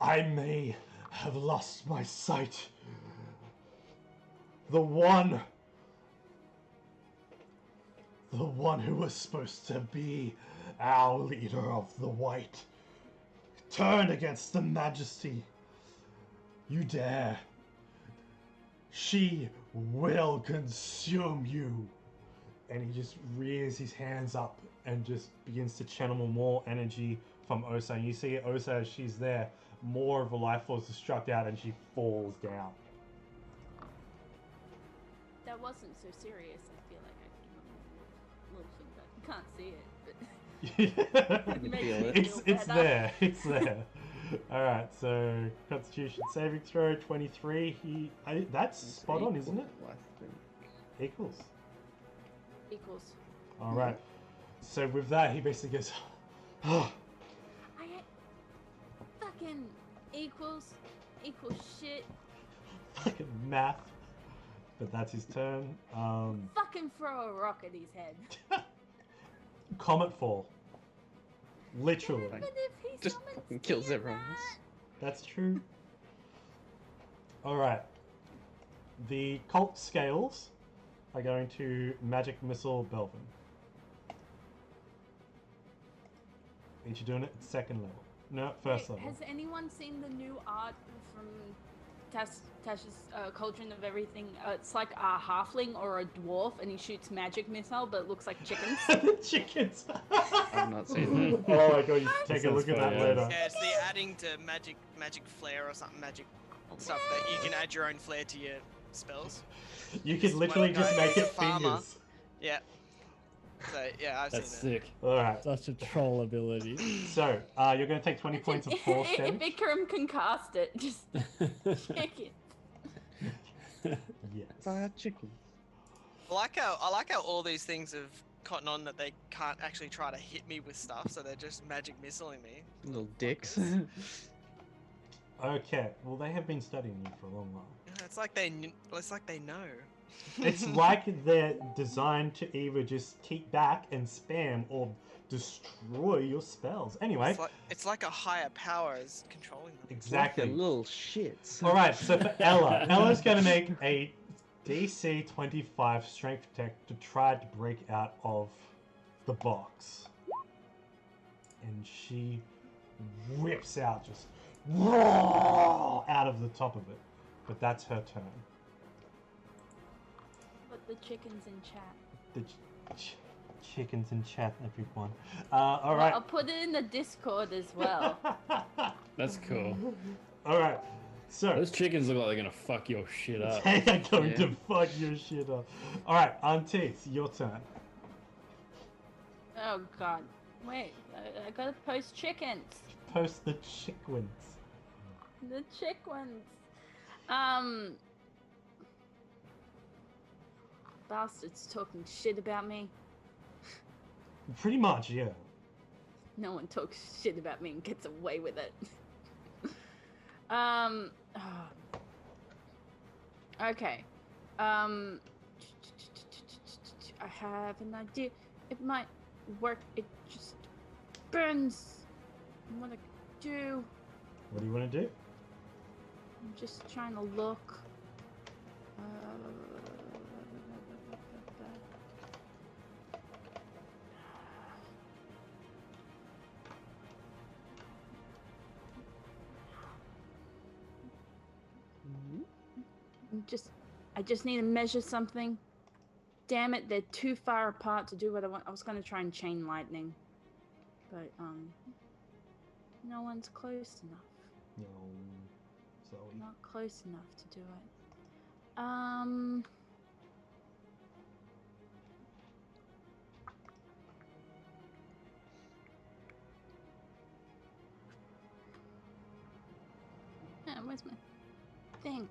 I may have lost my sight. The one who was supposed to be our leader of the White turned against the Majesty. You dare. She will consume you. And he just rears his hands up and just begins to channel more energy from Osa. And you see Osa, as she's there, more of a life force is struck out and she falls down. That wasn't so serious. I feel like I give him a little finger. Can't see it, but You makes feel me it. feel It's better. there. It's there. All right. So Constitution saving throw 23. That's It's spot on, isn't it? equal, I think. Equals. Equals. All right. So with that, he basically goes, oh, I fucking equals shit. fucking math. But that's his turn. Fucking throw a rock at his head. Comet fall. Literally. Fine. But if he Just summons fucking kills Tiamat- everyone. That's true. Alright. The cult scales are going to Magic Missile Belvin. Each doing it at second level. No, first Wait, level. has anyone seen the new art from Tash's Cauldron of Everything? It's like a halfling or a dwarf, and he shoots magic missile, but it looks like chickens. The chickens! I've not seen that. Oh my god, you should take a Sounds look at that funny, later. Yeah, it's the adding to magic flair or something, magic stuff that you can add your own flair to your spells. You could literally just make it Farmer. fingers. Yeah. So yeah, I've That's seen it. sick. Alright, Such a troll ability. so you're going to take 20 points of force If damage. Vikram can cast it, just kick it. Yes. Fried chicken. I like how all these things have cotton on that they can't actually try to hit me with stuff, so they're just magic missiling me. Little dicks. Okay, well they have been studying you for a long while. Yeah, it's like they know. It's like they're designed to either just keep back and spam or destroy your spells. Anyway, It's like a higher power is controlling them. exactly. Like the little shits. All right, so for Ella, Ella's going to make a DC 25 strength check to try to break out of the box. And she whips out just out of the top of it. But that's her turn. Put the chickens in chat. The chickens in chat, everyone. All right. I'll put it in the Discord as well. That's cool. All right. So Those chickens look like they're gonna fuck your shit up. they are going Yeah. to fuck your shit up. All right, Auntie, your turn. Oh god. Wait, I gotta post chickens. Post the chickens. The chickens. Bastards talking shit about me. Pretty much, yeah. No one talks shit about me and gets away with it. Oh. Okay. I have an idea. It might work. It just burns. What I do. What do you want to do? I'm just trying to look. I just need to measure something. Damn it, they're too far apart to do what I want. I was gonna try and chain lightning, but no one's close enough. No. Zoe. Not close enough to do it. Um. Yeah, where's my thing?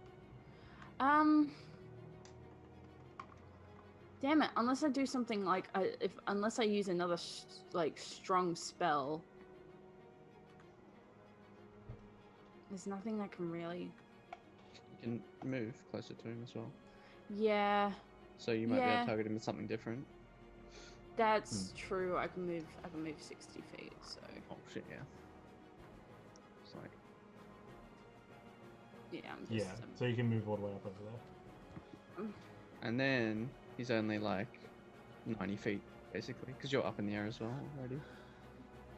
Damn it! Unless I do something like unless I use another like strong spell, there's nothing that can really. You can move closer to him as well. Yeah. So you might be able to target him with something different. That's true. I can move 60 feet. So. Oh shit! Yeah. It's like. Yeah. I'm just, so you can move all the way up over there. And then he's only like 90 feet basically, because you're up in the air as well already.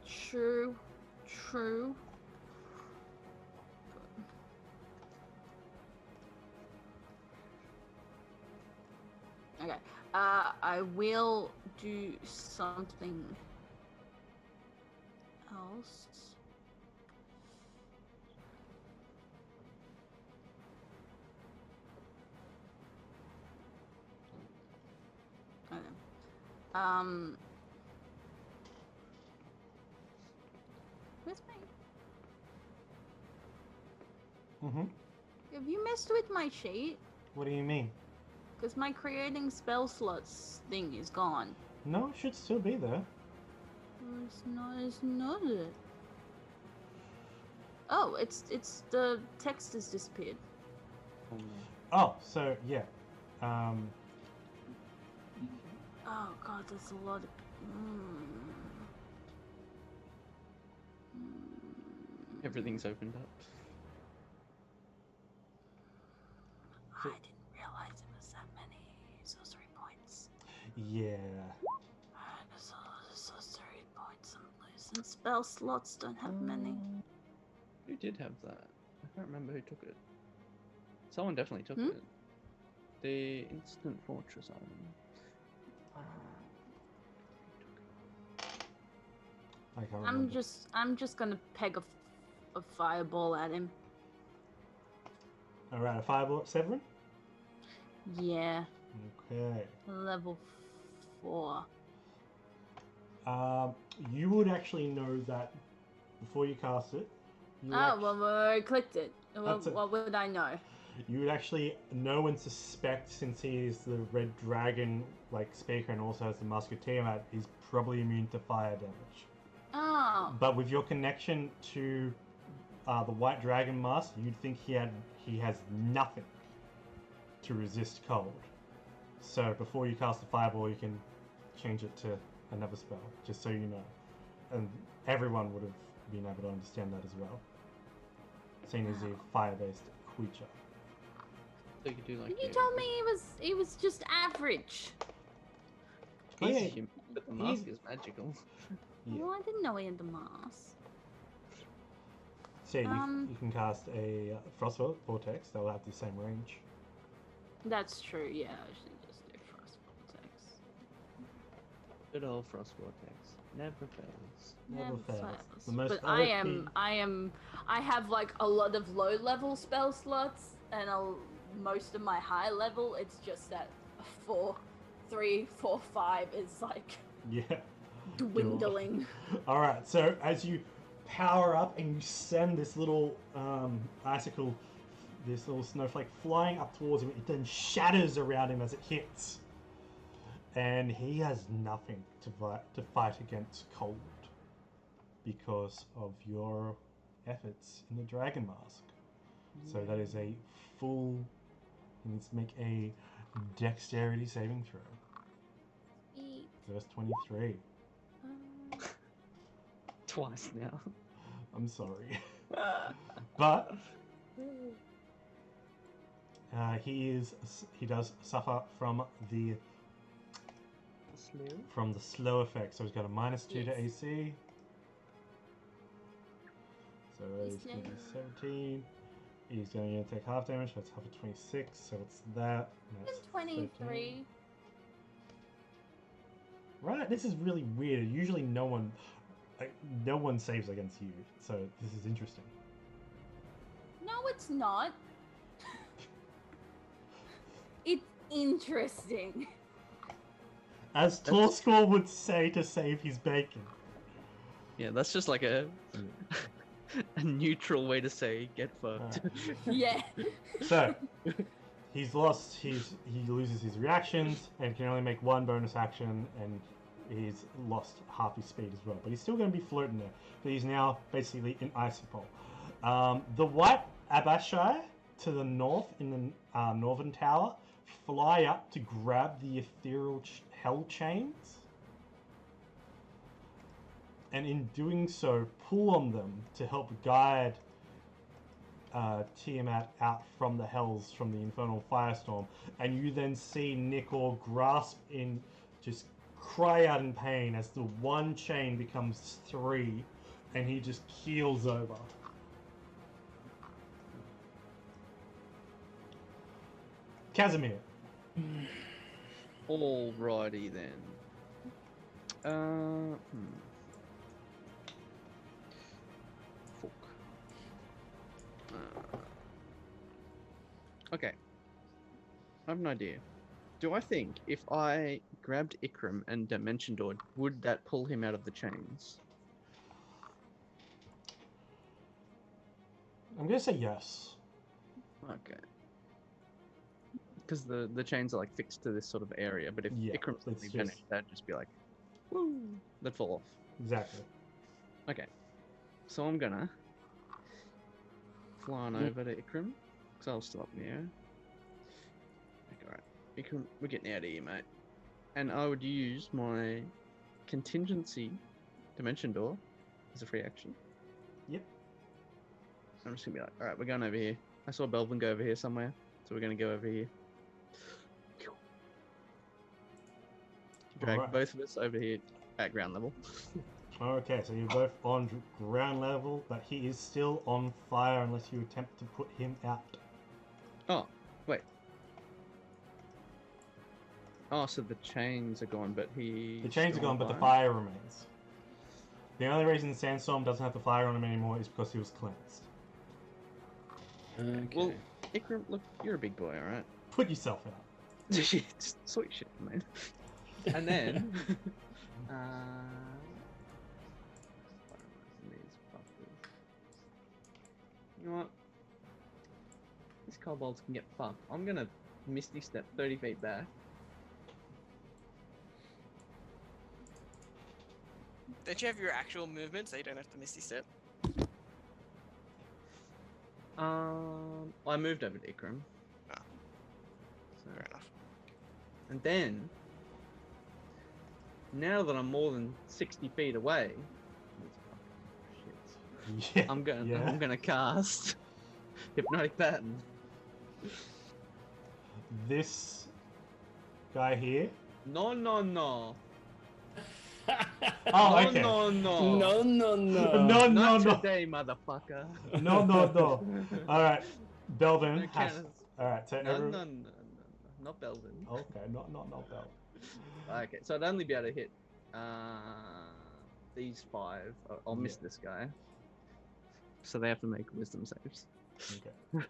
True. Okay. I will do something else. Okay. Where's my? Have you messed with my sheet? What do you mean? Because my creating spell slots thing is gone. No, it should still be there. It's not it. Oh, it's the text has disappeared. Oh, so yeah. Oh god, there's a lot of. Everything's opened up. I didn't realize it was that many sorcery points. Yeah. Sorcery points I'm losing. Spell slots don't have many. Who did have that? I can't remember who took it. Someone definitely took it. The instant fortress item. I can't remember. I'm just gonna peg a fireball at him. Alright, a fireball at Severin? Yeah. Okay. Level 4. You would actually know that before you cast it. Well, I clicked it. What would I know? You would actually know and suspect, since he is the red dragon like speaker and also has the musketeer mat, he's probably immune to fire damage. Oh. But with your connection to the white dragon mask, you'd think he has nothing to resist cold. So before you cast the fireball, you can change it to another spell, just so you know. And everyone would have been able to understand that as well, seeing as a fire-based creature. So you could do like. You told me he was just average. He's Yeah, human, but the mask is magical. Yeah. Well, I didn't know he had the mask. So you can cast a Frost Vortex. They'll have the same range. That's true. Yeah, I should just do Frost Vortex. Good old Frost Vortex. Never fails. Never fails. The But most I OP. have like a lot of low level spell slots, and most of my high level, it's just that 4, 3, 4, 5 is like dwindling. All right. So as you power up and you send this little icicle, this little snowflake flying up towards him, it then shatters around him as it hits, and he has nothing to fight against cold because of your efforts in the dragon mask. So that is a full. He needs to make a dexterity saving throw. Verse 23. Twice now. I'm sorry. But he does suffer from the slow effect. So he's got a -2 to AC. So he's going to be 17. He's going to take half damage. That's half of 26. So it's that. That's 23. 13. Right. This is really weird. Usually no one saves against you. So this is interesting. No, it's not. Interesting. As Torscore would say to save his bacon. Yeah, that's just like a neutral way to say get fucked. Yeah. So, he loses his reactions and can only make one bonus action, and he's lost half his speed as well. But he's still going to be floating there. But he's now basically in Isopole. The White Abashai to the north in the northern tower fly up to grab the ethereal hell chains. And in doing so, pull on them to help guide Tiamat out from the hells, from the infernal firestorm. And you then see Nicor grasp in, just cry out in pain as the one chain becomes 3, and he just keels over. Casimir. Alrighty then. Fuck. Okay. I have an idea. Do I think if I grabbed Ikram and Dimension Door, would that pull him out of the chains? I'm going to say yes. Okay. Because the chains are like fixed to this sort of area, but if Yeah, Ikram suddenly it's vanished, just- that'd just be like, woo, they'd fall off. Exactly. Okay. So I'm gonna fly on over to Ikram, because I was still up in the air. Okay, alright. Ikram, we're getting out of here, mate. And I would use my contingency dimension door as a free action. Yep. I'm just gonna be like, alright, we're going over here. I saw Belvin go over here somewhere, so we're gonna go over here. Drag Alright. both of us over here at ground level. Okay, so you're both on ground level, but he is still on fire unless you attempt to put him out. Oh, wait. Oh, so the chains are gone, but he... The chains are gone, but the fire remains. The only reason Sandstorm doesn't have the fire on him anymore is because he was cleansed. Okay. Well, Ikram, look, you're a big boy, alright? Put yourself out. Just sort your shit, man. And then... You know what? These kobolds can get fucked. I'm gonna Misty Step 30 feet back. Don't you have your actual movement so you don't have to Misty Step? I moved over to Ikram. Ah. So, Fair enough. and then, now that I'm more than 60 feet away, Yeah. I'm gonna yeah. cast Hypnotic Pattern. This guy here. No. Oh, no, okay. no. No, no, no. No, Not no. today, motherfucker. No. All right, Belvin No has. cannons. All right, so No. Not Belvin. Okay, not Belvin. Okay, so I'd only be able to hit these 5. I'll miss Yeah. this guy. So they have to make wisdom saves. Okay.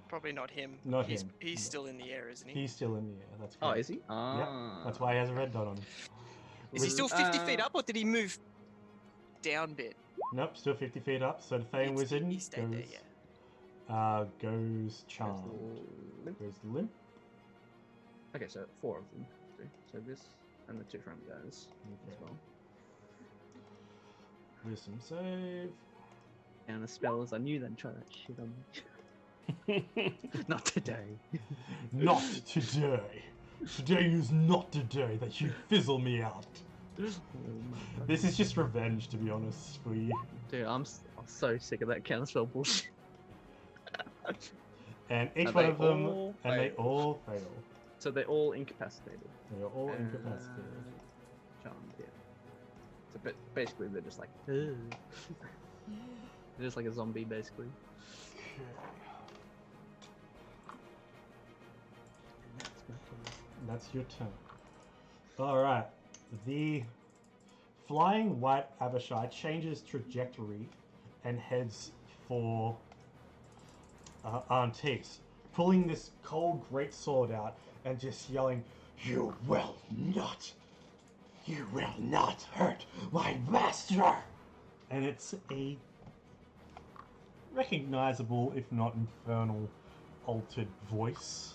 Probably not him. Not he's, him. He's No. still in the air, isn't he? He's still in the air. That's Oh, correct. is he? Ah. That's why he has a red dot on him. Is he still 50 feet Uh, up, or did he move down a bit? Nope, still 50 feet up. So the Fane Wizard He goes. stayed there, yeah. Goes charmed. Goes limp. Okay, so 4 of them. So this and the 2 front guys Okay. as well. Wisdom save. And the spells, I knew they'd try that shit on me. Not today. Not today. Today is not the day that you fizzle me out. This is just revenge, to be honest, for you. Dude, I'm so sick of that counterspell bullshit. And each And one they of them, all and they fail. all fail. So they're all incapacitated. They are all incapacitated. Charmed, yeah. So basically they're just like, "Ugh." They're just like a zombie, basically. That's your turn. Alright. The flying white Abishai changes trajectory and heads for Artis, pulling this cold great sword out and just yelling, "You will not hurt my master!" And it's a recognizable, if not infernal, altered voice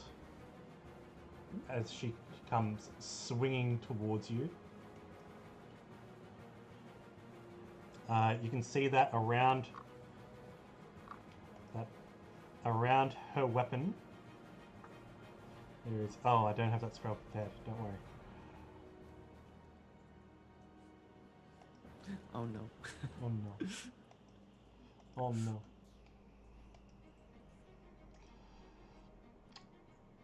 as she comes swinging towards you. You can see that around her weapon. There is. Oh, I don't have that spell prepared. Don't worry. Oh no. Oh no. Oh no.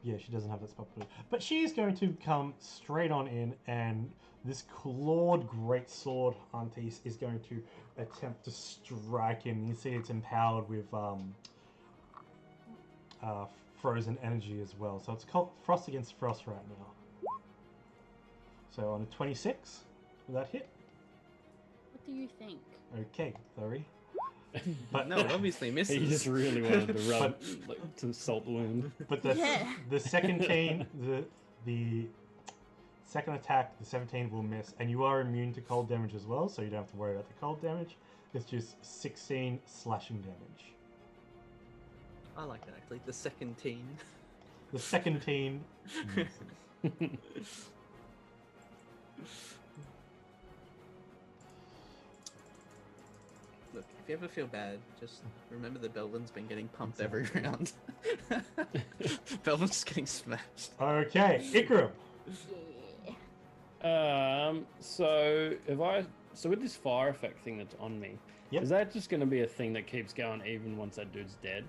Yeah, she doesn't have that spell prepared. But she's going to come straight on in, and this clawed greatsword Antis is going to attempt to strike him. You see it's empowered with frozen energy as well. So it's called Frost against Frost right now. So on a 26, will that hit? What do you think? Okay, sorry. But No, it obviously misses. He just really wanted to rub, like, to salt the wound. But the second team, the second attack, the 17 will miss, and you are immune to cold damage as well, so you don't have to worry about the cold damage. It's just 16 slashing damage. I like that actually. The second team. The second team misses. Look, if you ever feel bad, just remember that Belvin's been getting pumped every round. Belvin's just getting smashed. Okay, Ikram. So with this fire effect thing that's on me, Yep. is that just going to be a thing that keeps going even once that dude's dead?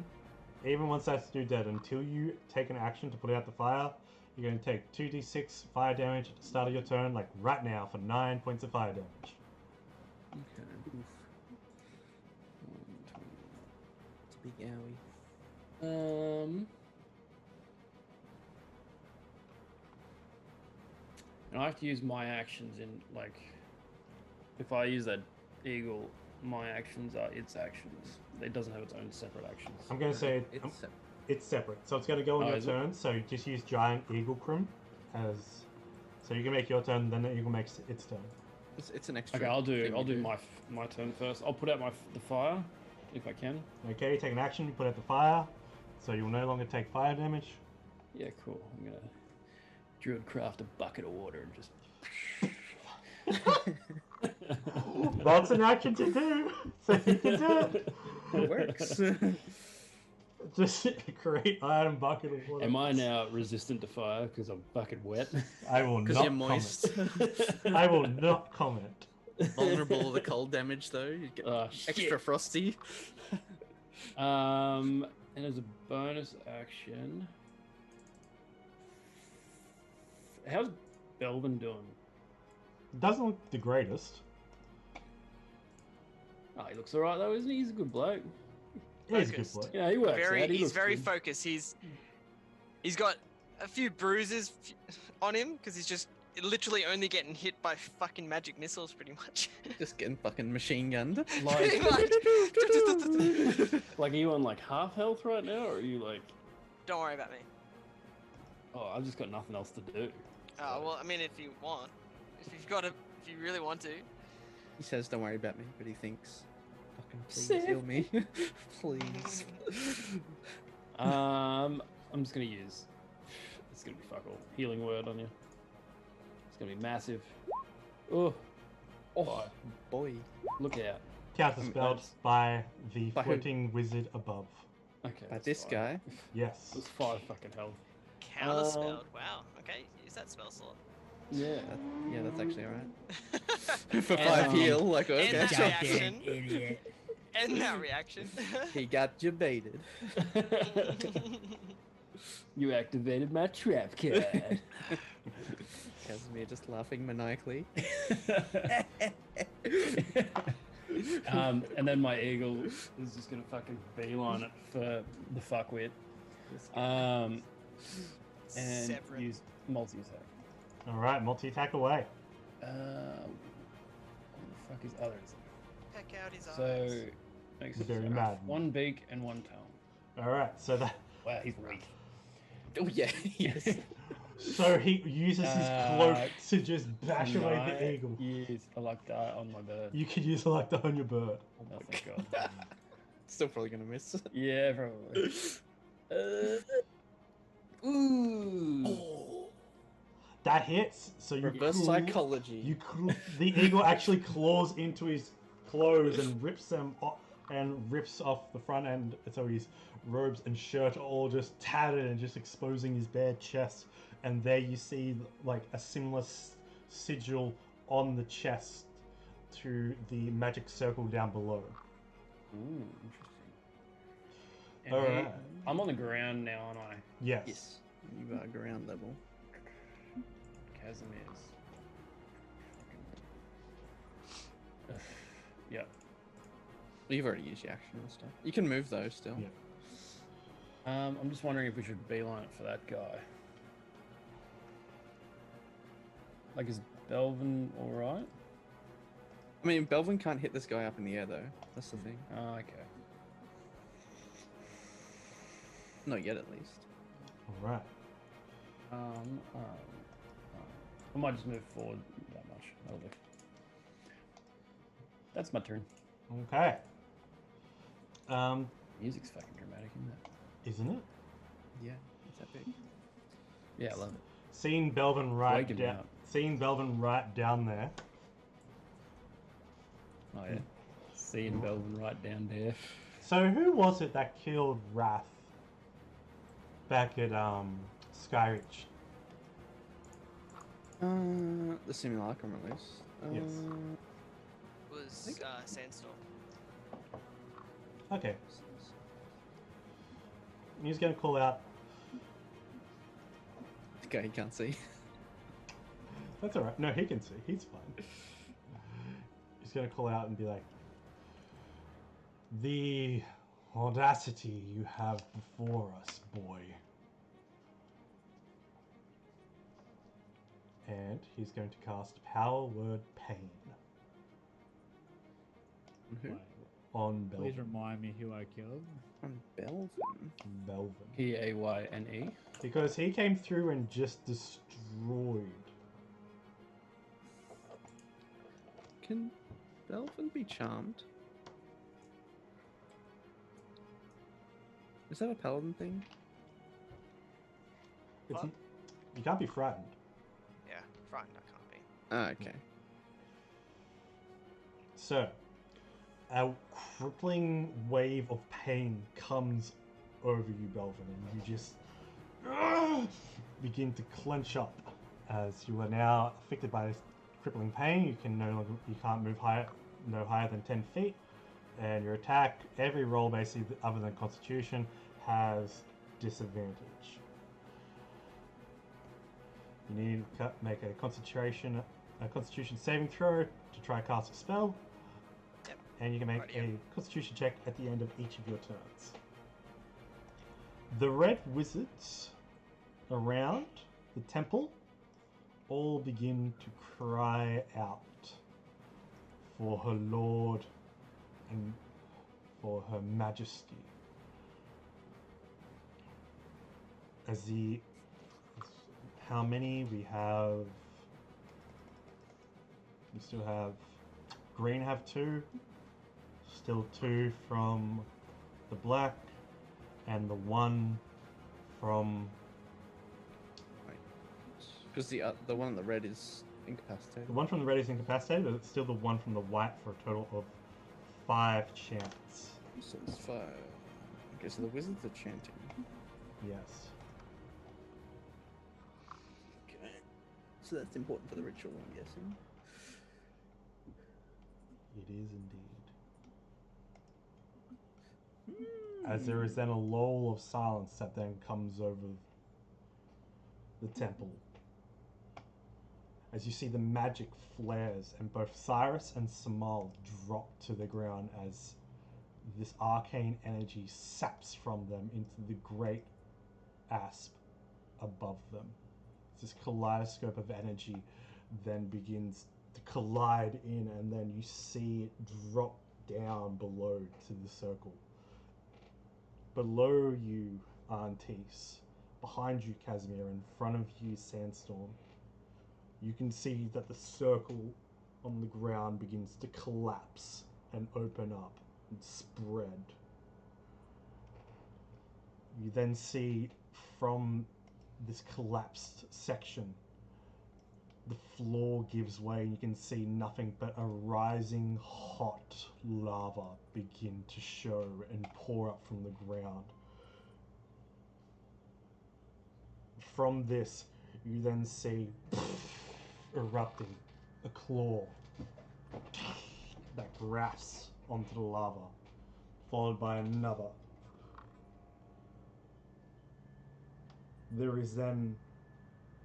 Even once that's dead, until you take an action to put out the fire, you're going to take 2d6 fire damage at the start of your turn, like right now, for 9 points of fire damage. Okay. Oof. It's a big owie. And I have to use my actions in, like, if I use that eagle, my actions are its actions. It doesn't have its own separate actions. I'm going to say it's separate. So it's going to go on your is it? turn, so just use Giant Eagle Crim as... So you can make your turn, then the eagle makes its turn. It's an extra. Okay, I'll do thing my turn first. I'll put out the fire if I can. Okay, take an action, you put out the fire, so you'll no longer take fire damage. Yeah, cool. I'm gonna druid craft a bucket of water and just. That's an action to do, so you can do it. It works. Just create iron bucket of water. Am I now resistant to fire because I'm bucket wet? I will not Because you're moist. I will not comment. Vulnerable to the cold damage though. You get extra Shit. frosty. And as a bonus action, how's Belvin doing? Doesn't look the greatest. Oh, he looks alright though, isn't he? He's a good bloke. He's a good Focused. bloke. Yeah, he works out. He He's looks very good. focused. He's got a few bruises on him because he's just literally only getting hit by fucking magic missiles, pretty much. Just getting fucking machine gunned. Pretty much. Like, are you on like half health right now, or are you like? Don't worry about me. Oh, I've just got nothing else to do. Oh well, I mean, if you want, if you really want to. He says, "Don't worry about me," but he thinks, "Fucking please heal me, please." I'm just gonna use. It's gonna be fuck all. Healing word on you. It's gonna be massive. Oh, Oh boy. look out. Counterspelled by the By who? floating wizard above. Okay. By that's this fine. guy. Yes. That's 5 fucking health. Counterspelled. Wow. Okay, use that spell slot. Yeah. Yeah, that's actually alright. For And, 5 heal, like And okay. that sure. reaction. And that reaction. He got you baited. You activated my trap card. Casimir just laughing maniacally. And then my eagle is just gonna fucking beeline it for the fuckwit. And Severin. use multi-attack. Alright, multi-attack away. What the fuck is others? Peck out his So eyes. makes Very it mad. one beak and one tongue. Alright, so that Wow, he's weak. Oh yeah, yes. So he uses his cloak to just bash Can away I the eagle. use Electa on my bird? You could use Electa on your bird. Oh, thank God. Still probably gonna miss. Yeah, probably. Ooh. That hits. So you Reverse psychology. the eagle actually claws into his clothes and rips them off, and rips off the front end. So his robes and shirt are all just tattered and just exposing his bare chest. And there you see like a similar sigil on the chest to the magic circle down below. Ooh, interesting. And Alright. I'm on the ground now, aren't I? Yes. Yes. You are ground level. Casimir's. Yeah. You've already used your action and stuff. You can move those still. Yeah. I'm just wondering if we should beeline it for that guy. Like, is Belvin alright? I mean, Belvin can't hit this guy up in the air though. That's the thing. Oh, okay. Not yet, at least. All right. I might just move forward that much. That'll do. That's my turn. Okay. Music's fucking dramatic, Isn't it? Yeah, it's epic. Yeah, I love it. Seeing Belvin right Waking me down. up. Seeing Belvin right down there. Oh yeah. Seeing Belvin right down there. So who was it that killed Wrath back at Skyreach? The simulacrum at least. Yes. Was Sandstorm. Okay. He's going to call out. Okay, he can't see. That's alright. No, he can see. He's fine. He's going to call out and be like, "The audacity you have before us, boy." And he's going to cast Power Word Pain Who? on Please Belvin. remind me who I killed. On Belvin. Belvin. P-A-Y-N-E. Because he came through and just destroyed. Can Belvin be charmed? Is that a paladin thing? It's, What? you can't be frightened. Yeah, frightened I can't be. Ah, okay. So, a crippling wave of pain comes over you, Belvin, and you just begin to clench up as you are now affected by this crippling pain. You can you can't move no higher than 10 feet, and your attack, every roll basically other than Constitution, has disadvantage. You need to make a Constitution saving throw to try and cast a spell. Yep. And you can make Rightio. a Constitution check at the end of each of your turns. The red wizards around the temple all begin to cry out for her lord and for her majesty. How many we have? We still have green have 2, still 2 from the black, and the 1 from Because the one on the red is incapacitated. the 1 from the red is incapacitated, but it's still the 1 from the white for a total of 5 chants. So it's 5. Okay, so the wizards are chanting. Yes. Okay. So that's important for the ritual, I'm guessing. It is indeed. As there is then a lull of silence that then comes over the temple. As you see the magic flares and both Cyrus and Samal drop to the ground as this arcane energy saps from them into the great asp above them. This kaleidoscope of energy then begins to collide in, and then you see it drop down below to the circle. Below you, Antis, behind you, Casimir, in front of you, Sandstorm, you can see that the circle on the ground begins to collapse and open up and spread. You then see from this collapsed section, the floor gives way and you can see nothing but a rising hot lava begin to show and pour up from the ground. From this, you then see erupting a claw that grasps onto the lava, followed by another. There is then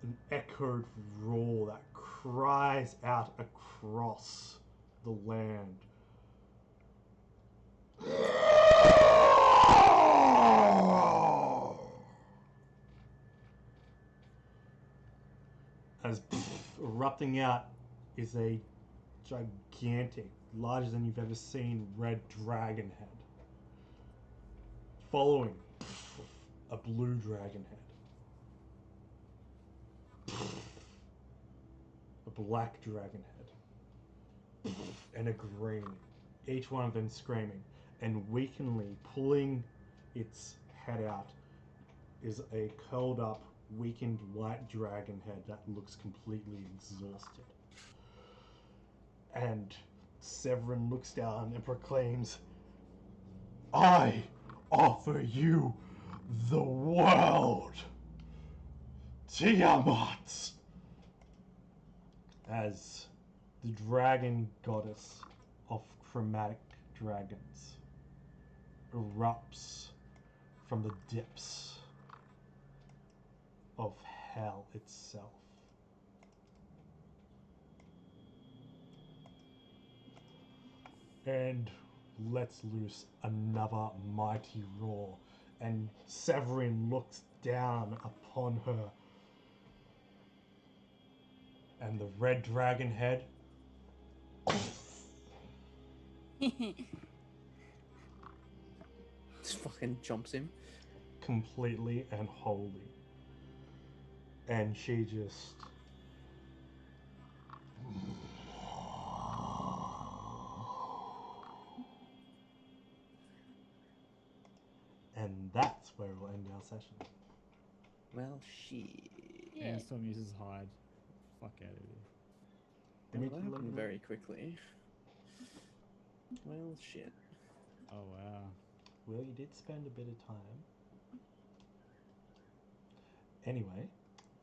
an echoed roar that cries out across the land. As erupting out is a gigantic, larger than you've ever seen, red dragon head. Following a blue dragon head. A black dragon head. And a green. Each one of them screaming. And weakenly pulling its head out is a curled up, weakened white dragon head that looks completely exhausted. And Severin looks down and proclaims, "I offer you the world, Tiamat!" As the dragon goddess of chromatic dragons erupts from the depths of hell itself. And lets loose another mighty roar, and Severin looks down upon her, and the red dragon head Just fucking jumps him. completely and wholly, and she just and that's where we'll end our session. Well, shit. Yeah. Sandstorm uses hide. Fuck out of here. Let me- Well, that let happened me- very quickly. Well, shit. Oh wow. Well, you did spend a bit of time. Anyway,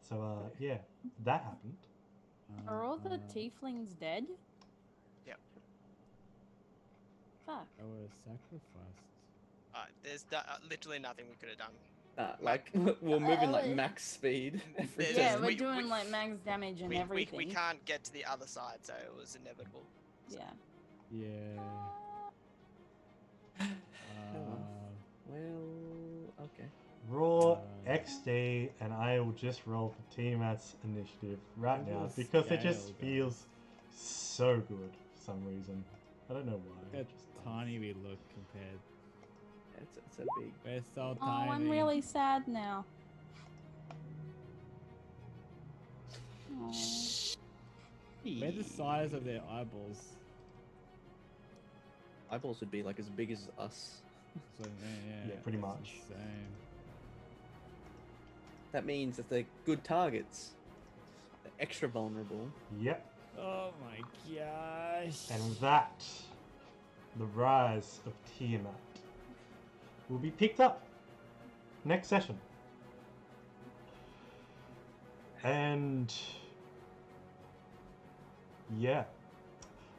so yeah, that happened. Are all the tieflings dead? Yep. Fuck. They were sacrificed. There's literally nothing we could have done. Like, we're moving like max speed. every There's- Yeah, turn. we're we- doing we- like max damage and everything. We can't get to the other side, so it was inevitable. Yeah. Yeah. Well, okay. Raw XD, and I will just roll for Tiamat's initiative right Look at now the because it just scale, guys. feels so good for some reason. I don't know why. Look it how just does. tiny we look compared. It's a big. We're so Oh, tiny. I'm really sad now. Oh. We're the size of their eyeballs. Eyeballs would be like as big as us. So yeah, Yeah, pretty it's much. Insane. That means that they're good targets. They're extra vulnerable. Yep, Oh my gosh. and with that, the rise of Tiamat will be picked up next session. And yeah,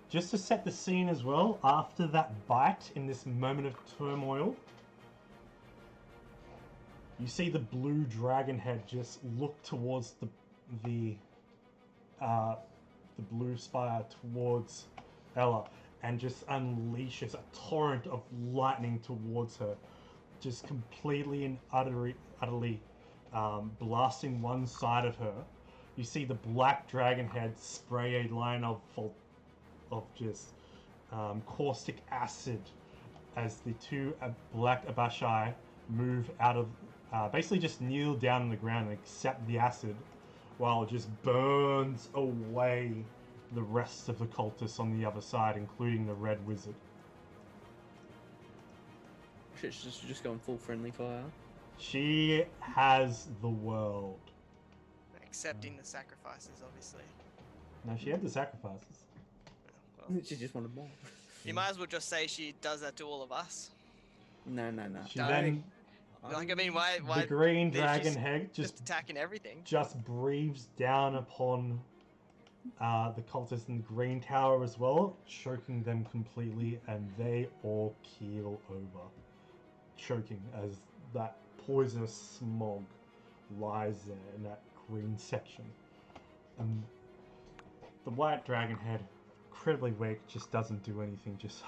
just to set the scene as well, after that bite in this moment of turmoil, you see the blue dragon head just look towards the blue spire towards Ella and just unleashes a torrent of lightning towards her, just completely and utterly blasting one side of her. You see the black dragon head spray a line of just caustic acid as the two black Abashai move out of basically just kneel down on the ground and accept the acid while it just burns away the rest of the cultists on the other side, including the red wizard. She's just going full friendly fire. She has the world. Accepting the sacrifices, obviously. No, she had the sacrifices. Well, She just wanted more. you might as well just say she does that to all of us. No. She Don't. then, Like, I mean, why? the green if dragon she's head just attacking everything. just breathes down upon the cultists in the green tower as well, choking them completely, and they all keel over, choking as that poisonous smog lies there in that green section. And the white dragon head, incredibly weak, just doesn't do anything, just...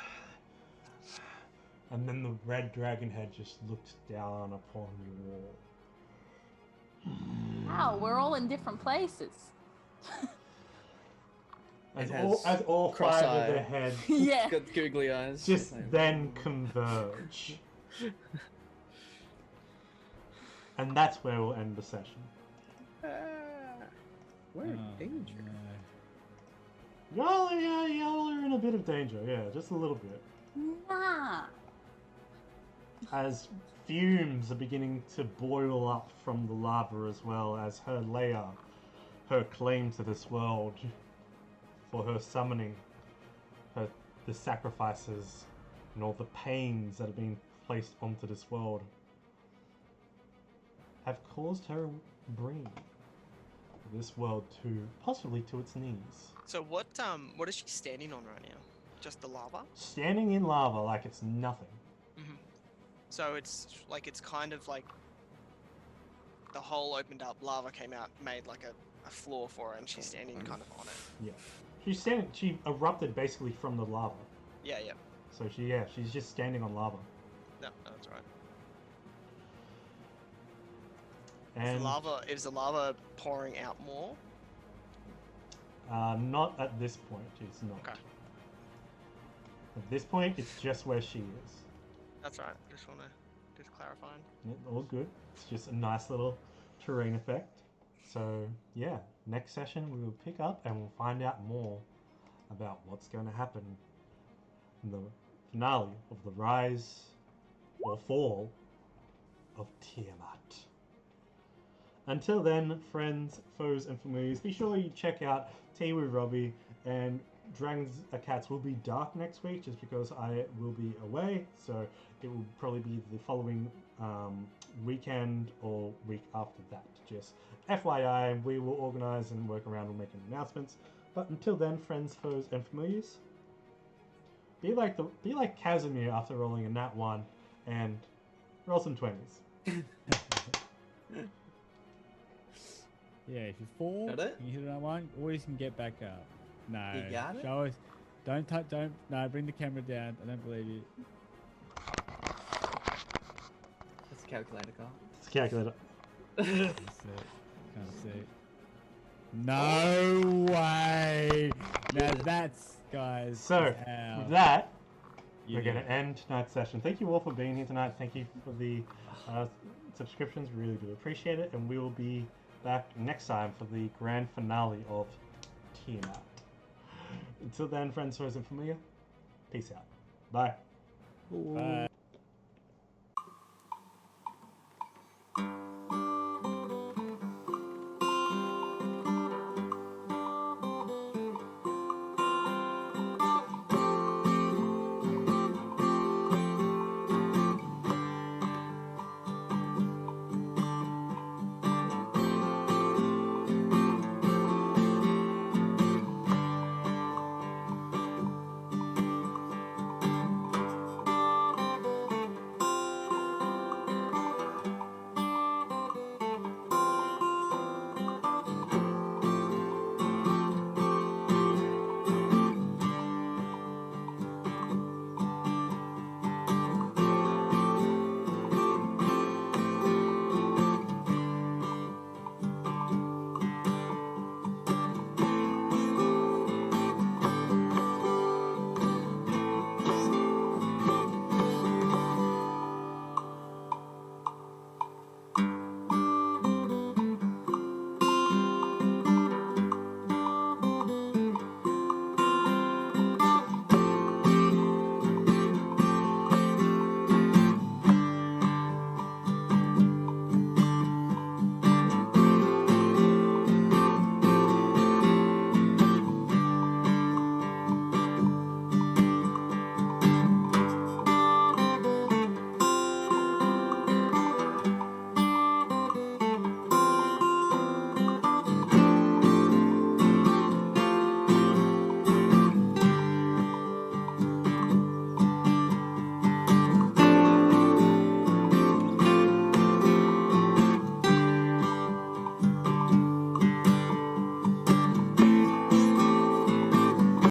And then the red dragon head just looks down upon you all. Wow, we're all in different places. As It all, has as all five of cross-eye. their heads Yeah. Got googly eyes. just then converge. And that's where we'll end the session. We're in danger. Y'all are in a bit of danger, yeah, just a little bit. Nah. As fumes are beginning to boil up from the lava as well, as her lair, her claim to this world, for her summoning, the sacrifices, and all the pains that have been placed onto this world, have caused her bring this world possibly to its knees. So what is she standing on right now? Just the lava? Standing in lava like it's nothing. Mm-hmm. So it's kind of like the hole opened up, lava came out, made like a floor for her, and she's standing kind of on it. Yeah. She erupted basically from the lava. Yeah. So she's just standing on lava. No, that's right. And Is the lava pouring out more? not at this point, it's not. Okay. At this point, it's just where she is. That's right. Just clarifying. Yeah, all good. It's just a nice little terrain effect. So, yeah, next session we will pick up and we'll find out more about what's going to happen in the finale of the rise or fall of Tiamat. Until then, friends, foes, and familiars, be sure you check out Tea with Robbie, and Dragons and Cats will be dark next week just because I will be away, so it will probably be the following weekend or week after that. Just FYI, we will organize and work around and make announcements. But until then, friends, foes, and familiars, be like Casimir after rolling a nat 1 and roll some 20s. Yeah, if you fall, Got it? you hit that one, always can get back up. No. You got it? Show us. No, bring the camera down. I don't believe you. That's a calculator, Carl. It's a calculator. Can't see it. No way! Now that's, guys. So, is how with that, you we're do going to end tonight's session. Thank you all for being here tonight. Thank you for the subscriptions. We really do appreciate it. And we will be back next time for the grand finale of Tiamat. Until then, friends, foes, and familiar, peace out. Bye. Bye.